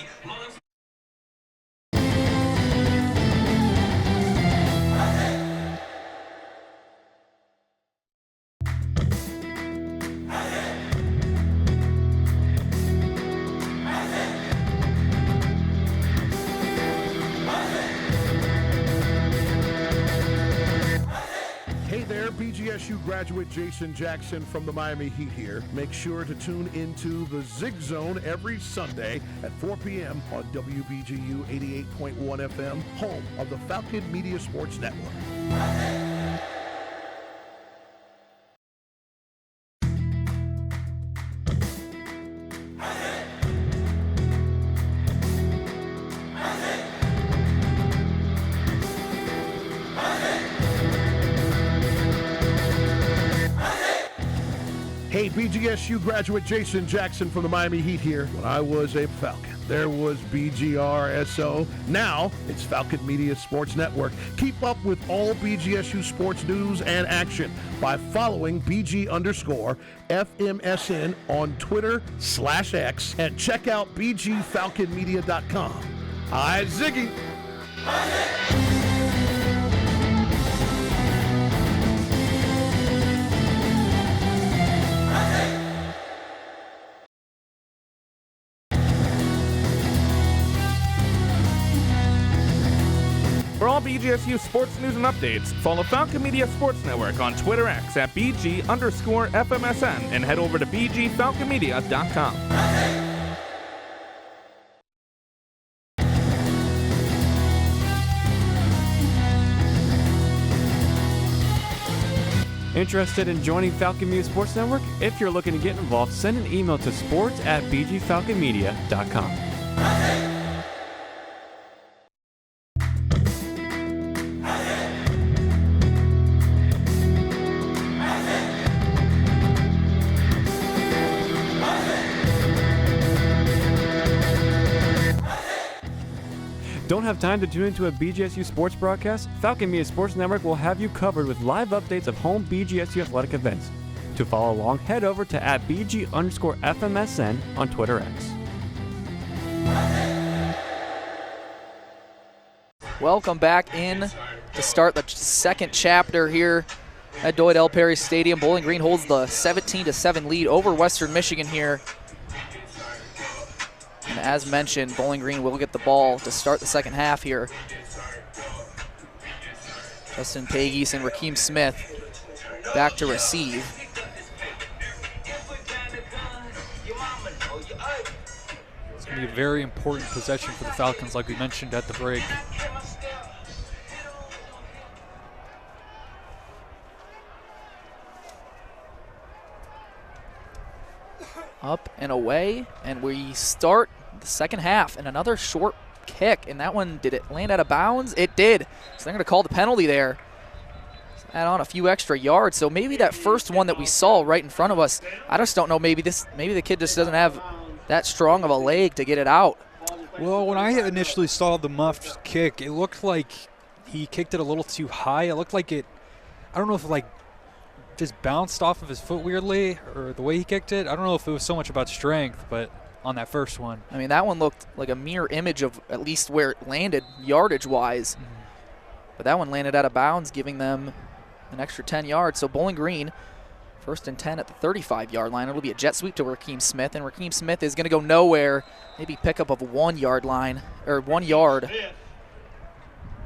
BGSU graduate Jason Jackson from the Miami Heat here. Make sure to tune into the Zig Zone every Sunday at 4 p.m. on WBGU 88.1 FM, home of the Falcon Media Sports Network. Hey, BGSU graduate Jason Jackson from the Miami Heat here. When I was a Falcon, there was BGRSO. Now it's Falcon Media Sports Network. Keep up with all BGSU sports news and action by following BG_FMSN on Twitter/X and check out BGFalconMedia.com. Hi, Ziggy. For all BGSU sports news and updates, follow Falcon Media Sports Network on Twitter X at BG_FMSN and head over to BGFalconMedia.com. Interested in joining Falcon Media Sports Network? If you're looking to get involved, send an email to sports@bgfalconmedia.com. Don't have time to tune into a BGSU sports broadcast? Falcon Media Sports Network will have you covered with live updates of home BGSU athletic events. To follow along, head over to @BG_FMSN on Twitter X. Welcome back in to start the second chapter here at Dwight L. Perry Stadium. Bowling Green holds the 17-7 lead over Western Michigan here. And as mentioned, Bowling Green will get the ball to start the second half here. Justin Pagis and Rakeem Smith back to receive. It's going to be a very important possession for the Falcons, like we mentioned at the break. Up and away, and we start the second half. And another short kick, and that one, did it land out of bounds? It did. So they're going to call the penalty there. Add on a few extra yards. So maybe that first one that we saw right in front of us, I just don't know, maybe the kid just doesn't have that strong of a leg to get it out. Well, when I initially saw the muffed kick, it looked like he kicked it a little too high. It looked like I don't know if it just bounced off of his foot weirdly, or the way he kicked it. I don't know if it was so much about strength, but on that first one. I mean, that one looked like a mirror image of at least where it landed yardage-wise. Mm-hmm. But that one landed out of bounds, giving them an extra 10 yards. So Bowling Green, 1st and 10 at the 35-yard line. It'll be a jet sweep to Rakeem Smith, and Rakeem Smith is going to go nowhere. Maybe pickup of 1 yard line, or 1 yard.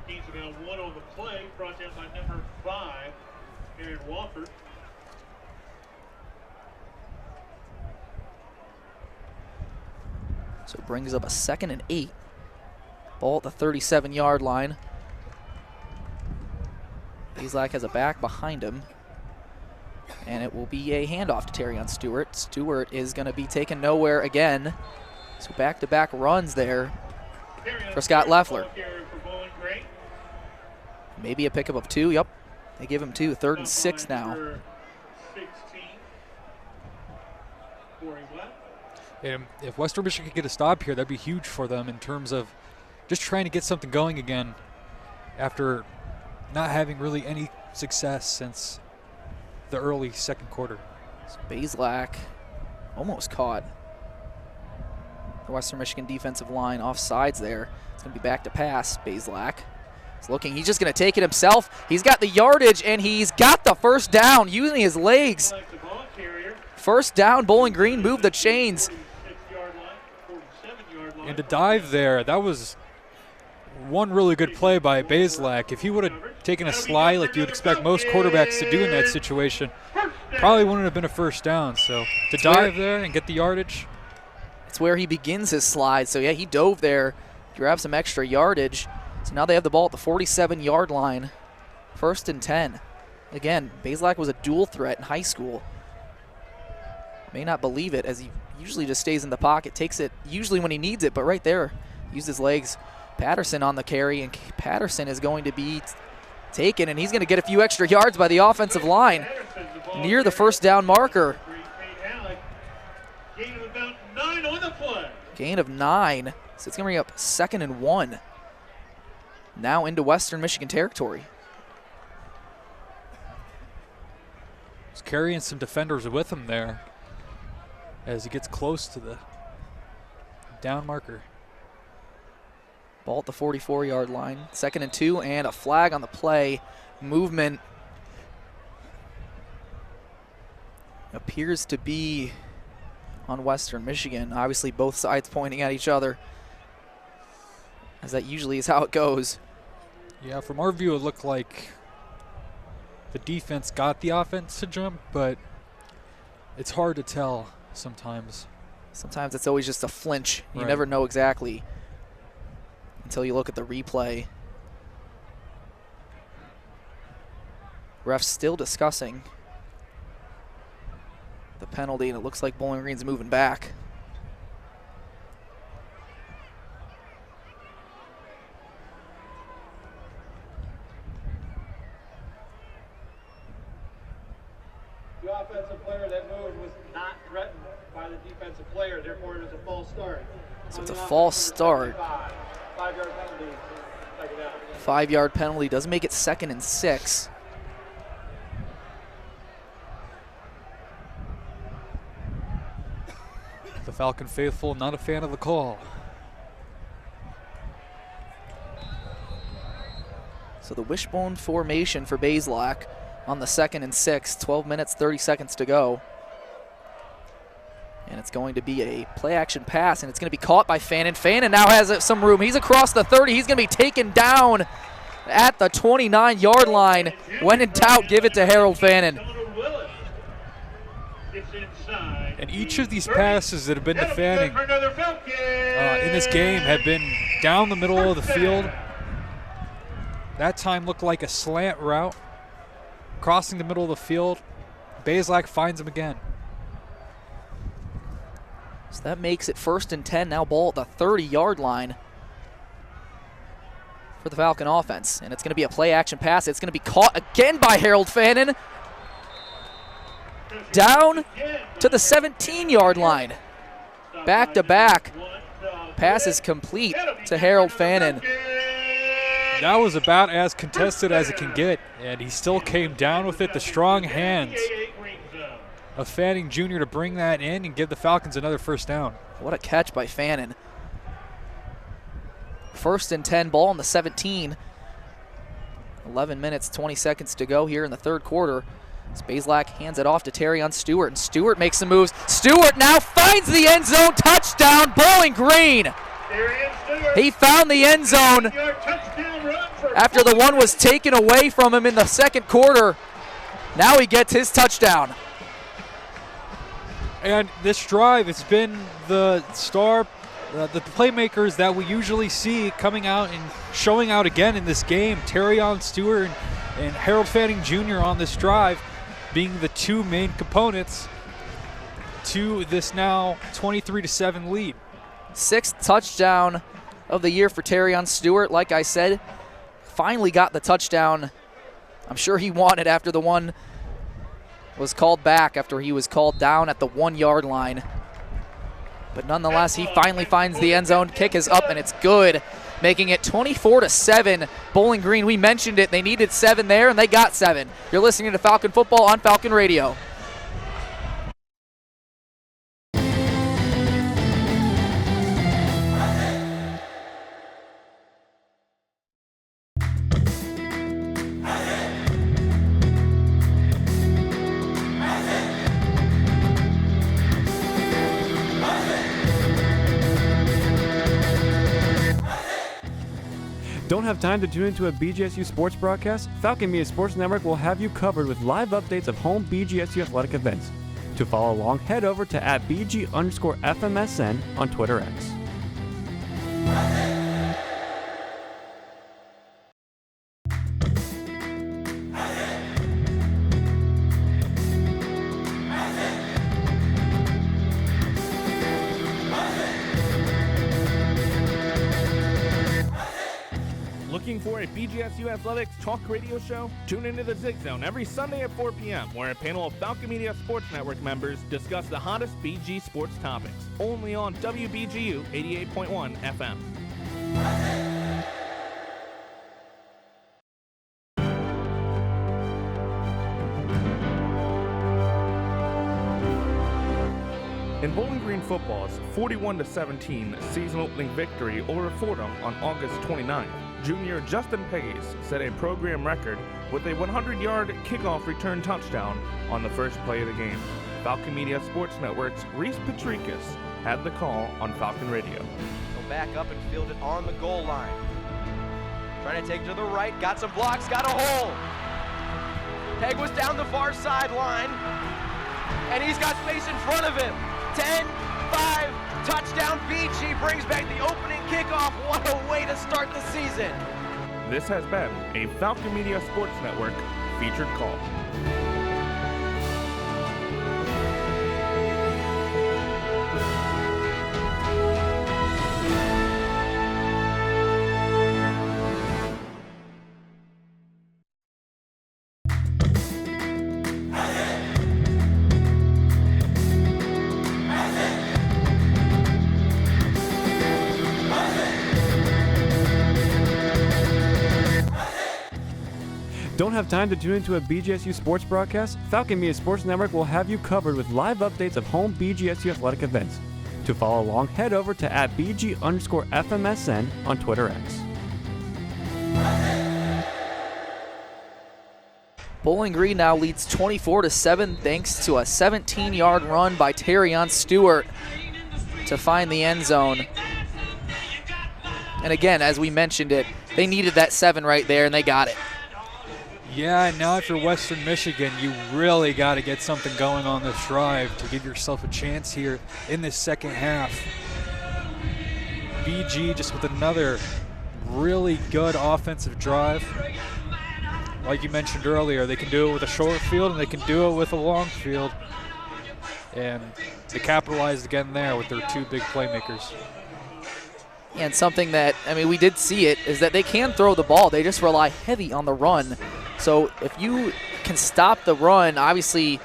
He's about one on the play, brought down by number 5, Aaron Wofford. So it brings up a 2nd and 8. Ball at the 37-yard line. Bezlak has a back behind him. And it will be a handoff to Terrion Stewart. Stewart is going to be taken nowhere again. So back-to-back runs there for Scott Leffler. Maybe a pickup of 2. Yep, they give him 2. 3rd and 6 now. And if Western Michigan could get a stop here, that'd be huge for them in terms of just trying to get something going again after not having really any success since the early second quarter. So Bezlak almost caught the Western Michigan defensive line off sides there. It's going to be back to pass. Bezlak is looking. He's just going to take it himself. He's got the yardage, and he's got the first down using his legs. First down, Bowling Green moved the chains. And to dive there, that was one really good play by Bazelak. If he would have taken a slide like you would expect most quarterbacks to do in that situation, probably wouldn't have been a first down. So to dive there and get the yardage. It's where he begins his slide. So, yeah, he dove there, grabbed some extra yardage. So now they have the ball at the 47-yard line, 1st and 10. Again, Bazelak was a dual threat in high school. May not believe it, as he usually just stays in the pocket, takes it usually when he needs it, but right there, used his legs. Patterson on the carry, and Patterson is going to be taken, and he's going to get a few extra yards by the offensive line near the first down marker. Gain of about 9 on the play. Gain of 9. So it's going to bring up 2nd and 1. Now into Western Michigan territory. He's carrying some defenders with him there as he gets close to the down marker. Ball at the 44-yard line. 2nd and 2, and a flag on the play. Movement appears to be on Western Michigan. Obviously, both sides pointing at each other, as that usually is how it goes. Yeah, from our view, it looked like the defense got the offense to jump, but it's hard to tell sometimes. Sometimes it's always just a flinch. You Right. never know exactly until you look at the replay. Refs still discussing the penalty, and it looks like Bowling Green's moving back. The offensive player that moved was not threatened by the defensive player, therefore it is a false start. So it's a false start. 5-yard penalty. 5-yard penalty does make it 2nd and 6. The Falcon faithful not a fan of the call. So the wishbone formation for Bazelak on the 2nd and 6, 12 minutes, 30 seconds to go. And it's going to be a play-action pass, and it's going to be caught by Fannin. Fannin now has some room. He's across the 30. He's going to be taken down at the 29-yard line. When in doubt, give it to Harold Fannin. And each of these passes that have been to Fanning in this game have been down the middle of the field. That time looked like a slant route, crossing the middle of the field. Bazelak finds him again. So that makes it 1st and 10, now ball at the 30-yard line for the Falcon offense. And it's going to be a play-action pass. It's going to be caught again by Harold Fannin. Down to the 17-yard line. Back-to-back. Pass is complete to Harold Fannin. That was about as contested as it can get, and he still came down with it. The strong hands of Fanning Jr. to bring that in and give the Falcons another first down. What a catch by Fannin. 1st and 10, ball on the 17. 11 minutes, 20 seconds to go here in the third quarter. Bazelak hands it off to Terrion Stewart, and Stewart makes some moves. Stewart now finds the end zone. Touchdown, Bowling Green. He found the end zone after the one was taken away from him in the second quarter. Now he gets his touchdown. And this drive, it's been the star, the playmakers that we usually see coming out and showing out again in this game. Terrion Stewart and Harold Fanning Jr. on this drive being the two main components to this now 23-7 lead. 6th touchdown of the year for Terrion Stewart. Like I said, finally got the touchdown I'm sure he wanted after the one was called back, after he was called down at the 1-yard line. But nonetheless, he finally finds the end zone. Kick is up, and it's good, making it 24-7. Bowling Green, we mentioned it. They needed 7 there, and they got 7. You're listening to Falcon Football on Falcon Radio. have time to tune into a BGSU sports broadcast? Falcon Media Sports Network will have you covered with live updates of home BGSU athletic events. To follow along, head over to @BG_FMSN on Twitter X. Looking for a BGSU Athletics talk radio show? Tune into the Zig Zone every Sunday at 4 p.m., where a panel of Falcon Media Sports Network members discuss the hottest BG sports topics. Only on WBGU 88.1 FM. In Bowling Green football's 41-17 season opening victory over Fordham on August 29th, junior Justin Pegues set a program record with a 100-yard kickoff return touchdown on the first play of the game. Falcon Media Sports Network's Reese Patricus had the call on Falcon Radio. Go back up and field it on the goal line. Trying to take to the right, got some blocks, got a hole. Peg was down the far sideline, and he's got space in front of him. 10, 5, touchdown BG brings back the opening kickoff. What a way to start the season. This has been a Falcon Media Sports Network featured call. Don't have time to tune into a BGSU sports broadcast? Falcon Media Sports Network will have you covered with live updates of home BGSU athletic events. To follow along, head over to @BG_FMSN on Twitter X. Bowling Green now leads 24-7 thanks to a 17-yard run by Terrion Stewart to find the end zone. And again, as we mentioned it, they needed that 7 right there, and they got it. Yeah, now if you're Western Michigan, you really got to get something going on this drive to give yourself a chance here in this second half. BG just with another really good offensive drive. Like you mentioned earlier, they can do it with a short field and they can do it with a long field. And they capitalized again there with their 2 big playmakers. And something that, I mean, we did see it, is that they can throw the ball. They just rely heavy on the run. So if you can stop the run, obviously you're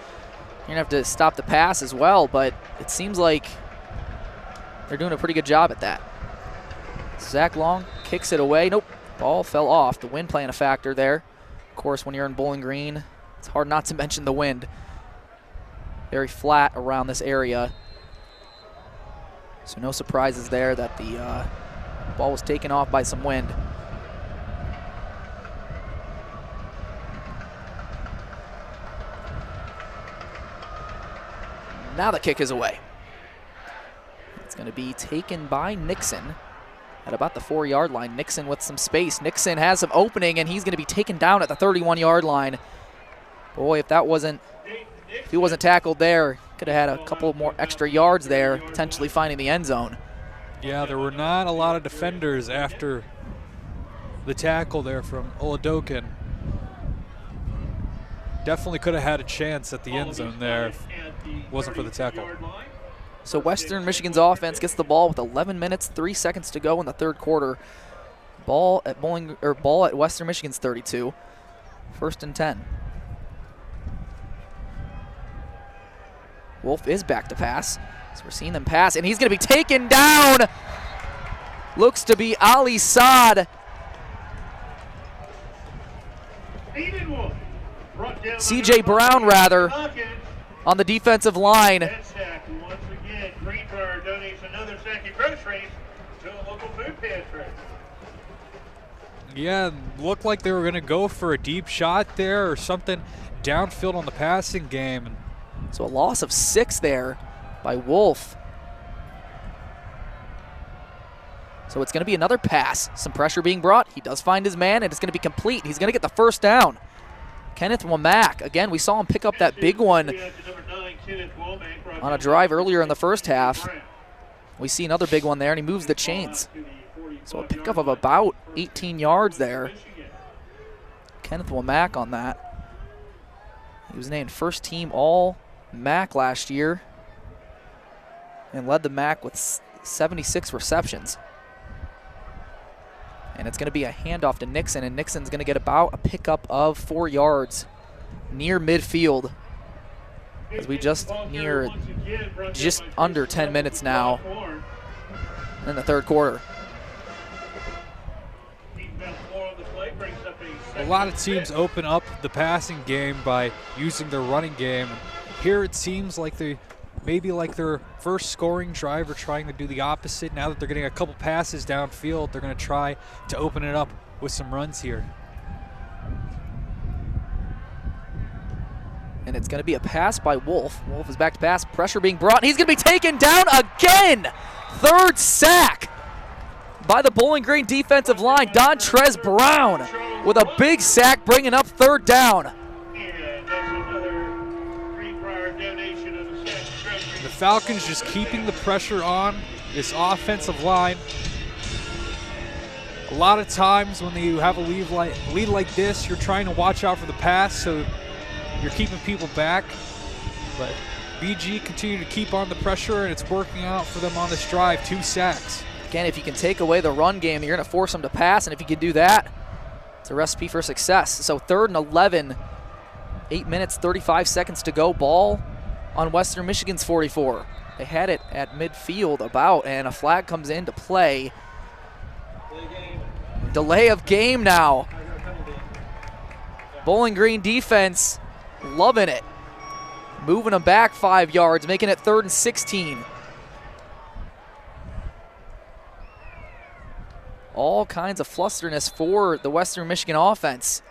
going to have to stop the pass as well, but it seems like they're doing a pretty good job at that. Zach Long kicks it away. Nope, ball fell off. The wind playing a factor there. Of course, when you're in Bowling Green, it's hard not to mention the wind. Very flat around this area. So no surprises there that the ball was taken off by some wind. Now the kick is away. It's going to be taken by Nixon at about the 4-yard line. Nixon with some space. Nixon has some opening, and he's going to be taken down at the 31-yard line. Boy, if he wasn't tackled there, could have had a couple more extra yards there, potentially finding the end zone. Yeah, there were not a lot of defenders after the tackle there from Oladokin. Definitely could have had a chance at the end zone there if it wasn't for the tackle. So Western Michigan's offense gets the ball with 11 minutes, 3 seconds to go in the third quarter. Ball at Western Michigan's 32. 1st and 10. Wolf is back to pass. So we're seeing them pass, and he's going to be taken down. Looks to be Ali Saad. CJ Brown, rather, on the defensive line. Yeah, looked like they were going to go for a deep shot there or something downfield on the passing game. So a loss of 6 there by Wolf. So it's going to be another pass. Some pressure being brought. He does find his man, and it's going to be complete. He's going to get the first down. Kenneth Womack. Again, we saw him pick up that big one on a drive earlier in the first half. We see another big one there, and he moves the chains. So a pickup of about 18 yards there. Kenneth Womack on that. He was named first team All-MAC last year and led the MAC with 76 receptions. And it's going to be a handoff to Nixon, and Nixon's going to get about a pickup of 4 yards near midfield as we just under 10 minutes now in the third quarter. A lot of teams open up the passing game by using their running game. Here it seems like maybe like their first scoring drive are trying to do the opposite. Now that they're getting a couple passes downfield, they're going to try to open it up with some runs here. And it's going to be a pass by Wolf. Wolf is back to pass. Pressure being brought. And he's going to be taken down again. Third sack by the Bowling Green defensive line. Dontrez Brown with a big sack, bringing up third down. The Falcons just keeping the pressure on this offensive line. A lot of times when you have a lead like this, you're trying to watch out for the pass, so you're keeping people back. But BG continue to keep on the pressure, and it's working out for them on this drive. 2 sacks. Again, if you can take away the run game, you're going to force them to pass, and if you can do that, it's a recipe for success. So 3rd and 11, 8 minutes, 35 seconds to go. Ball on Western Michigan's 44. They had it at midfield about, and a flag comes into play. Delay of game now. Bowling Green defense loving it. Moving them back 5 yards, making it 3rd and 16. All kinds of flusterness for the Western Michigan offense.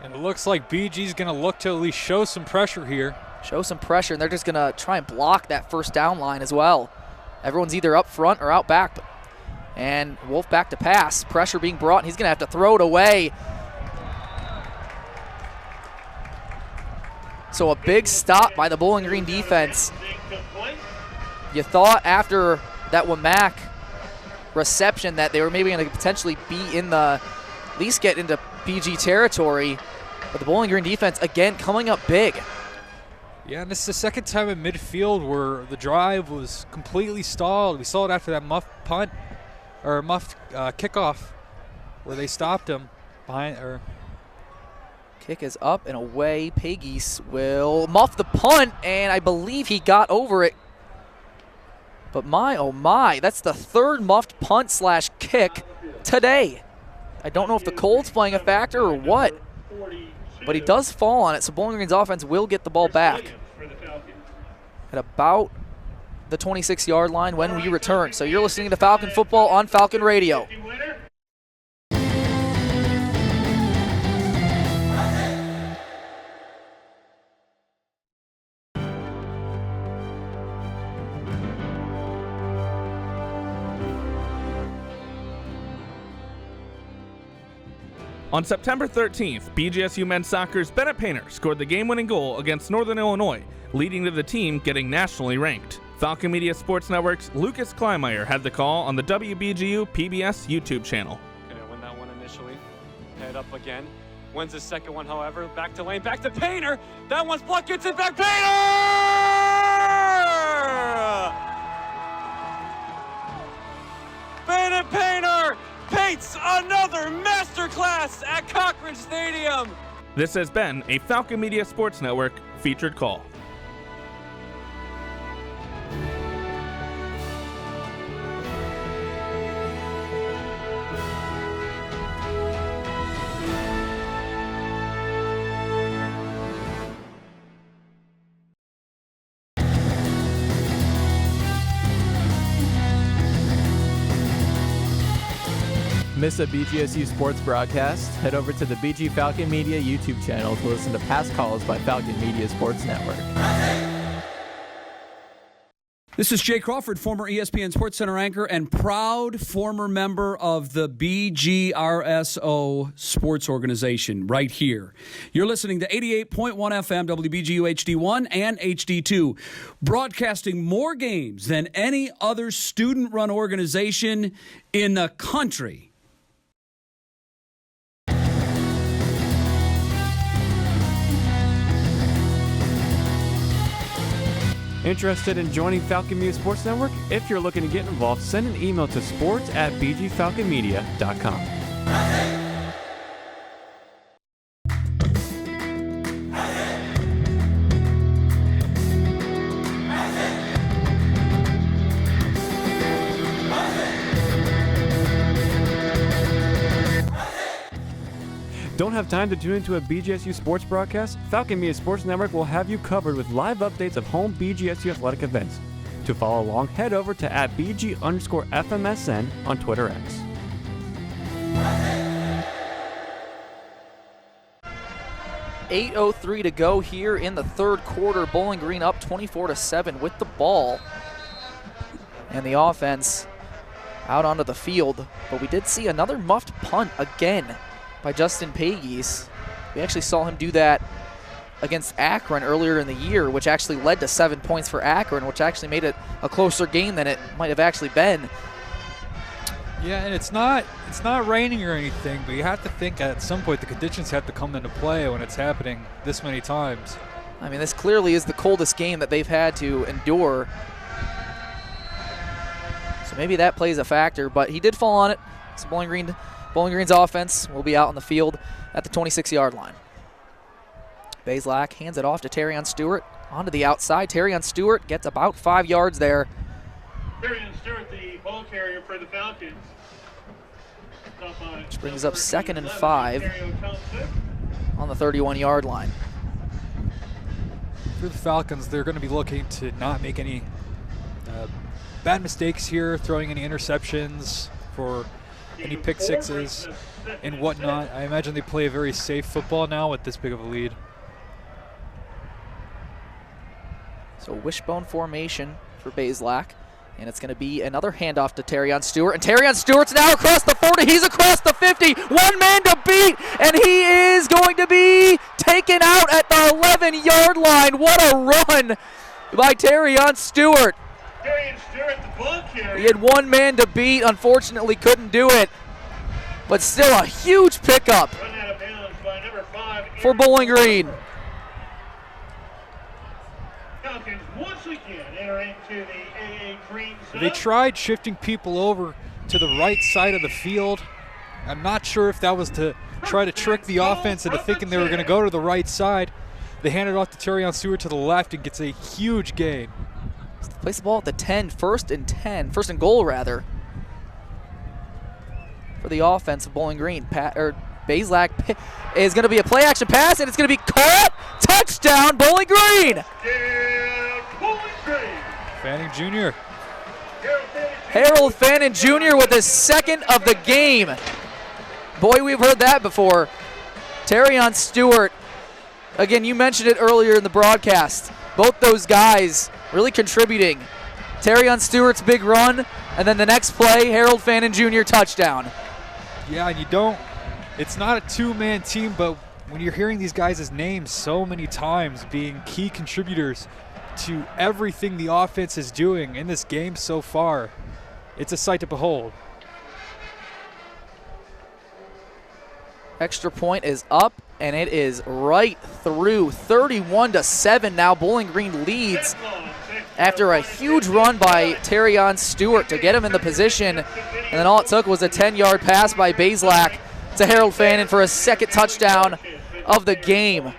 And it looks like BG's going to look to at least show some pressure here. Show some pressure, and they're just going to try and block that first down line as well. Everyone's either up front or out back. And Wolf back to pass. Pressure being brought, and he's going to have to throw it away. So a big stop by the Bowling Green defense. You thought after that Womack reception that they were maybe going to potentially be in the, at least get into BG territory. But the Bowling Green defense, again, coming up big. Yeah, and this is the second time in midfield where the drive was completely stalled. We saw it after that muffed kickoff where they stopped him behind. Kick is up and away. Pegues will muff the punt, and I believe he got over it. But my, oh my, that's the 3rd muffed punt / kick today. I don't know if the cold's playing a factor or what, but he does fall on it, so Bowling Green's offense will get the ball back at about the 26-yard line when we return. So you're listening to Falcon Football on Falcon Radio. On September 13th, BGSU men's soccer's Bennett Painter scored the game-winning goal against Northern Illinois, leading to the team getting nationally ranked. Falcon Media Sports Network's Lucas Kleinmeyer had the call on the WBGU PBS YouTube channel. Gonna win that one initially. Head up again. Wins the second one, however. Back to lane, back to Painter. That one's blocked, gets it back. Painter! Bennett Painter paints another masterclass at Cochran Stadium. This has been a Falcon Media Sports Network featured call. Miss a BGSU sports broadcast? Head over to the BG Falcon Media YouTube channel to listen to past calls by Falcon Media Sports Network. This is Jay Crawford, former ESPN SportsCenter anchor and proud former member of the BGRSO sports organization right here. You're listening to 88.1 FM WBGU HD1 and HD2, broadcasting more games than any other student-run organization in the country. Interested in joining Falcon Media Sports Network? If you're looking to get involved, send an email to sports@bgfalconmedia.com. Don't have time to tune into a BGSU sports broadcast? Falcon Media Sports Network will have you covered with live updates of home BGSU athletic events. To follow along, head over to @BG_FMSN on Twitter X. .8:03 to go here in the third quarter. Bowling Green up 24-7 with the ball. And the offense out onto the field. But we did see another muffed punt again by Justin Pagis. We actually saw him do that against Akron earlier in the year, which actually led to 7 points for Akron, which actually made it a closer game than it might have actually been. Yeah, and it's not raining or anything, but you have to think at some point the conditions have to come into play when it's happening this many times. I mean, this clearly is the coldest game that they've had to endure. So maybe that plays a factor, but he did fall on it. So Bowling Green's offense will be out on the field at the 26-yard line. Bazelak hands it off to Terrion Stewart onto the outside. Terrion Stewart gets about 5 yards there. Terrion Stewart, the ball carrier for the Falcons. Which brings up 2nd and 5 on the 31-yard line. For the Falcons, they're going to be looking to not make any bad mistakes here, throwing any interceptions for any pick sixes and whatnot. I imagine they play a very safe football now with this big of a lead. So wishbone formation for Bazelak. And it's going to be another handoff to Terrion Stewart. And Terrion Stewart's now across the 40. He's across the 50. One man to beat. And he is going to be taken out at the 11-yard line. What a run by Terrion Stewart. Terrion Stewart, the ball carrier. He had one man to beat. Unfortunately, couldn't do it. But still a huge pickup for Bowling Green. Falcons once again enter into the AA green zone. They tried shifting people over to the right side of the field. I'm not sure if that was to try to trick the offense into thinking they were going to go to the right side. They handed off to Terrion Stewart to the left and gets a huge gain. Place the ball at the 10, first and goal rather. For the offense of Bowling Green. Bazelak is going to be a play action pass, and it's going to be caught. Touchdown, Bowling Green. Fanning Jr. Harold Fanning Jr. with his second of the game. Boy, we've heard that before. Terrion Stewart, again, you mentioned it earlier in the broadcast. Both those guys really contributing. Terrion Stewart's big run, and then the next play, Harold Fanning Jr. touchdown. Yeah, and it's not a two-man team, but when you're hearing these guys' names so many times being key contributors to everything the offense is doing in this game so far, it's a sight to behold. Extra point is up, and it is right through. 31-7 now. Bowling Green leads after a huge run by Terrion Stewart to get him in the position. And then all it took was a 10-yard pass by Bazelak to Harold Fanning for a second touchdown of the game.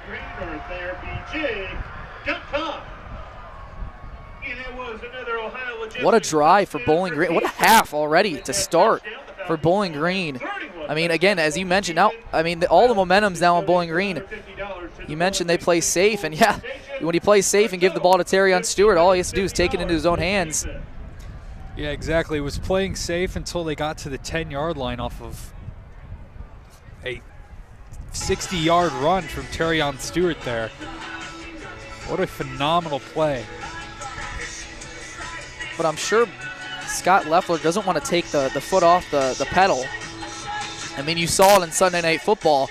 What a drive for Bowling Green. What a half already to start for Bowling Green. I mean, again, as you mentioned, now, all the momentum's now on Bowling Green. You mentioned they play safe, and yeah, when he plays safe and give the ball to Terrion Stewart, all he has to do is take it into his own hands. Yeah, exactly. It was playing safe until they got to the 10-yard line off of a 60-yard run from Terrion Stewart there. What a phenomenal play. but I'm sure Scott Leffler doesn't want to take the foot off the pedal. I mean, you saw it in Sunday Night Football.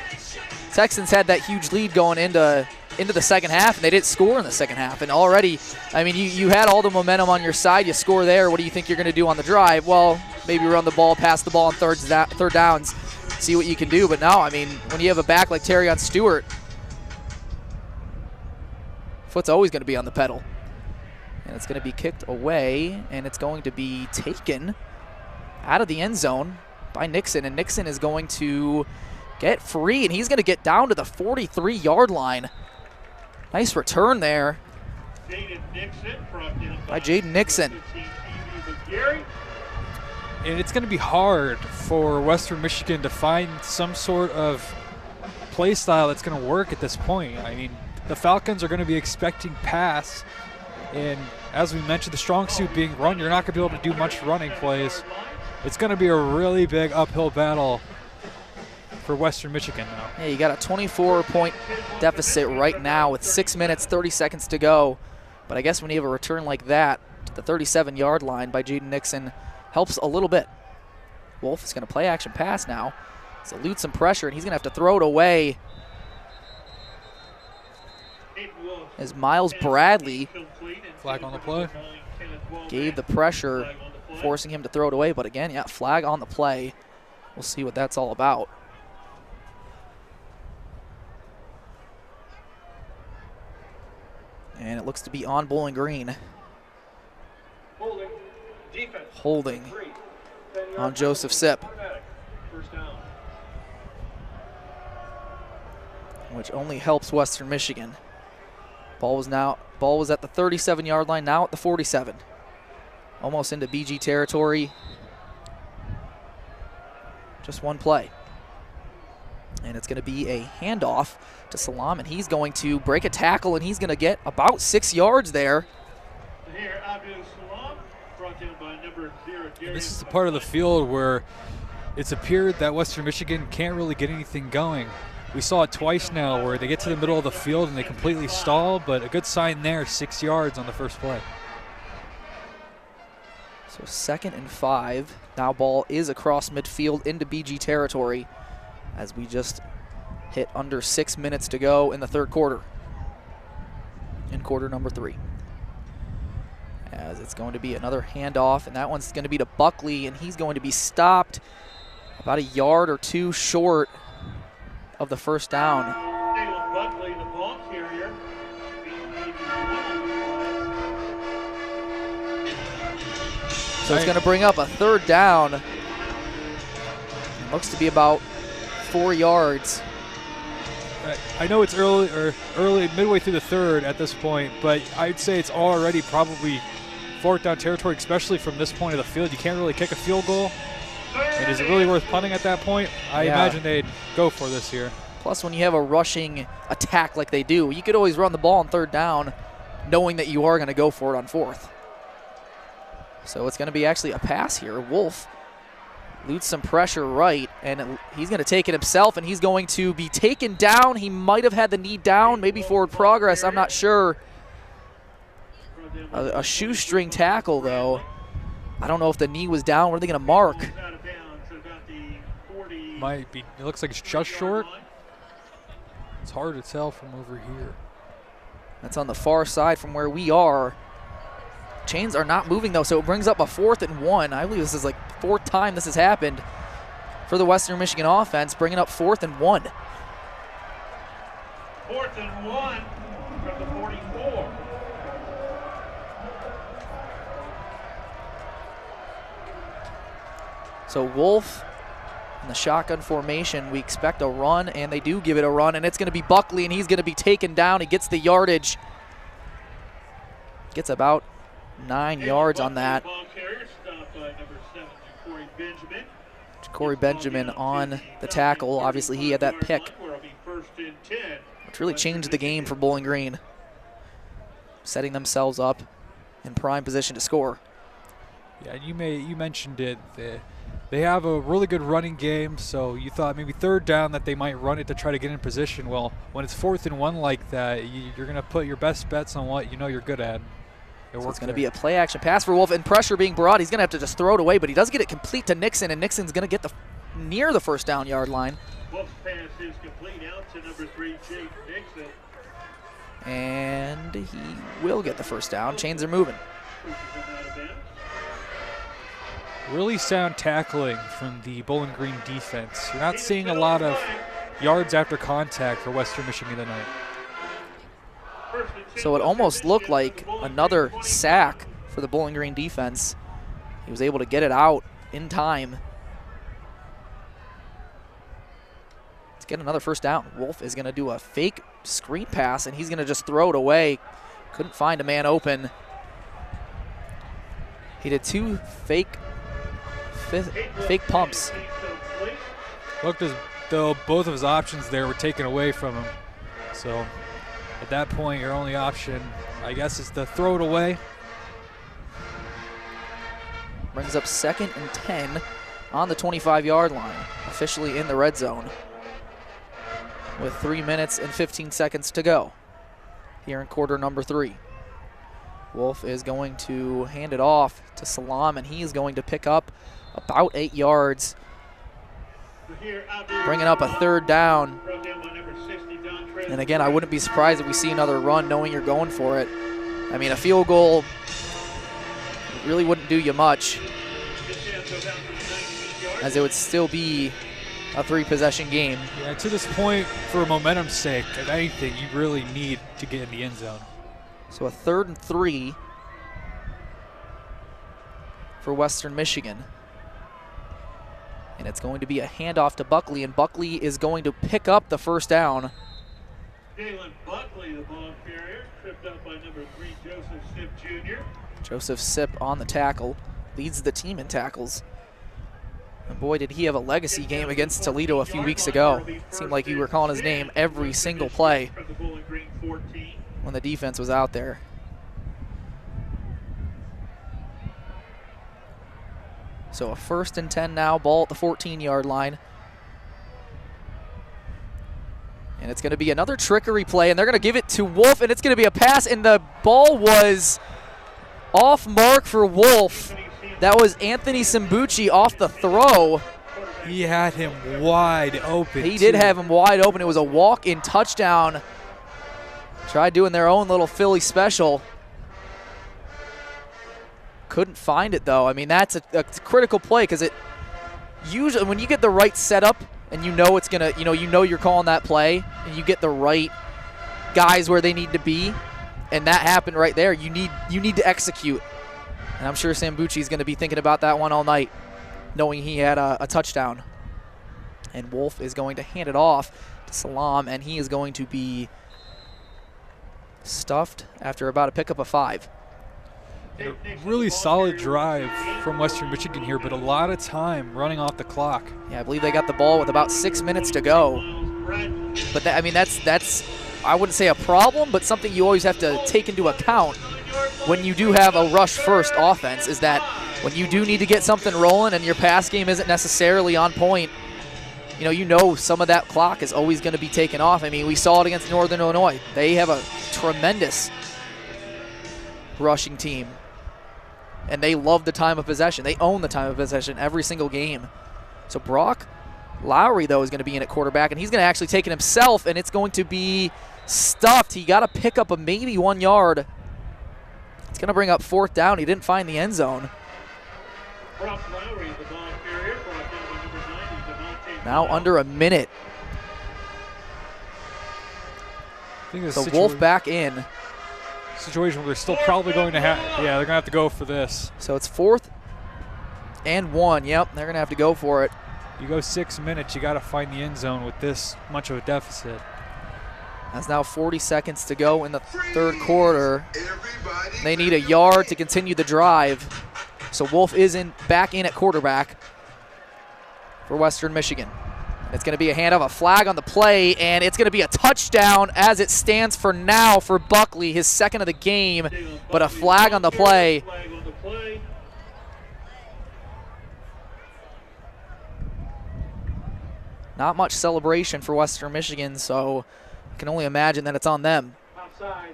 Texans had that huge lead going into the second half, and they didn't score in the second half. And already, I mean, you had all the momentum on your side. You score there. What do you think you're going to do on the drive? Well, maybe run the ball, pass the ball on third downs, see what you can do. But no, I mean, when you have a back like Terrion Stewart, foot's always going to be on the pedal. And it's going to be kicked away, and it's going to be taken out of the end zone by Nixon. And Nixon is going to get free, and he's going to get down to the 43-yard line. Nice return there by Jaden Nixon. And it's going to be hard for Western Michigan to find some sort of play style that's going to work at this point. I mean, the Falcons are going to be expecting pass, and as we mentioned, the strong suit being run, you're not going to be able to do much running plays. It's going to be a really big uphill battle for Western Michigan now. Yeah, you got a 24-point deficit right now with 6 minutes, 30 seconds to go. But I guess when you have a return like that to the 37-yard line by Jaden Nixon, helps a little bit. Wolf is going to play action pass now. He's elude some pressure, and he's going to have to throw it away as Miles Bradley flag on the play gave the pressure, forcing him to throw it away. But again, yeah, flag on the play. We'll see what that's all about. And it looks to be on Bowling Green. Holding on Joseph Sipp, which only helps Western Michigan. Ball was at the 37-yard line, now at the 47. Almost into BG territory. Just one play. And it's going to be a handoff to Salam, and he's going to break a tackle, and he's going to get about 6 yards there. And this is the part of the field where it's appeared that Western Michigan can't really get anything going. We saw it twice now where they get to the middle of the field and they completely stall, but a good sign there, 6 yards on the first play. So 2nd and 5. Now ball is across midfield into BG territory as we just hit under 6 minutes to go in the third quarter. In quarter number 3. As it's going to be another handoff, and that one's going to be to Buckley, and he's going to be stopped about a yard or two short of the first down. So it's going to bring up a third down. It looks to be about 4 yards. I know it's early, midway through the third at this point, but I'd say it's already probably fourth down territory, especially from this point of the field. You can't really kick a field goal. And is it really worth punting at that point? I imagine they'd go for this here. Plus, when you have a rushing attack like they do, you could always run the ball on third down knowing that you are going to go for it on fourth. So it's going to be actually a pass here. Wolf eludes some pressure right, and he's going to take it himself, and he's going to be taken down. He might have had the knee down, maybe forward progress, I'm not sure. A shoestring tackle, though. I don't know if the knee was down. What are they going to mark? Might be. It looks like it's just short. It's hard to tell from over here. That's on the far side from where we are. Chains are not moving, though, so it brings up a 4th and 1. I believe this is like 4th time this has happened for the Western Michigan offense, bringing up 4th and 1. 4th and 1 from the 44. So Wolf in the shotgun formation, we expect a run, and they do give it a run, and it's going to be Buckley, and he's going to be taken down. He gets the yardage. Gets about 9 yards on that. Corey Benjamin on the tackle. Obviously, he had that pick, which really changed the game for Bowling Green, setting themselves up in prime position to score. Yeah, you mentioned it. They have a really good running game, so you thought maybe third down that they might run it to try to get in position. Well, when it's 4th and 1 like that, you're going to put your best bets on what you know you're good at. So it's going to be a play action pass for Wolf, and pressure being brought. He's going to have to just throw it away, but he does get it complete to Nixon, and Nixon's going to get near the first down yard line. Wolf's pass is complete out to number 3, Jake Nixon. And he will get the first down. Chains are moving. Really sound tackling from the Bowling Green defense. You're not seeing a lot of yards after contact for Western Michigan tonight. So it almost looked like another sack for the Bowling Green defense. He was able to get it out in time. Let's get another first down. Wolf is going to do a fake screen pass, and he's going to just throw it away. Couldn't find a man open. He did 2 fake pumps. Looked as though both of his options there were taken away from him. So at that point, your only option, I guess, is to throw it away. Brings up 2nd and 10 on the 25-yard line, officially in the red zone, with 3 minutes and 15 seconds to go here in quarter number 3. Wolf is going to hand it off to Salam, and he is going to pick up about 8 yards, bringing up a 3rd down. And again, I wouldn't be surprised if we see another run, knowing you're going for it. I mean, a field goal really wouldn't do you much, as it would still be a 3-possession game. Yeah, to this point, for momentum's sake, if anything, you really need to get in the end zone. So a 3rd and 3 for Western Michigan. And it's going to be a handoff to Buckley, and Buckley is going to pick up the first down. Jalen Buckley, the ball carrier, tripped up by number 3, Joseph Sip Jr. Joseph Sip on the tackle, leads the team in tackles. And boy, did he have a legacy game against Toledo a few weeks ago. Seemed like you were calling his name every single play when the defense was out there. So a 1st and 10 now, ball at the 14-yard line. And it's going to be another trickery play, and they're going to give it to Wolf, and it's going to be a pass, and the ball was off mark for Wolf. That was Anthony Simbucci off the throw. He had him wide open. He did have him wide open. It was a walk-in touchdown. Tried doing their own little Philly special. Couldn't find it, though. I mean, that's a critical play, because it usually, when you get the right setup and you know it's going to, you know you're calling that play, and you get the right guys where they need to be, and that happened right there, you need to execute. And I'm sure Sambucci is going to be thinking about that one all night, knowing he had a touchdown. And Wolf is going to hand it off to Salam, and he is going to be stuffed after about a pickup of 5. A really solid drive from Western Michigan here, but a lot of time running off the clock. Yeah, I believe they got the ball with about 6 minutes to go. But I mean, that's I wouldn't say a problem, but something you always have to take into account when you do have a rush-first offense, is that when you do need to get something rolling and your pass game isn't necessarily on point, you know some of that clock is always going to be taken off. I mean, we saw it against Northern Illinois. They have a tremendous rushing team, and they love the time of possession. They own the time of possession every single game. So Brock Lowry, though, is going to be in at quarterback, and he's going to actually take it himself, and it's going to be stuffed. He got a pickup of maybe 1 yard. It's going to bring up 4th down. He didn't find the end zone. Brock Lowry, the ball carrier, brought down by number 90, Devontae. Now under a minute. The Wolf back in. Situation where they're still probably going to have, they're going to have to go for this. So it's 4th and 1. Yep, they're going to have to go for it. You go 6 minutes, you got to find the end zone with this much of a deficit. That's now 40 seconds to go in the 3rd quarter. They need a yard to continue the drive. So Wolf is back in at quarterback for Western Michigan. It's going to be a handoff, a flag on the play, and it's going to be a touchdown as it stands for now for Buckley, his 2nd of the game, but a flag on the play. Not much celebration for Western Michigan, so I can only imagine that it's on them. Outside,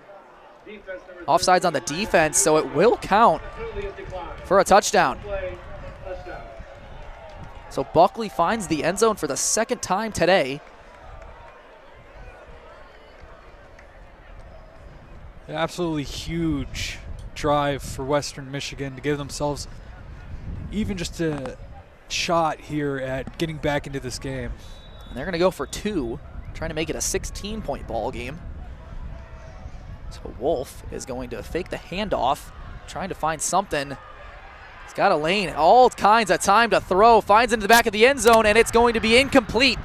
Offsides on the defense, so it will count for a touchdown. So Buckley finds the end zone for the second time today. Absolutely huge drive for Western Michigan to give themselves even just a shot here at getting back into this game. And they're going to go for 2, trying to make it a 16-point ball game. So Wolf is going to fake the handoff, trying to find something. He's got a lane, all kinds of time to throw, finds into the back of the end zone, and it's going to be incomplete.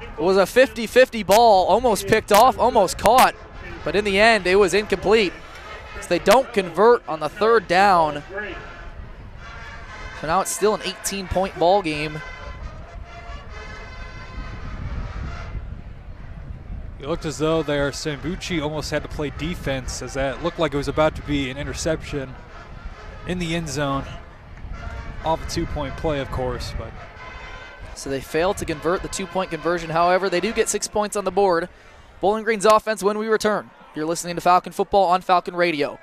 It was a 50-50 ball, almost picked off, almost caught, but in the end, it was incomplete. So they don't convert on the third down. So now it's still an 18-point ball game. It looked as though there Sambucci almost had to play defense, as that looked like it was about to be an interception in the end zone. Off a 2-point play, of course. But so they failed to convert the 2-point conversion. However, they do get 6 points on the board. Bowling Green's offense when we return. You're listening to Falcon Football on Falcon Radio.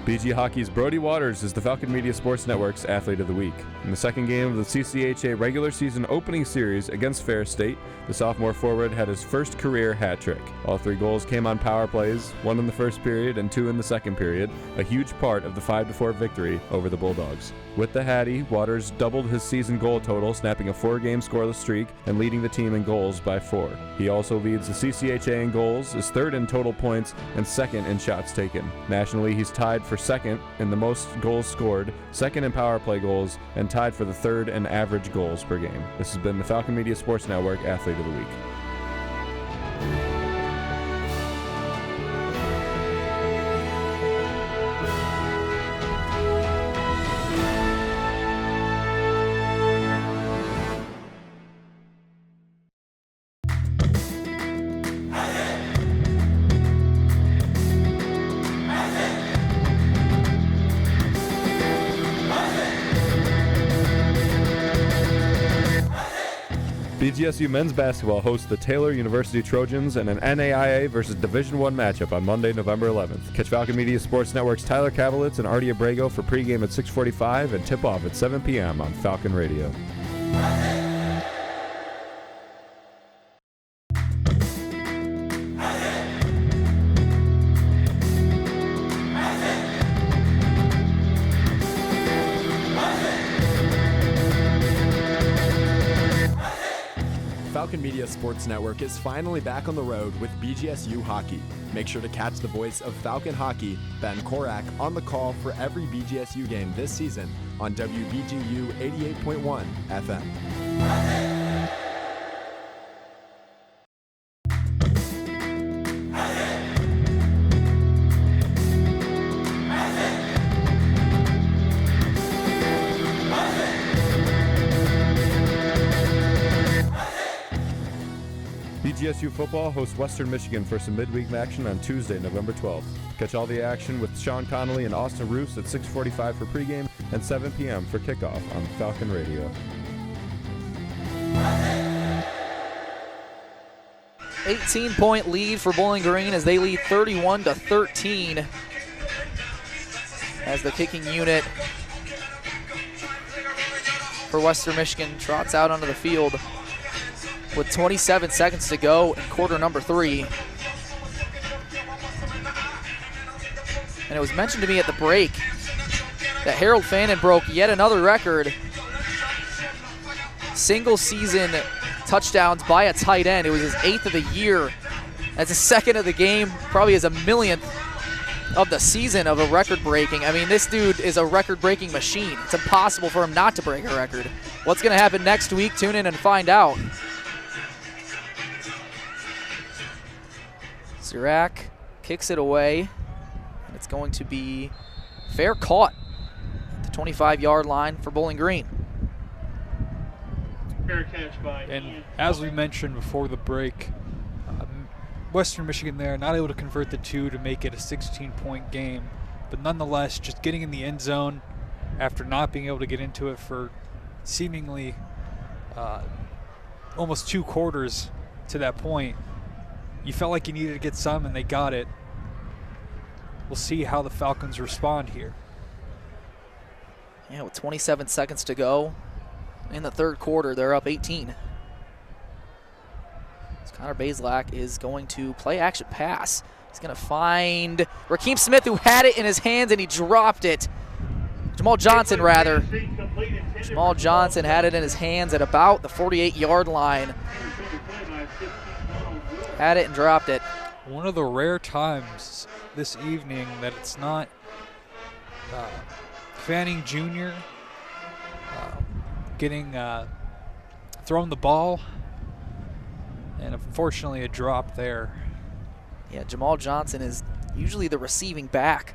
BG Hockey's Brody Waters is the Falcon Media Sports Network's Athlete of the Week. In the second game of the CCHA regular season opening series against Fair State, the sophomore forward had his first career hat trick. All 3 goals came on power plays, 1 in the first period and 2 in the second period, a huge part of the 5-4 victory over the Bulldogs. With the Hattie, Waters doubled his season goal total, snapping a 4-game scoreless streak and leading the team in goals by 4. He also leads the CCHA in goals, is 3rd in total points, and 2nd in shots taken. Nationally, he's tied for 2nd in the most goals scored, 2nd in power play goals, and tied for the 3rd in average goals per game. This has been the Falcon Media Sports Network Athlete of the Week. BGSU men's basketball hosts the Taylor University Trojans in an NAIA versus Division I matchup on Monday, November 11th. Catch Falcon Media Sports Network's Tyler Kavelitz and Artie Abrego for pregame at 6:45 and tip-off at 7 p.m. on Falcon Radio. Falcon Media Sports Network is finally back on the road with BGSU hockey. Make sure to catch the voice of Falcon Hockey, Ben Korak, on the call for every BGSU game this season on WBGU 88.1 FM. BGSU football hosts Western Michigan for some midweek action on Tuesday, November 12th. Catch all the action with Sean Connolly and Austin Roos at 6:45 for pregame and 7 p.m. for kickoff on Falcon Radio. 18-point lead for Bowling Green as they lead 31-13 as the kicking unit for Western Michigan trots out onto the field with 27 seconds to go in quarter number 3. And it was mentioned to me at the break that Harold Fannin broke yet another record. Single season touchdowns by a tight end. It was his 8th of the year. That's his 2nd of the game, probably his 1,000,000th of the season of a record breaking. I mean, this dude is a record breaking machine. It's impossible for him not to break a record. What's gonna happen next week? Tune in and find out. Zirak kicks it away, and it's going to be fair caught at the 25-yard line for Bowling Green. Fair catch by and as we mentioned before the break, Western Michigan there, not able to convert the two to make it a 16-point game. But nonetheless, just getting in the end zone after not being able to get into it for seemingly almost 2 quarters to that point, you felt like you needed to get some, and they got it. We'll see how the Falcons respond here. Yeah, with 27 seconds to go in the third quarter, they're up 18. So Connor Bazelak is going to play action pass. He's going to find Rakeem Smith, who had it in his hands, and he dropped it. Jamal Johnson had it in his hands at about the 48-yard line. Had it and dropped it. One of the rare times this evening that it's not Fanning Jr. Getting thrown the ball, and unfortunately a drop there. Yeah, Jamal Johnson is usually the receiving back.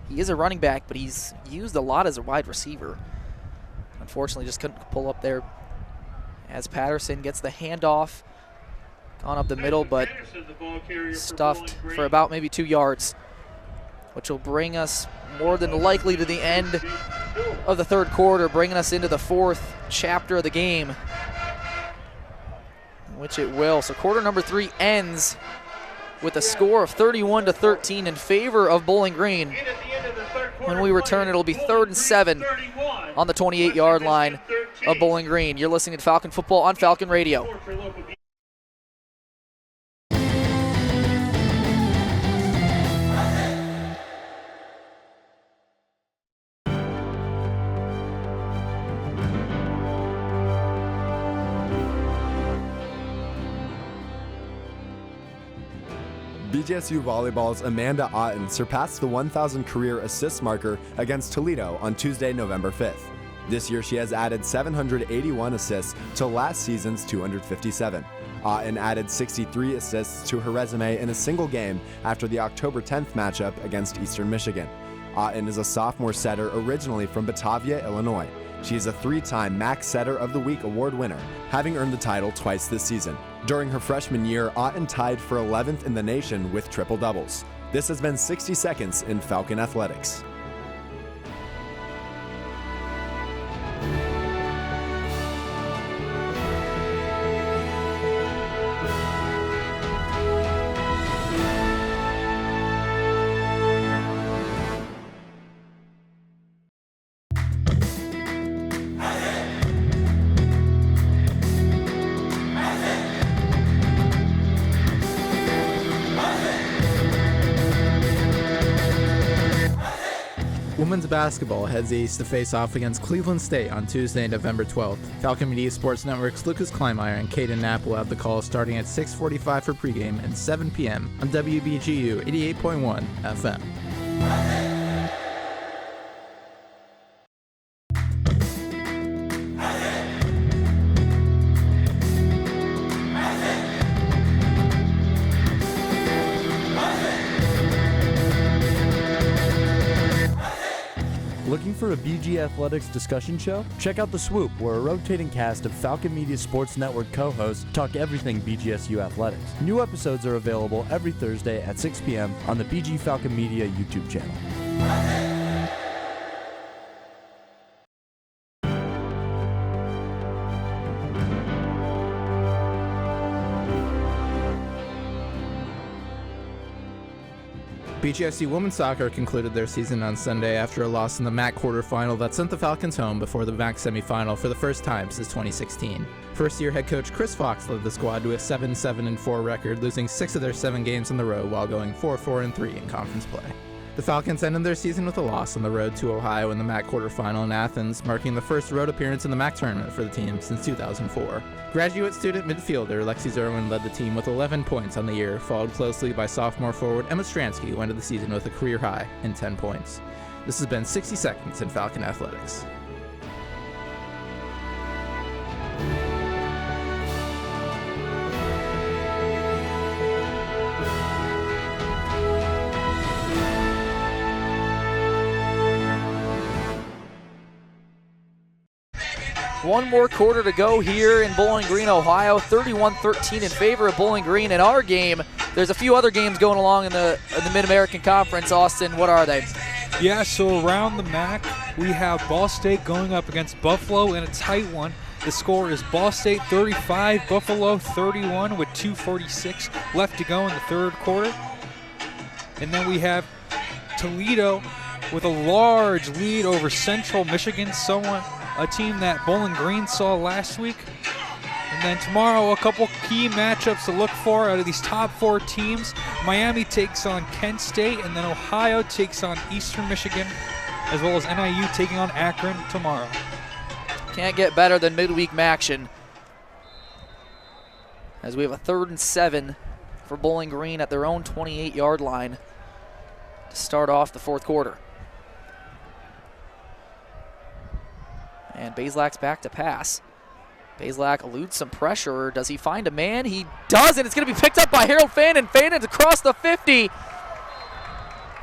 He is a running back, but he's used a lot as a wide receiver. Unfortunately, just couldn't pull up there as Patterson gets the handoff. Gone up the middle, but stuffed for about maybe 2 yards, which will bring us more than likely to the end of the third quarter, bringing us into the fourth chapter of the game, which it will. So quarter number 3 ends with a score of 31-13 in favor of Bowling Green. When we return, it'll be 3rd and 7 on the 28-yard line of Bowling Green. You're listening to Falcon Football on Falcon Radio. BGSU volleyball's Amanda Otten surpassed the 1,000 career assist marker against Toledo on Tuesday, November 5th. This year, she has added 781 assists to last season's 257. Otten added 63 assists to her resume in a single game after the October 10th matchup against Eastern Michigan. Otten is a sophomore setter originally from Batavia, Illinois. She is a 3-time MAC Setter of the Week award winner, having earned the title twice this season. During her freshman year, Otten tied for 11th in the nation with triple doubles. This has been 60 Seconds in Falcon Athletics. Women's basketball heads east to face off against Cleveland State on Tuesday, November 12th. Falcon Media Sports Network's Lucas Kleinmeyer and Caden Knapp will have the call starting at 6:45 for pregame and 7 p.m. on WBGU 88.1 FM. Looking for a BG Athletics discussion show? Check out The Swoop, where a rotating cast of Falcon Media Sports Network co-hosts talk everything BGSU athletics. New episodes are available every Thursday at 6 p.m. on the BG Falcon Media YouTube channel. BGSU women's soccer concluded their season on Sunday after a loss in the MAC quarterfinal that sent the Falcons home before the MAC semifinal for the first time since 2016. First-year head coach Chris Fox led the squad to a 7-7-4 record, losing 6 of their 7 games in the row while going 4-4-3 in conference play. The Falcons ended their season with a loss on the road to Ohio in the MAC quarterfinal in Athens, marking the first road appearance in the MAC tournament for the team since 2004. Graduate student midfielder Lexi Zerwin led the team with 11 points on the year, followed closely by sophomore forward Emma Stransky, who ended the season with a career high in 10 points. This has been 60 Seconds in Falcon Athletics. One more quarter to go here in Bowling Green, Ohio. 31-13 in favor of Bowling Green in our game. There's a few other games going along in the Mid-American Conference. Austin, what are they? Yeah, so around the MAC, we have Ball State going up against Buffalo in a tight one. The score is Ball State 35, Buffalo 31 with 2:46 left to go in the third quarter. And then we have Toledo with a large lead over Central Michigan, a team that Bowling Green saw last week. And then tomorrow, a couple key matchups to look for out of these top 4 teams. Miami takes on Kent State, and then Ohio takes on Eastern Michigan, as well as NIU taking on Akron tomorrow. Can't get better than midweek action, as we have a 3rd and 7 for Bowling Green at their own 28-yard line to start off the fourth quarter. And Bazelak's back to pass. Bazelak eludes some pressure. Does he find a man? He does, and it's going to be picked up by Harold Fannin. Fannon's across the 50.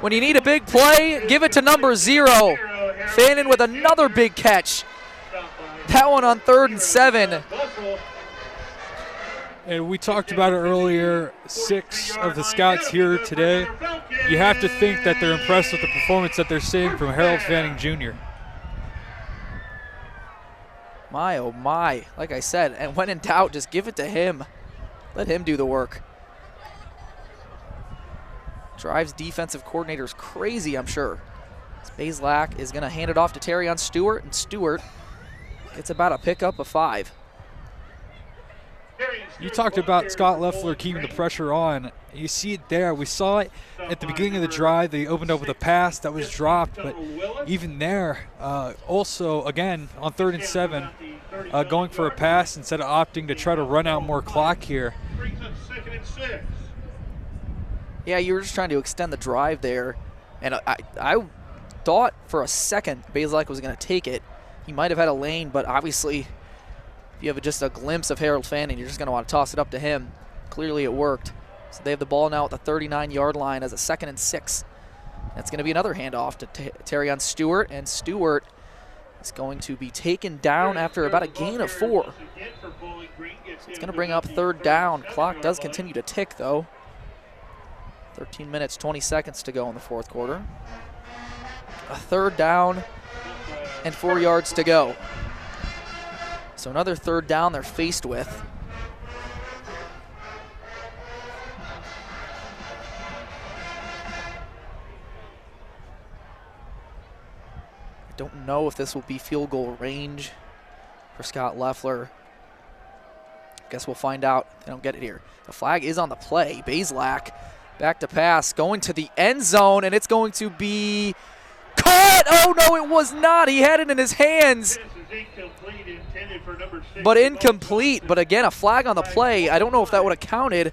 When you need a big play, give it to number 0. Fannin with another big catch. That one on 3rd and 7. And we talked about it earlier, 6 of the scouts here today. You have to think that they're impressed with the performance that they're seeing from Harold Fanning Jr. My, oh my. Like I said, and when in doubt, just give it to him. Let him do the work. Drives defensive coordinators crazy, I'm sure. Bazelak is going to hand it off to Terrion Stewart, and Stewart gets about a pickup of 5. You talked about Scott Loeffler keeping the pressure on. You see it there. We saw it at the beginning of the drive. They opened up with a pass that was dropped, but even there, also, again, on 3rd and 7, going for a pass instead of opting to try to run out more clock here. Yeah, you were just trying to extend the drive there, and I thought for a second Bazelak was going to take it. He might have had a lane, but obviously if you have just a glimpse of Harold Fanning, you're just going to want to toss it up to him. Clearly it worked. So they have the ball now at the 39-yard line as a 2nd and 6. That's going to be another handoff to Terrion Stewart, and Stewart is going to be taken down after about a gain of 4. So it's going to bring up 3rd down. Clock does continue to tick, though. 13 minutes, 20 seconds to go in the fourth quarter. A 3rd down and 4 yards to go. So another 3rd down they're faced with. I don't know if this will be field goal range for Scott Loeffler. Guess we'll find out. They don't get it here. The flag is on the play. Bazelak back to pass, going to the end zone, and it's going to be caught. Oh, no, it was not. He had it in his hands. But incomplete. But again, a flag on the play. I don't know if that would have counted.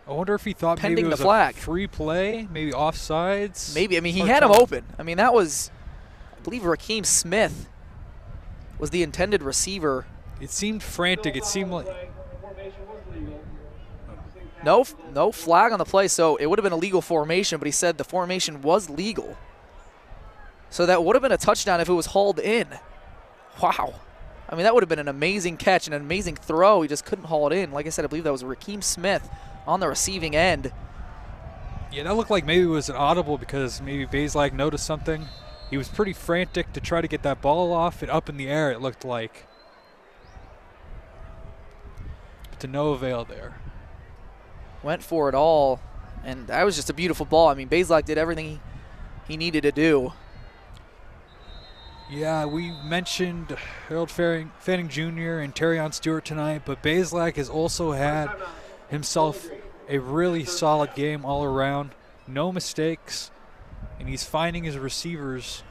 I wonder if he thought maybe it was a free play, maybe offsides. Maybe. I mean, he had him open. I mean, that was, I believe Rakeem Smith was the intended receiver. It seemed frantic. It seemed like no flag on the play, so it would have been a legal formation, but he said the formation was legal. So that would have been a touchdown if it was hauled in. Wow. I mean, that would have been an amazing catch and an amazing throw. He just couldn't haul it in. Like I said, I believe that was Rakeem Smith on the receiving end. Yeah, that looked like maybe it was an audible because maybe Bazelak noticed something. He was pretty frantic to try to get that ball off and up in the air, it looked like. But to no avail there. Went for it all, and that was just a beautiful ball. I mean, Bazelak did everything he needed to do. Yeah, we mentioned Harold Fanning Jr. and Terrion Stewart tonight, but Bazelak has also had himself a really solid game all around. No mistakes, and he's finding his receivers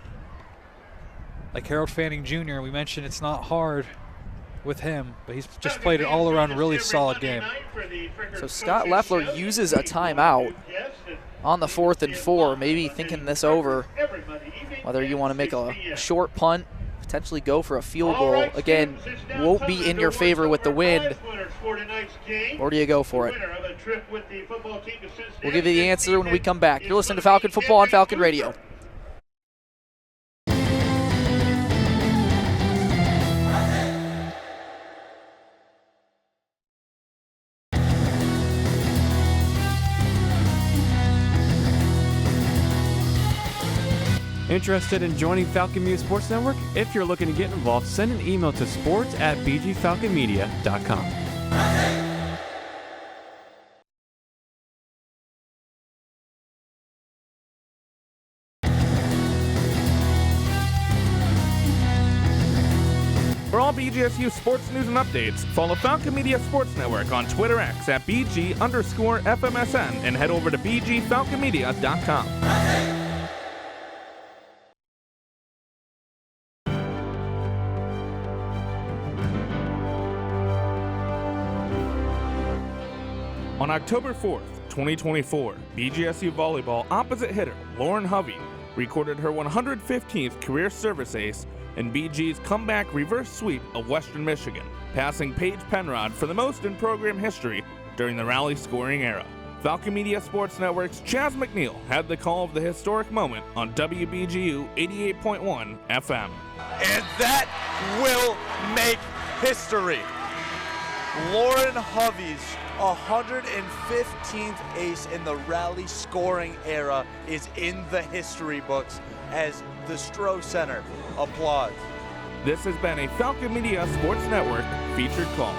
like Harold Fanning Jr. We mentioned it's not hard with him, but he's just played an all-around really solid game. So Scott Loeffler uses a timeout on the 4th and 4, maybe thinking this over, whether you want to make a short punt, potentially go for a field goal. Again, won't be in your favor with the wind, or do you go for it? We'll give you the answer when we come back. You're listening to Falcon Football on Falcon Radio. Interested in joining Falcon Media Sports Network? If you're looking to get involved, send an email to sports@bgfalconmedia.com. For all BGSU sports news and updates, follow Falcon Media Sports Network on Twitter X at BG_FMSN and head over to BGFalconmedia.com. On October 4th, 2024, BGSU volleyball opposite hitter Lauren Hovey recorded her 115th career service ace in BG's comeback reverse sweep of Western Michigan, passing Paige Penrod for the most in program history during the rally scoring era. Falcon Media Sports Network's Chaz McNeil had the call of the historic moment on WBGU 88.1 FM. And that will make history. Lauren Hovey's 115th ace in the rally scoring era is in the history books as the Stroh Center applauds. This has been a Falcon Media Sports Network featured call.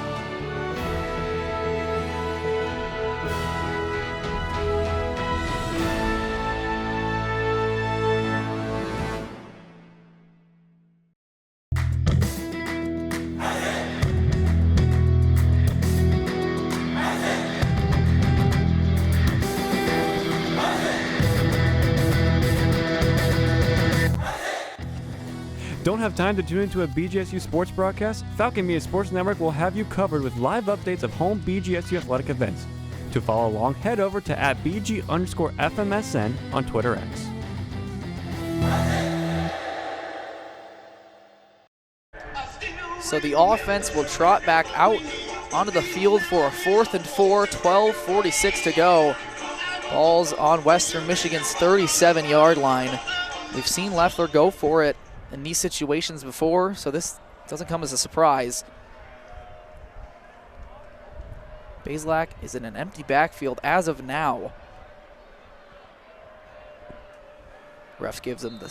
Don't have time to tune into a BGSU sports broadcast? Falcon Media Sports Network will have you covered with live updates of home BGSU athletic events. To follow along, head over to @BG_FMSN on Twitter X. So the offense will trot back out onto the field for a 4th and 4, 12:46 to go. Ball's on Western Michigan's 37-yard line. We've seen Leffler go for it in these situations before, so this doesn't come as a surprise. Bazelak is in an empty backfield as of now. Ref gives him the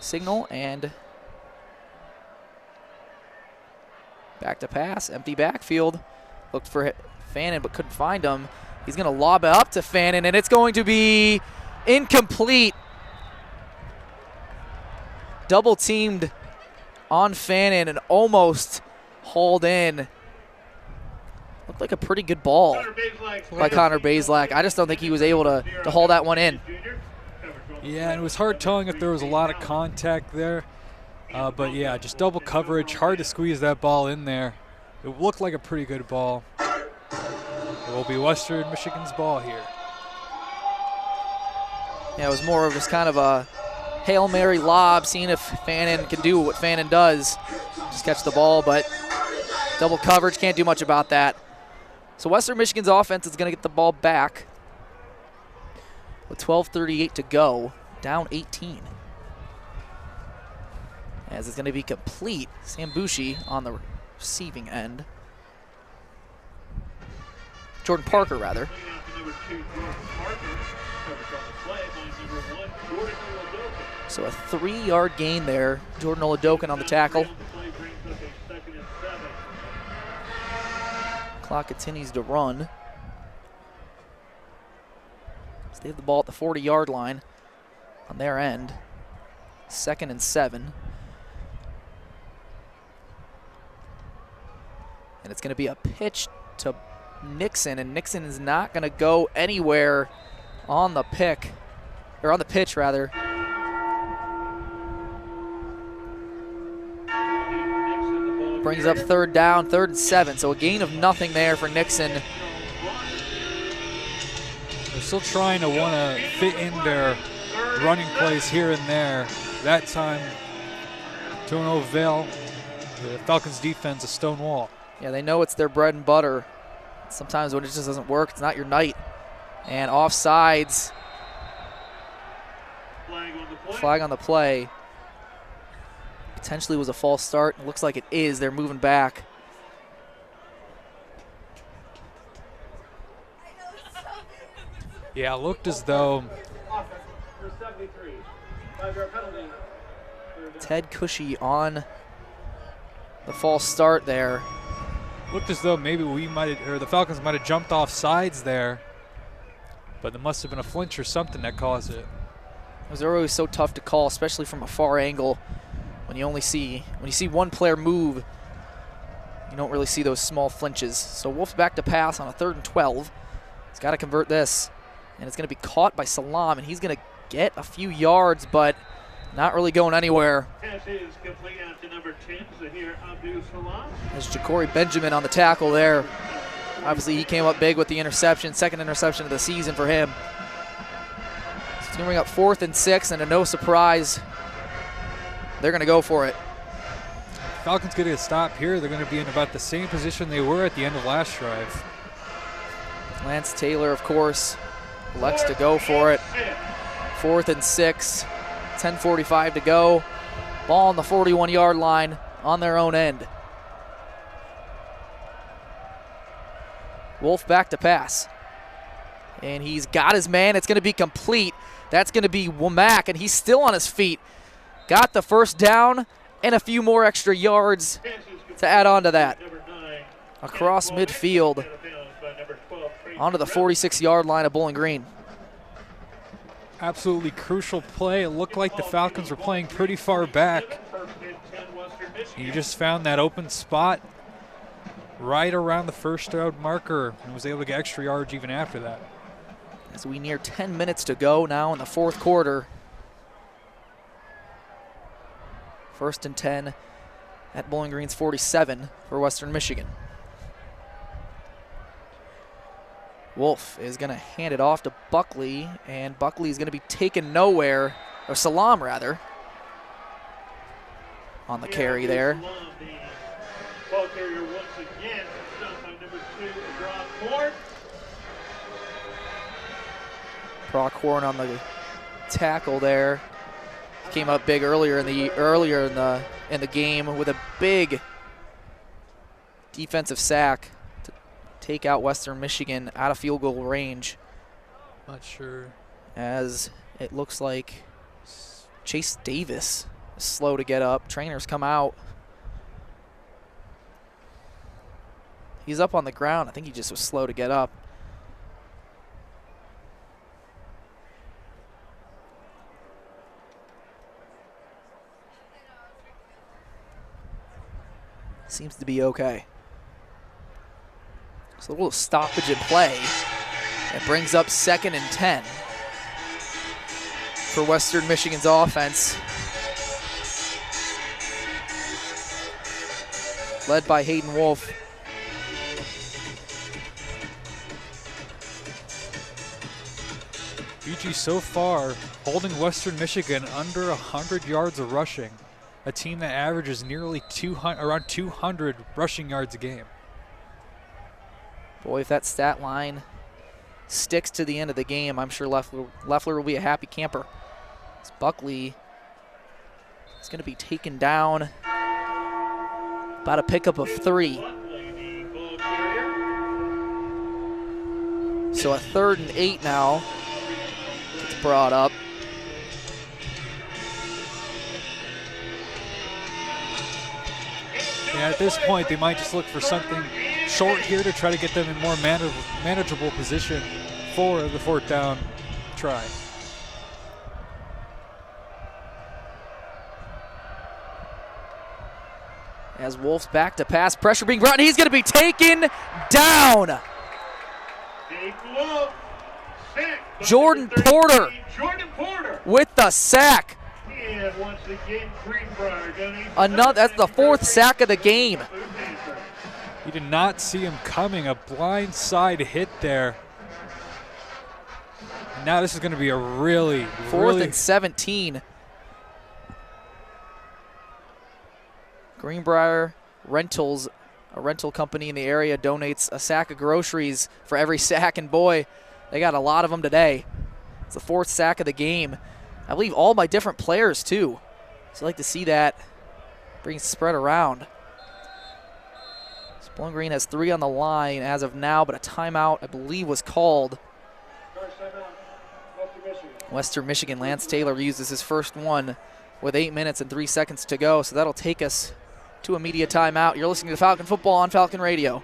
signal, and back to pass, empty backfield. Looked for Fannin but couldn't find him. He's going to lob it up to Fannin, and it's going to be incomplete. Double teamed on Fannin and almost hauled in. Looked like a pretty good ball by Connor Bazelak. I just don't think he was able to haul that one in. Yeah, and it was hard telling if there was a lot of contact there. But yeah, just double coverage, hard to squeeze that ball in there. It looked like a pretty good ball. It will be Western Michigan's ball here. Yeah, it was more of just kind of a Hail Mary lob, seeing if Fannin can do what Fannin does. Just catch the ball, but double coverage, can't do much about that. So Western Michigan's offense is going to get the ball back with 12:38 to go, down 18. As it's going to be complete. Sam Bushi on the receiving end. Jordan Parker, rather. So a 3-yard gain there. Jordan Oladokin on the tackle. Clock continues to run. So they have the ball at the 40-yard line on their end. 2nd and 7. And it's going to be a pitch to Nixon, and Nixon is not going to go anywhere on the pick, or on the pitch rather. Brings up 3rd down, 3rd and 7, so a gain of nothing there for Nixon. They're still trying to want to fit in their running plays here and there. That time, to no avail. The Falcons' defense, a stone wall. Yeah, they know it's their bread and butter. Sometimes when it just doesn't work, it's not your night. And offsides. Flag on the play. Potentially was a false start. It looks like it is. They're moving back. Yeah, it looked as though 5-yard penalty. Ted Cushy on the false start there. Looked as though maybe the Falcons might have jumped off sides there, but there must have been a flinch or something that caused it. Those are always so tough to call, especially from a far angle. When you see one player move, you don't really see those small flinches. So Wolf's back to pass on a 3rd and 12. He's got to convert this, and it's going to be caught by Salam, and he's going to get a few yards, but not really going anywhere. Pass is complete out to number 10, Zahir Abdul Salam. There's Ja'Cory Benjamin on the tackle there. Obviously, he came up big with the interception, 2nd interception of the season for him. So it's going to bring up 4th and 6, and a no surprise, they're going to go for it. Falcons getting a stop here. They're going to be in about the same position they were at the end of last drive. Lance Taylor, of course, elects to go for it. 4th and 6, 10:45 to go. Ball on the 41-yard line on their own end. Wolf back to pass. And he's got his man. It's going to be complete. That's going to be Womack, and he's still on his feet. Got the first down and a few more extra yards to add on to that. Across midfield onto the 46-yard line of Bowling Green. Absolutely crucial play. It looked like the Falcons were playing pretty far back. He just found that open spot right around the first down marker and was able to get extra yards even after that. As we near 10 minutes to go now in the 4th quarter. 1st and 10 at Bowling Green's 47 for Western Michigan. Wolf is going to hand it off to Buckley, and Buckley is going to be taken nowhere, or Salam rather, on the carry there. Ball carrier once again, stopped by number 2, Brock Brock Horn on the tackle there. Came up big earlier in the game with a big defensive sack to take out Western Michigan out of field goal range. Not sure. As it looks like Chase Davis is slow to get up. Trainers come out. He's up on the ground. I think he just was slow to get up. Seems to be okay. So a little stoppage in play. It brings up 2nd and 10 for Western Michigan's offense. Led by Hayden Wolf. BG so far holding Western Michigan under 100 yards of rushing. A team that averages nearly around 200 rushing yards a game. Boy, if that stat line sticks to the end of the game, I'm sure Leffler will be a happy camper. As Buckley is going to be taken down. About a pickup of 3. So a 3rd and 8 now. It's brought up. Yeah, at this point, they might just look for something short here to try to get them in more manageable position for the 4th down try. As Wolf's back to pass, pressure being brought, and he's going to be taken down. Jordan Porter with the sack. And once again, Greenbrier That's the 4th sack of the game. You did not see him coming. A blind side hit there. And now this is going to be a really 4th and 17. Greenbrier Rentals, a rental company in the area, donates a sack of groceries for every sack, and boy, they got a lot of them today. It's the 4th sack of the game. I believe all by different players too. So I like to see that being spread around. So Bowling Green has 3 on the line as of now, but a timeout, I believe, was called. Western Michigan, Lance Taylor uses his first one with 8 minutes and 3 seconds to go, so that'll take us to a media timeout. You're listening to Falcon Football on Falcon Radio.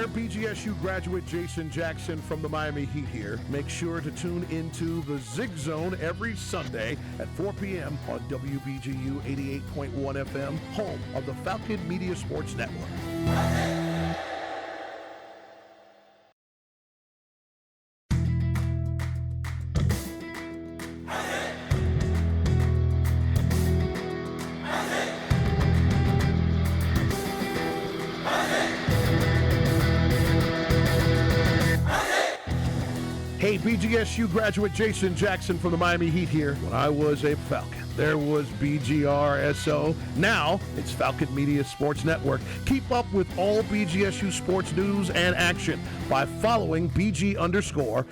BGSU graduate Jason Jackson from the Miami Heat here. Make sure to tune into the Zig Zone every Sunday at 4 p.m. on WBGU 88.1 FM, home of the Falcon Media Sports Network. Hey, BGSU graduate Jason Jackson from the Miami Heat here. When I was a Falcon, there was BGRSO. Now, it's Falcon Media Sports Network. Keep up with all BGSU sports news and action by following BG_FMSN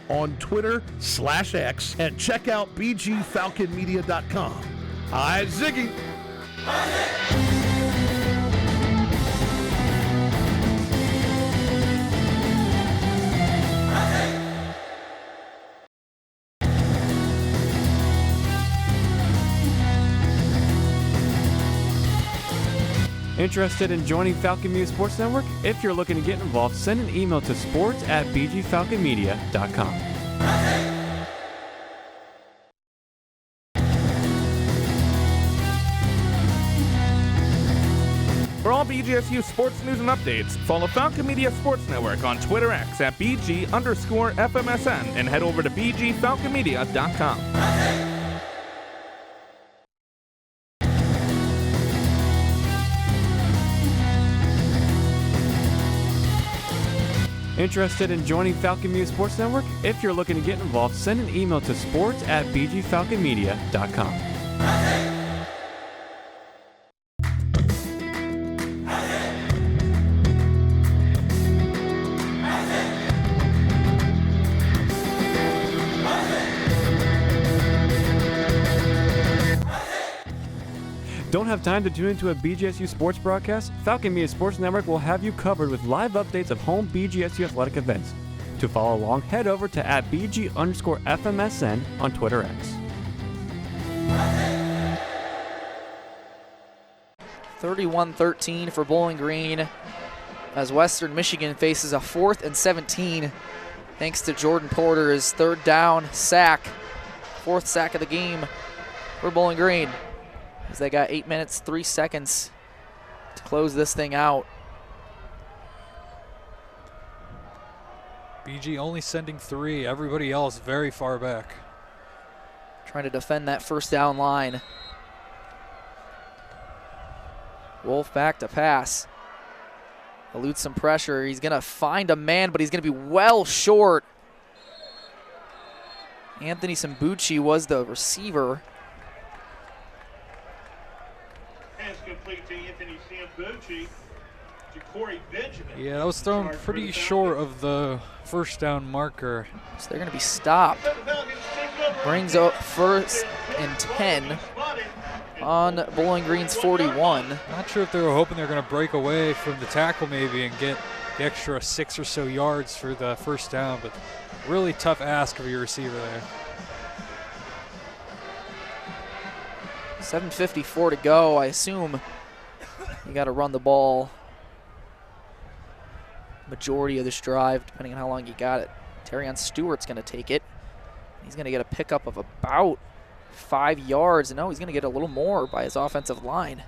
on Twitter/X and check out BGFalconMedia.com. Hi, Ziggy. Interested in joining Falcon Media Sports Network? If you're looking to get involved, send an email to sports@bgfalconmedia.com. For all BGSU sports news and updates, follow Falcon Media Sports Network on Twitter X at BG_FMSN and head over to BGFalconmedia.com. Interested in joining Falcon Media Sports Network? If you're looking to get involved, send an email to sports@bgfalconmedia.com. Don't have time to tune into a BGSU sports broadcast? Falcon Media Sports Network will have you covered with live updates of home BGSU athletic events. To follow along, head over to @BG_FMSN on Twitter X. 31-13 for Bowling Green as Western Michigan faces a 4th and 17 thanks to Jordan Porter's third down sack. 4th sack of the game for Bowling Green, as they got 8 minutes, 3 seconds to close this thing out. BG only sending 3, everybody else very far back. Trying to defend that first down line. Wolf back to pass. Eludes some pressure. He's going to find a man, but he's going to be well short. Anthony Sambucci was the receiver. Pass complete to Anthony Sambucci to Corey Benjamin. Yeah, that was thrown pretty short of the first down marker. So they're going to be stopped. Brings up 1st and 10 on Bowling Green's 41. Not sure if they were hoping they were going to break away from the tackle maybe and get the extra 6 or so yards for the first down, but really tough ask of your receiver there. 7:54 to go. I assume you got to run the ball majority of this drive, depending on how long you got it. Terrion Stewart's going to take it. He's going to get a pickup of about 5 yards. No, he's going to get a little more by his offensive line.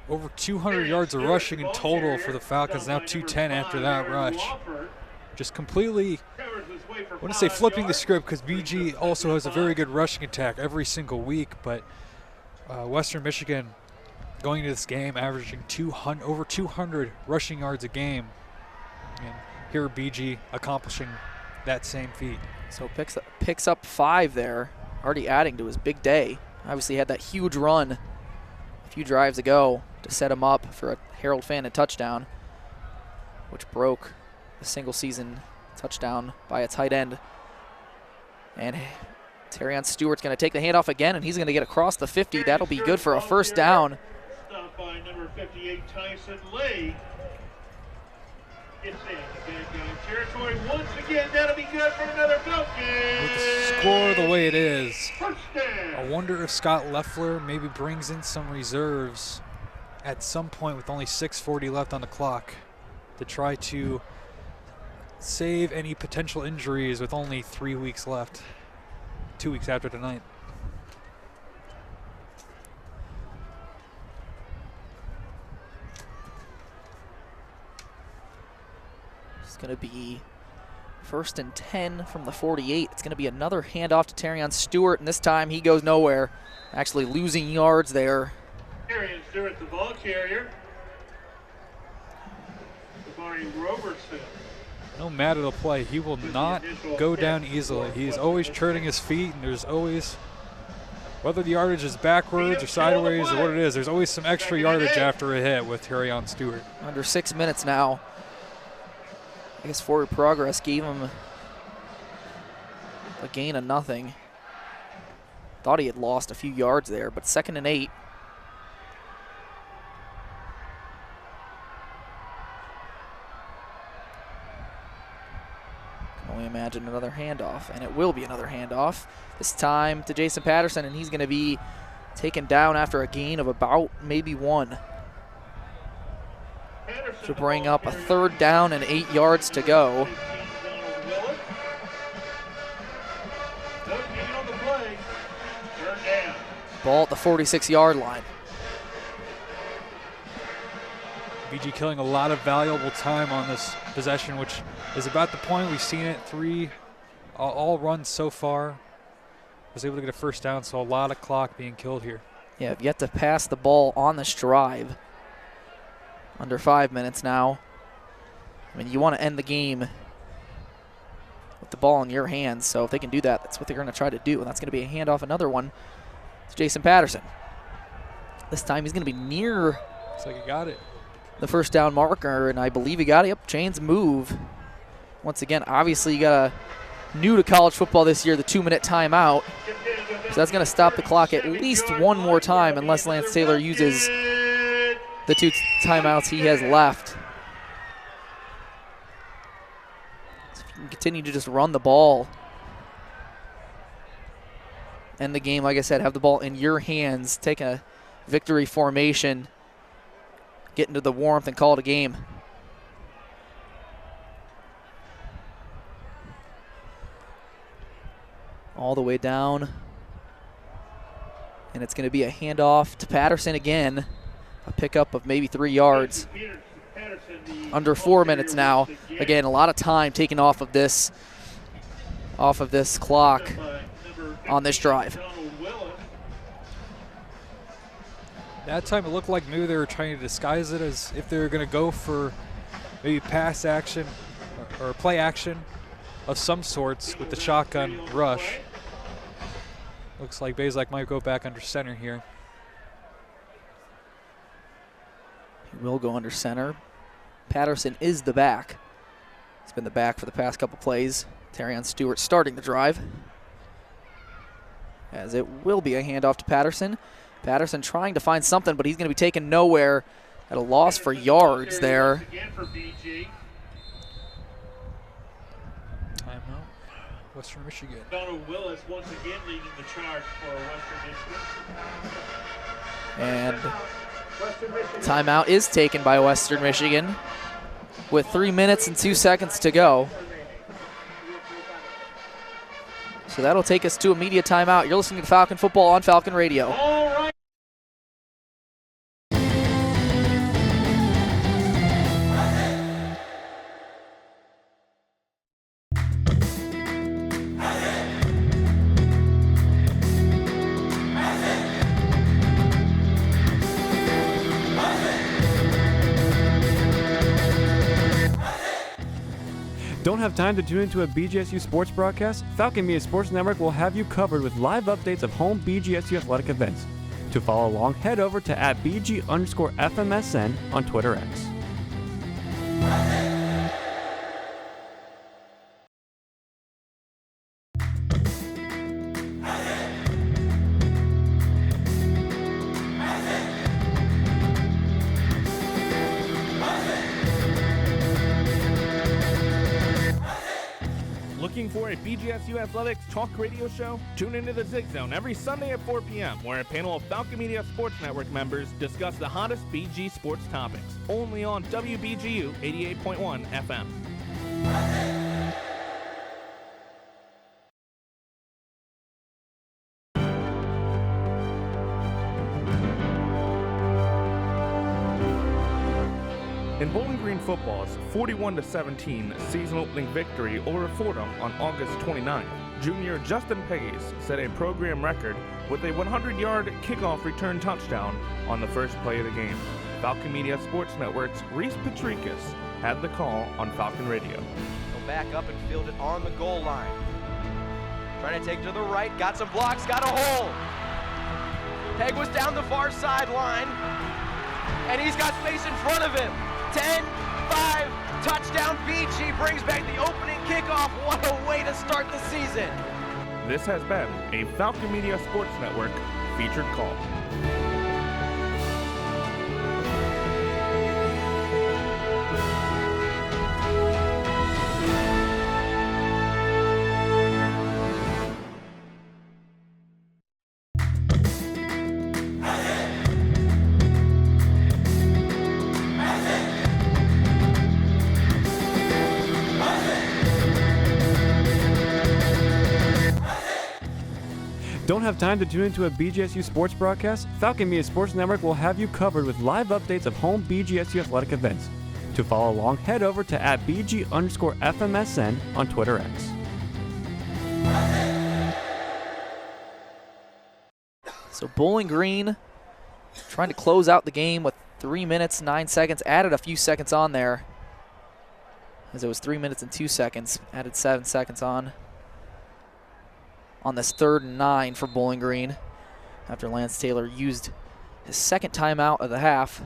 Over 200 yards of rushing in total for the Falcons, now 210 after that rush. Just completely, I want to say flipping the script, because BG also has a very good rushing attack every single week, but Western Michigan going into this game averaging over 200 rushing yards a game. And here BG accomplishing that same feat. So picks up 5 there already adding to his big day. Obviously had that huge run a few drives ago to set him up for a Harold Fannin touchdown, which broke the single season touchdown by a tight end. And Terrion Stewart's going to take the handoff again, and he's going to get across the 50. That'll be good for a first down. Stopped by number 58, Tyson Lay. It's in the bad guy territory once again. That'll be good for another Falcon. With the score the way it is, First down. I wonder if Scott Leffler maybe brings in some reserves at some point with only 6:40 left on the clock to try to save any potential injuries with only 3 weeks left, 2 weeks after tonight. It's going to be 1st and 10 from the 48. It's going to be another handoff to Terrion Stewart, and this time he goes nowhere, actually losing yards there. Terrion Stewart, the ball carrier. Barney Robertson. No matter the play, he will not go down easily. He's always turning his feet, and there's always, whether the yardage is backwards or sideways or what it is, there's always some extra yardage after a hit with Terrion Stewart. Under 6 minutes now. I guess forward progress gave him a gain of nothing. Thought he had lost a few yards there, but 2nd and 8. Can only imagine another handoff, and it will be another handoff. This time to Jason Patterson, and he's going to be taken down after a gain of about maybe 1. To bring up a 3rd down and 8 yards to go. Ball at the 46-yard line. BG killing a lot of valuable time on this possession, which is about the point. We've seen it 3 all runs so far. Was able to get a first down, so a lot of clock being killed here. Yeah, yet to pass the ball on this drive. Under 5 minutes now. I mean, you want to end the game with the ball in your hands, so if they can do that, that's what they're going to try to do, and that's going to be a handoff, another one to Jason Patterson. This time he's going to be near. Looks like he got it. The first down marker, and I believe he got it. Yep, chains move. Once again, obviously you got a new to college football this year, the 2-minute timeout. So that's going to stop the clock at least one more time unless Lance Taylor uses the 2 timeouts he has left. So if you can continue to just run the ball, end the game, like I said, have the ball in your hands, take a victory formation, get into the warmth, and call it a game. All the way down. And it's going to be a handoff to Patterson again. A pickup of maybe 3 yards. Under 4 minutes now. Again, a lot of time taken off of this clock on this drive. That time it looked like maybe they were trying to disguise it as if they were going to go for maybe pass action or play action of some sorts with the shotgun rush. Looks like Bazak might go back under center here. He will go under center. Patterson is the back. He's been the back for the past couple plays. Terrion Stewart starting the drive. As it will be a handoff to Patterson. Patterson trying to find something, but he's going to be taken nowhere at a loss for yards there. Timeout. Western Michigan. Donald Willis once again leading the charge for Western Michigan. And timeout is taken by Western Michigan with 3 minutes and 2 seconds to go. So that'll take us to a media timeout. You're listening to Falcon Football on Falcon Radio. All right. Don't have time to tune into a BGSU sports broadcast? Falcon Media Sports Network will have you covered with live updates of home BGSU athletic events. To follow along, head over to @BG_FMSN on Twitter X. Looking for a BGSU Athletics talk radio show? Tune into the Zig Zone every Sunday at 4 p.m., where a panel of Falcon Media Sports Network members discuss the hottest BG sports topics. Only on WBGU 88.1 FM. In Bowling Green football's 41-17 season opening victory over Fordham on August 29th, junior Justin Pace set a program record with a 100-yard kickoff return touchdown on the first play of the game. Falcon Media Sports Network's Reese Patricus had the call on Falcon Radio. Go back up and field it on the goal line. Trying to take to the right, got some blocks, got a hole. Peg was down the far sideline, and he's got space in front of him. 10-5, touchdown BG brings back the opening kickoff. What a way to start the season. This has been a Falcon Media Sports Network featured call. Don't have time to tune into a BGSU sports broadcast? Falcon Media Sports Network will have you covered with live updates of home BGSU athletic events. To follow along, head over to @BG_FMSN on Twitter X. So Bowling Green trying to close out the game with 3 minutes, 9 seconds. Added a few seconds on there, as it was 3 minutes and 2 seconds. Added 7 seconds on this 3rd and 9 for Bowling Green after Lance Taylor used his second timeout of the half.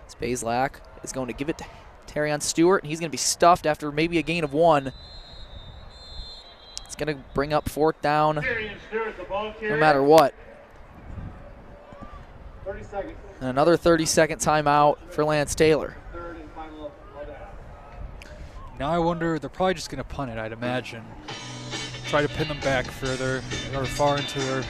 Spazlak is going to give it to Terrion Stewart, and he's going to be stuffed after maybe a gain of 1. It's going to bring up 4th down no matter what. 30 seconds. And another 30-second timeout for Lance Taylor. Third and final of that. Now I wonder, they're probably just going to punt it, I'd imagine. Try to pin them back further or far into their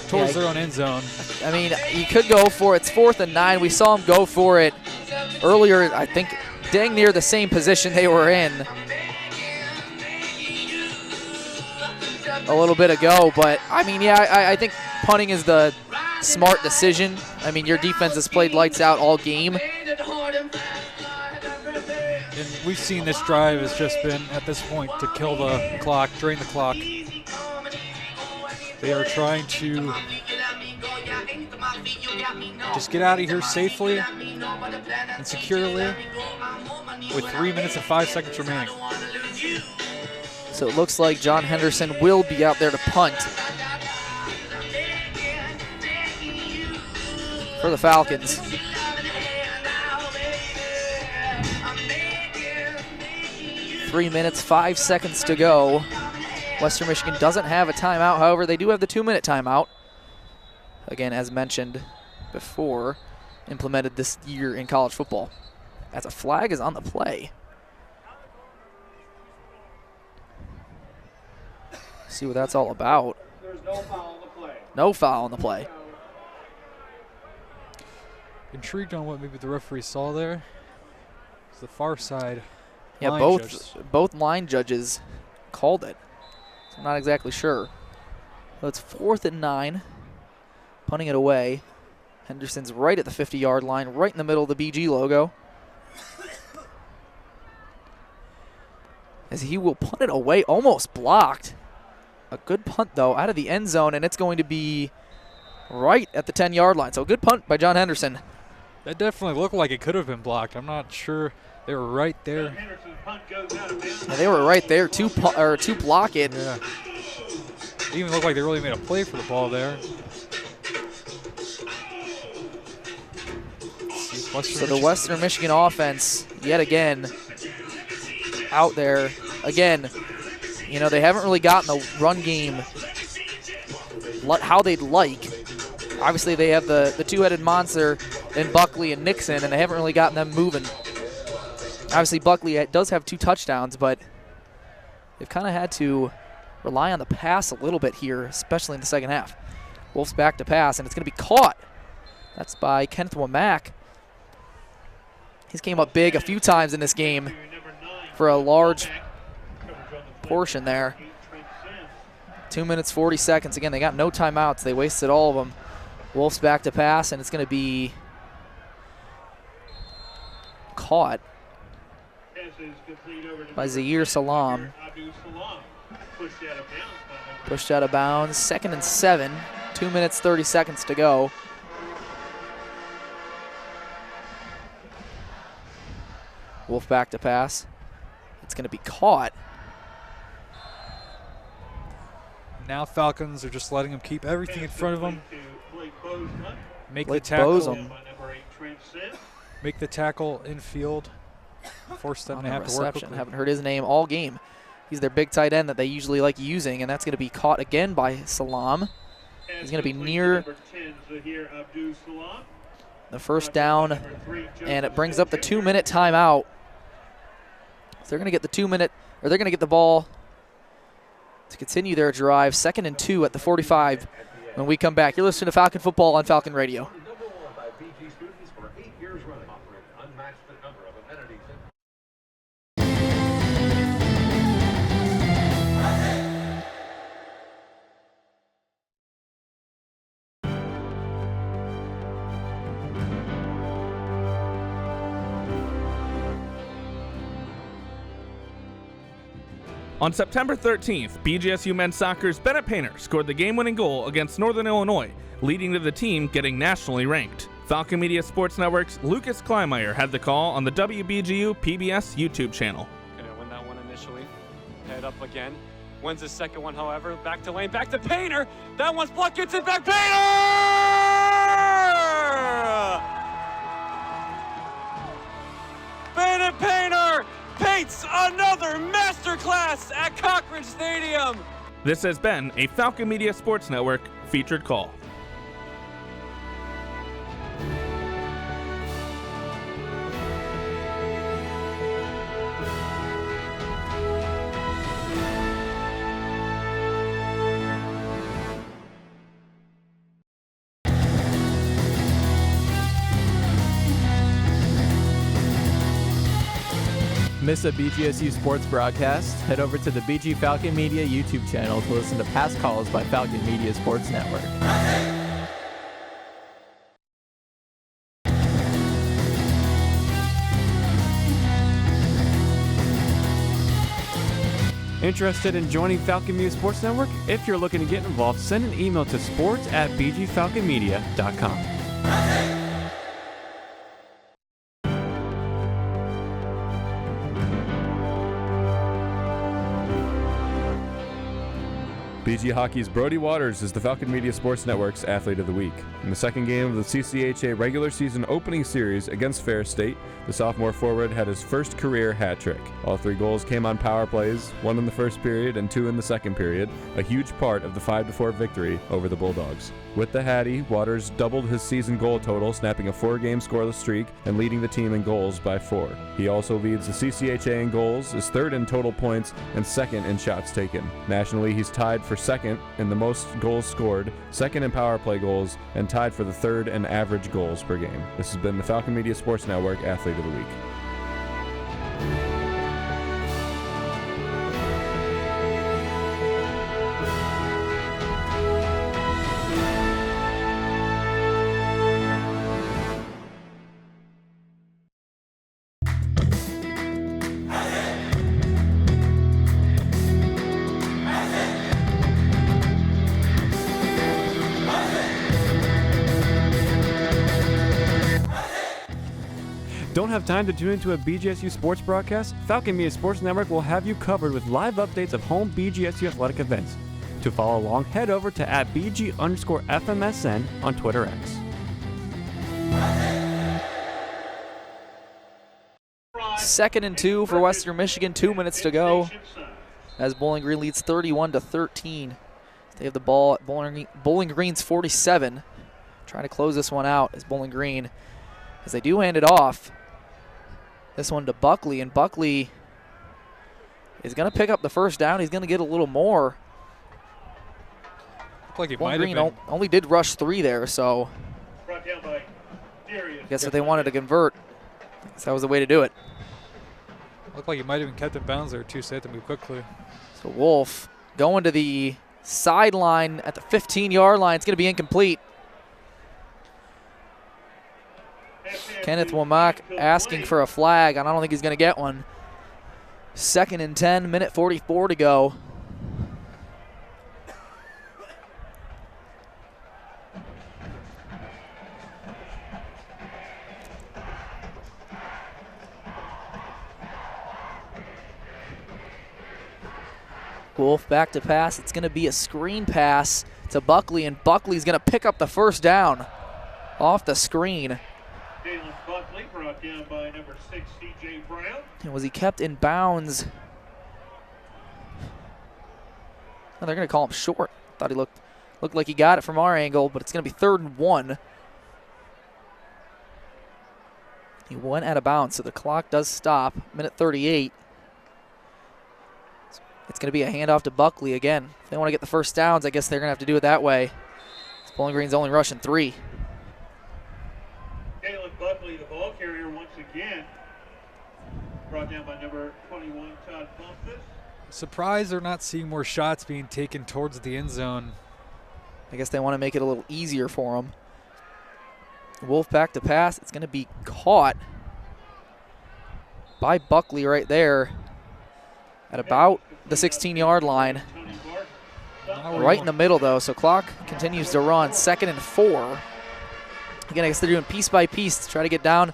towards their own end zone. I mean, you could go for it. It's 4th and 9. We saw him go for it earlier, I think, dang near the same position they were in a little bit ago. But, I mean, yeah, I think punting is the smart decision. I mean, your defense has played lights out all game. And we've seen this drive has just been, at this point, to kill the clock, drain the clock. They are trying to just get out of here safely and securely with 3 minutes and 5 seconds remaining. So it looks like John Henderson will be out there to punt for the Falcons. 3 minutes, 5 seconds to go. Western Michigan doesn't have a timeout. However, they do have the 2-minute timeout. Again, as mentioned before, implemented this year in college football. As a flag is on the play. See what that's all about. There's no foul on the play. No foul on the play. Intrigued on what maybe the referee saw there. It's the far side. Yeah, both line judges called it. So I'm not exactly sure. So it's 4th and 9. Punting it away. Henderson's right at the 50-yard line, right in the middle of the BG logo. As he will punt it away, almost blocked. A good punt, though, out of the end zone, and it's going to be right at the 10-yard line. So a good punt by John Henderson. That definitely looked like it could have been blocked. I'm not sure They were right there. Yeah, they were right there to block it. Yeah. It even looked like they really made a play for the ball there. So the Western Michigan offense, yet again, out there. Again, you know, they haven't really gotten the run game how they'd like. Obviously, they have the two-headed monster in Buckley and Nixon, and they haven't really gotten them moving. Obviously, Buckley does have 2 touchdowns, but they've kind of had to rely on the pass a little bit here, especially in the second half. Wolves back to pass, and it's going to be caught. That's by Kenneth Womack. He's came up big a few times in this game for a large portion there. 2 minutes, 40 seconds. Again, they got no timeouts. They wasted all of them. Wolves back to pass, and it's going to be caught by Zaire Salam. Pushed out of bounds. 2nd and 7. 2 minutes, 30 seconds to go. Wolf back to pass. It's going to be caught. Now Falcons are just letting them keep everything in front of them. Make the tackle infield. Force them to have to work quickly. Haven't heard his name all game. He's their big tight end that they usually like using, and that's going to be caught again by Salam. He's going to be near the first down, and it brings up the 2-minute timeout. So they're going to get the 2-minute, or they're going to get the ball to continue their drive. 2nd and 2 at the 45 when we come back. You're listening to Falcon Football on Falcon Radio. On September 13th, BGSU men's soccer's Bennett Painter scored the game-winning goal against Northern Illinois, leading to the team getting nationally ranked. Falcon Media Sports Network's Lucas Kleinmeyer had the call on the WBGU PBS YouTube channel. Gonna win that one initially. Head up again. Wins the second one, however. Back to lane, back to Painter. That one's blocked, gets it back. Painter! Bennett Painter paints another masterclass at Cochran Stadium. This has been a Falcon Media Sports Network featured call. Miss a BGSU sports broadcast? Head over to the BG Falcon Media YouTube channel to listen to past calls by Falcon Media Sports Network. Interested in joining Falcon Media Sports Network? If you're looking to get involved, send an email to sports@bgfalconmedia.com. BG Hockey's Brody Waters is the Falcon Media Sports Network's Athlete of the Week. In the second game of the CCHA regular season opening series against Ferris State, the sophomore forward had his first career hat trick. All 3 goals came on power plays, 1 in the first period and 2 in the second period, a huge part of the 5-4 victory over the Bulldogs. With the Hattie, Waters doubled his season goal total, snapping a 4-game scoreless streak and leading the team in goals by 4. He also leads the CCHA in goals, is 3rd in total points, and 2nd in shots taken. Nationally, he's tied for 2nd in the most goals scored, 2nd in power play goals, and tied for the 3rd in average goals per game. This has been the Falcon Media Sports Network Athlete of the Week. Don't have time to tune into a BGSU sports broadcast? Falcon Media Sports Network will have you covered with live updates of home BGSU athletic events. To follow along, head over to @BG_FMSN on Twitter X. Second and 2 for Western Michigan, 2 minutes to go as Bowling Green leads 31-13. They have the ball at Bowling Green's 47. Trying to close this one out as Bowling Green, as they do hand it off. This one to Buckley, and Buckley is going to pick up the first down. He's going to get a little more. Looked like he Bowling might Green have been. only did rush 3 there, so I guess if they wanted to convert, I guess that was the way to do it. Looked like he might have been kept in bounds there too, so they had to move quickly. So Wolf going to the sideline at the 15-yard line. It's going to be incomplete. Kenneth Womack asking for a flag, and I don't think he's going to get one. 2nd and 10, minute 44 to go. Wolf back to pass. It's going to be a screen pass to Buckley, and Buckley's going to pick up the first down off the screen. Jalen Buckley brought down by number 6, C.J. Brown. And was he kept in bounds? Oh, they're going to call him short. Thought he looked like he got it from our angle, but it's going to be 3rd and 1. He went out of bounds, so the clock does stop. Minute 38. It's going to be a handoff to Buckley again. If they want to get the first downs, I guess they're going to have to do it that way. Bowling Green's only rushing 3. Jalen Buckley, the ball carrier once again. Brought down by number 21, Todd Bumpus. Surprised they're not seeing more shots being taken towards the end zone. I guess they want to make it a little easier for him. Wolf back to pass. It's going to be caught by Buckley right there at about the 16-yard line. Right in the middle, though, so clock continues to run. 2nd and 4. Again, I guess they're doing piece by piece to try to get down,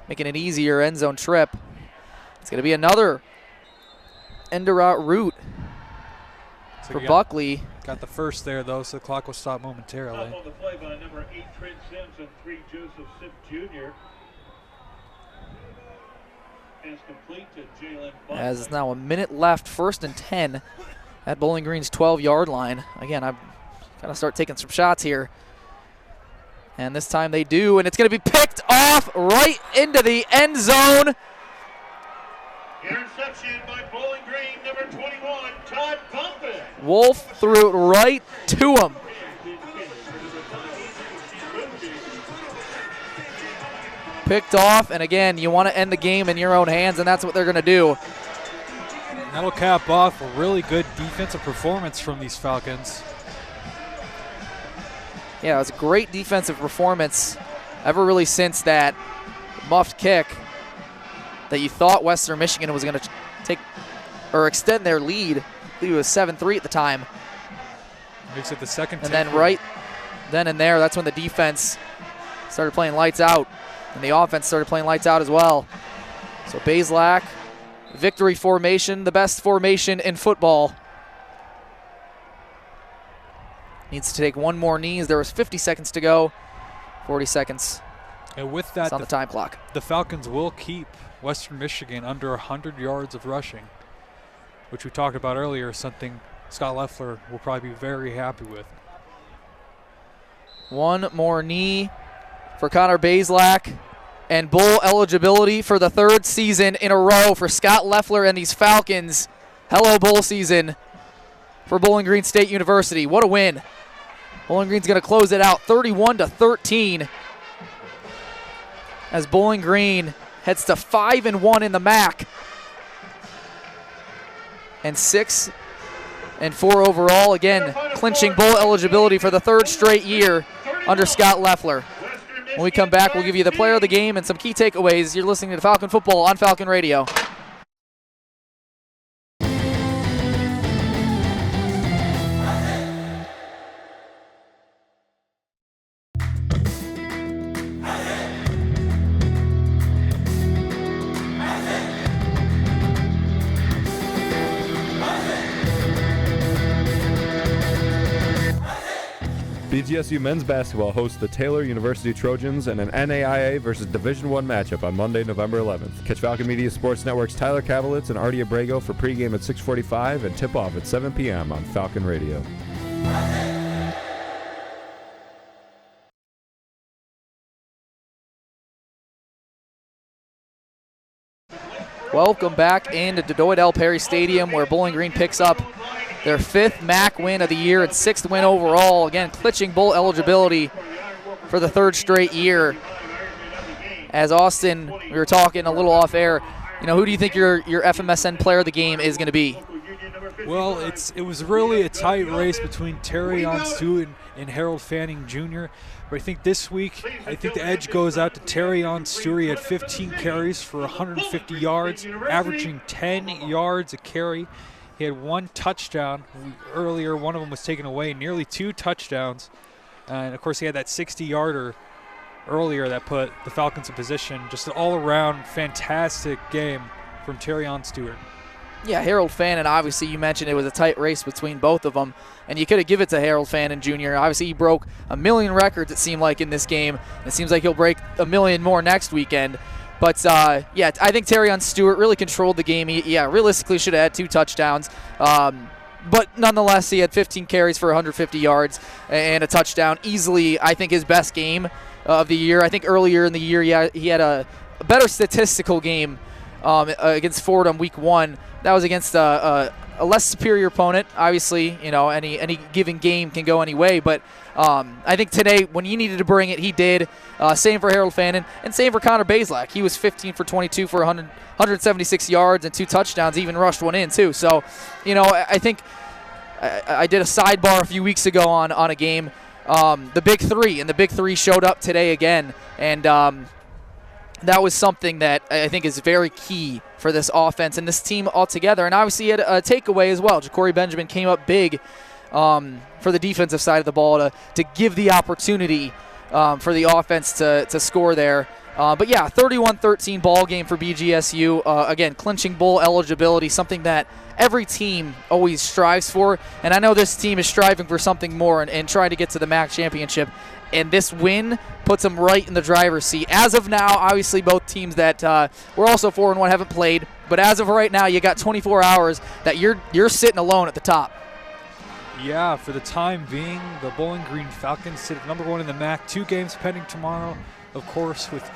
making an easier end zone trip. It's going to be another end-around route for Buckley. Got the first there, though, so the clock will stop momentarily. Up on the play by number 8, Trent Sims, and 3, Joseph Sipp Jr. Pass complete to Jalen Buckley. As it's now a minute left, 1st and 10 at Bowling Green's 12-yard line. Again, I'm got to start taking some shots here. And this time they do, and it's going to be picked off right into the end zone. Interception by Bowling Green, number 21, Todd Bumpus. Wolf threw it right to him. Picked off, and again, you want to end the game in your own hands, and that's what they're going to do. That'll cap off a really good defensive performance from these Falcons. Yeah, it was a great defensive performance ever really since that muffed kick that you thought Western Michigan was going to take or extend their lead. I believe it was 7-3 at the time. Makes it the second. And then right then and there, that's when the defense started playing lights out, and the offense started playing lights out as well. So Bazelak, victory formation, the best formation in football. Needs to take one more knee. There was 50 seconds to go. 40 seconds. And with that, it's on the time clock. The Falcons will keep Western Michigan under 100 yards of rushing, which we talked about earlier, something Scott Loeffler will probably be very happy with. One more knee for Connor Bazelak, and bowl eligibility for the 3rd season in a row for Scott Loeffler and these Falcons. Hello, bowl season for Bowling Green State University. What a win. Bowling Green's going to close it out 31-13 as Bowling Green heads to 5-1 in the MAC and 6-4 overall. Again, clinching bowl eligibility for the 3rd straight year under Scott Loeffler. When we come back, we'll give you the player of the game and some key takeaways. You're listening to Falcon Football on Falcon Radio. BGSU men's basketball hosts the Taylor University Trojans in an NAIA versus Division I matchup on Monday, November 11th. Catch Falcon Media Sports Network's Tyler Kavelitz and Artie Abrego for pregame at 6:45 and tip-off at 7 p.m. on Falcon Radio. Welcome back into Dedoit L. Perry Stadium, where Bowling Green picks up their 5th MAC win of the year and 6th win overall. Again, clinching bowl eligibility for the 3rd straight year. As Austin, we were talking a little off air, who do you think your FMSN player of the game is going to be? Well, it was really a tight race between Terrion Stewart and Harold Fanning Jr. But I think this week, the edge goes out to Terrion Stewart. He had 15 carries for 150 yards, averaging 10 yards a carry. He had 1 touchdown. Earlier, one of them was taken away, nearly 2 touchdowns. And, of course, he had that 60-yarder earlier that put the Falcons in position. Just an all-around fantastic game from Terrion Stewart. Yeah, Harold Fannin, obviously you mentioned it was a tight race between both of them, and you could have given it to Harold Fannin Jr. Obviously he broke 1 million records, it seemed like, in this game. It seems like he'll break 1 million more next weekend. But, yeah, I think Terrion Stewart really controlled the game. He, realistically should have had 2 touchdowns. But nonetheless, he had 15 carries for 150 yards and a touchdown. Easily, I think, his best game of the year. I think earlier in the year he had a better statistical game against Fordham week 1. That was against a less superior opponent. Obviously, any given game can go any way. But I think today, when he needed to bring it, he did. Same for Harold Fannin, and same for Connor Bazelak. He was 15 for 22 for 176 yards and 2 touchdowns, even rushed 1 in, too. So, I think I did a sidebar a few weeks ago on a game, the Big Three, and the Big Three showed up today again. And that was something that I think is very key for this offense and this team altogether. And obviously he had a takeaway as well. Ja'Cory Benjamin came up big for the defensive side of the ball to give the opportunity for the offense to score there. But yeah, 31-13 ball game for BGSU. Again, clinching bowl eligibility, something that every team always strives for. And I know this team is striving for something more and trying to get to the MAC championship. And this win puts them right in the driver's seat. As of now, obviously both teams that were also 4-1 haven't played. But as of right now, you got 24 hours that you're sitting alone at the top. Yeah, for the time being, the Bowling Green Falcons sit at number 1 in the MAC. 2 games pending tomorrow, of course, with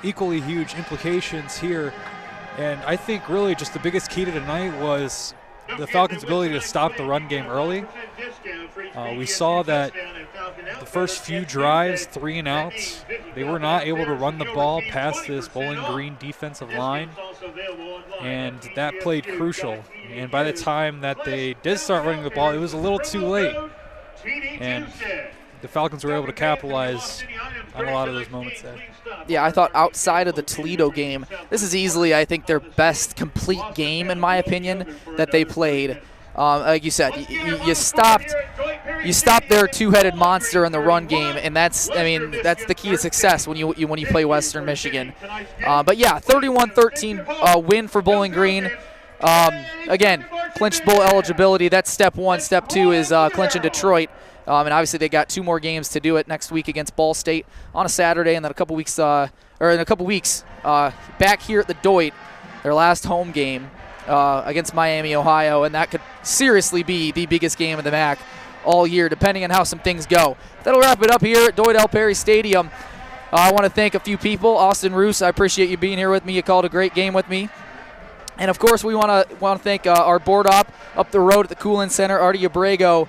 equally huge implications here. And I think really just the biggest key to tonight was the Falcons' ability to stop the run game early. We saw that the first few drives, 3 and outs, they were not able to run the ball past this Bowling Green defensive line, and that played crucial. And by the time that they did start running the ball, it was a little too late. And the Falcons were able to capitalize on a lot of those moments there. Yeah, I thought outside of the Toledo game, this is easily, I think, their best complete game, in my opinion, that they played. Like you said, you stopped their 2-headed monster in the run game, and that's the key to success when you play Western Michigan. But yeah, 31-13 win for Bowling Green. Again, clinched bowl eligibility. That's step 1. Step 2 is clinching Detroit. And obviously they got 2 more games to do it next week against Ball State on a Saturday, and then in a couple weeks back here at the Doit, their last home game against Miami, Ohio, and that could seriously be the biggest game of the MAC all year, depending on how some things go. That'll wrap it up here at Dedoit L. Perry Stadium. I want to thank a few people. Austin Roos, I appreciate you being here with me. You called a great game with me. And of course, we want to thank our board op up the road at the Coolin Center, Artie Abrego.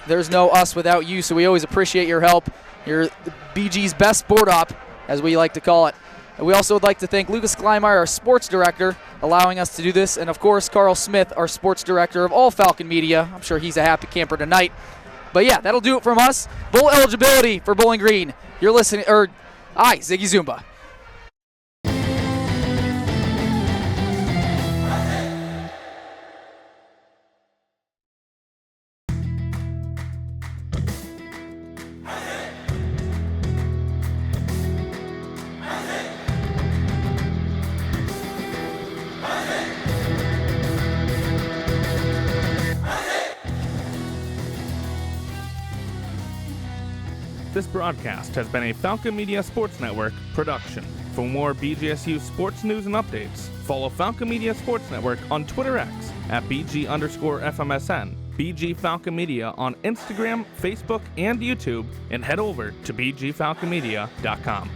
There's no us without you, so we always appreciate your help. You're the BG's best board op, as we like to call it. And we also would like to thank Lucas Kleinmeyer, our sports director, allowing us to do this. And, of course, Carl Smith, our sports director of all Falcon Media. I'm sure he's a happy camper tonight. But, yeah, that'll do it from us. Bowl eligibility for Bowling Green. You're listening, Ziggy Zumba. This broadcast has been a Falcon Media Sports Network production. For more BGSU sports news and updates, follow Falcon Media Sports Network on Twitter X at BG_FMSN, BG Falcon Media on Instagram, Facebook, and YouTube, and head over to BGFalconMedia.com.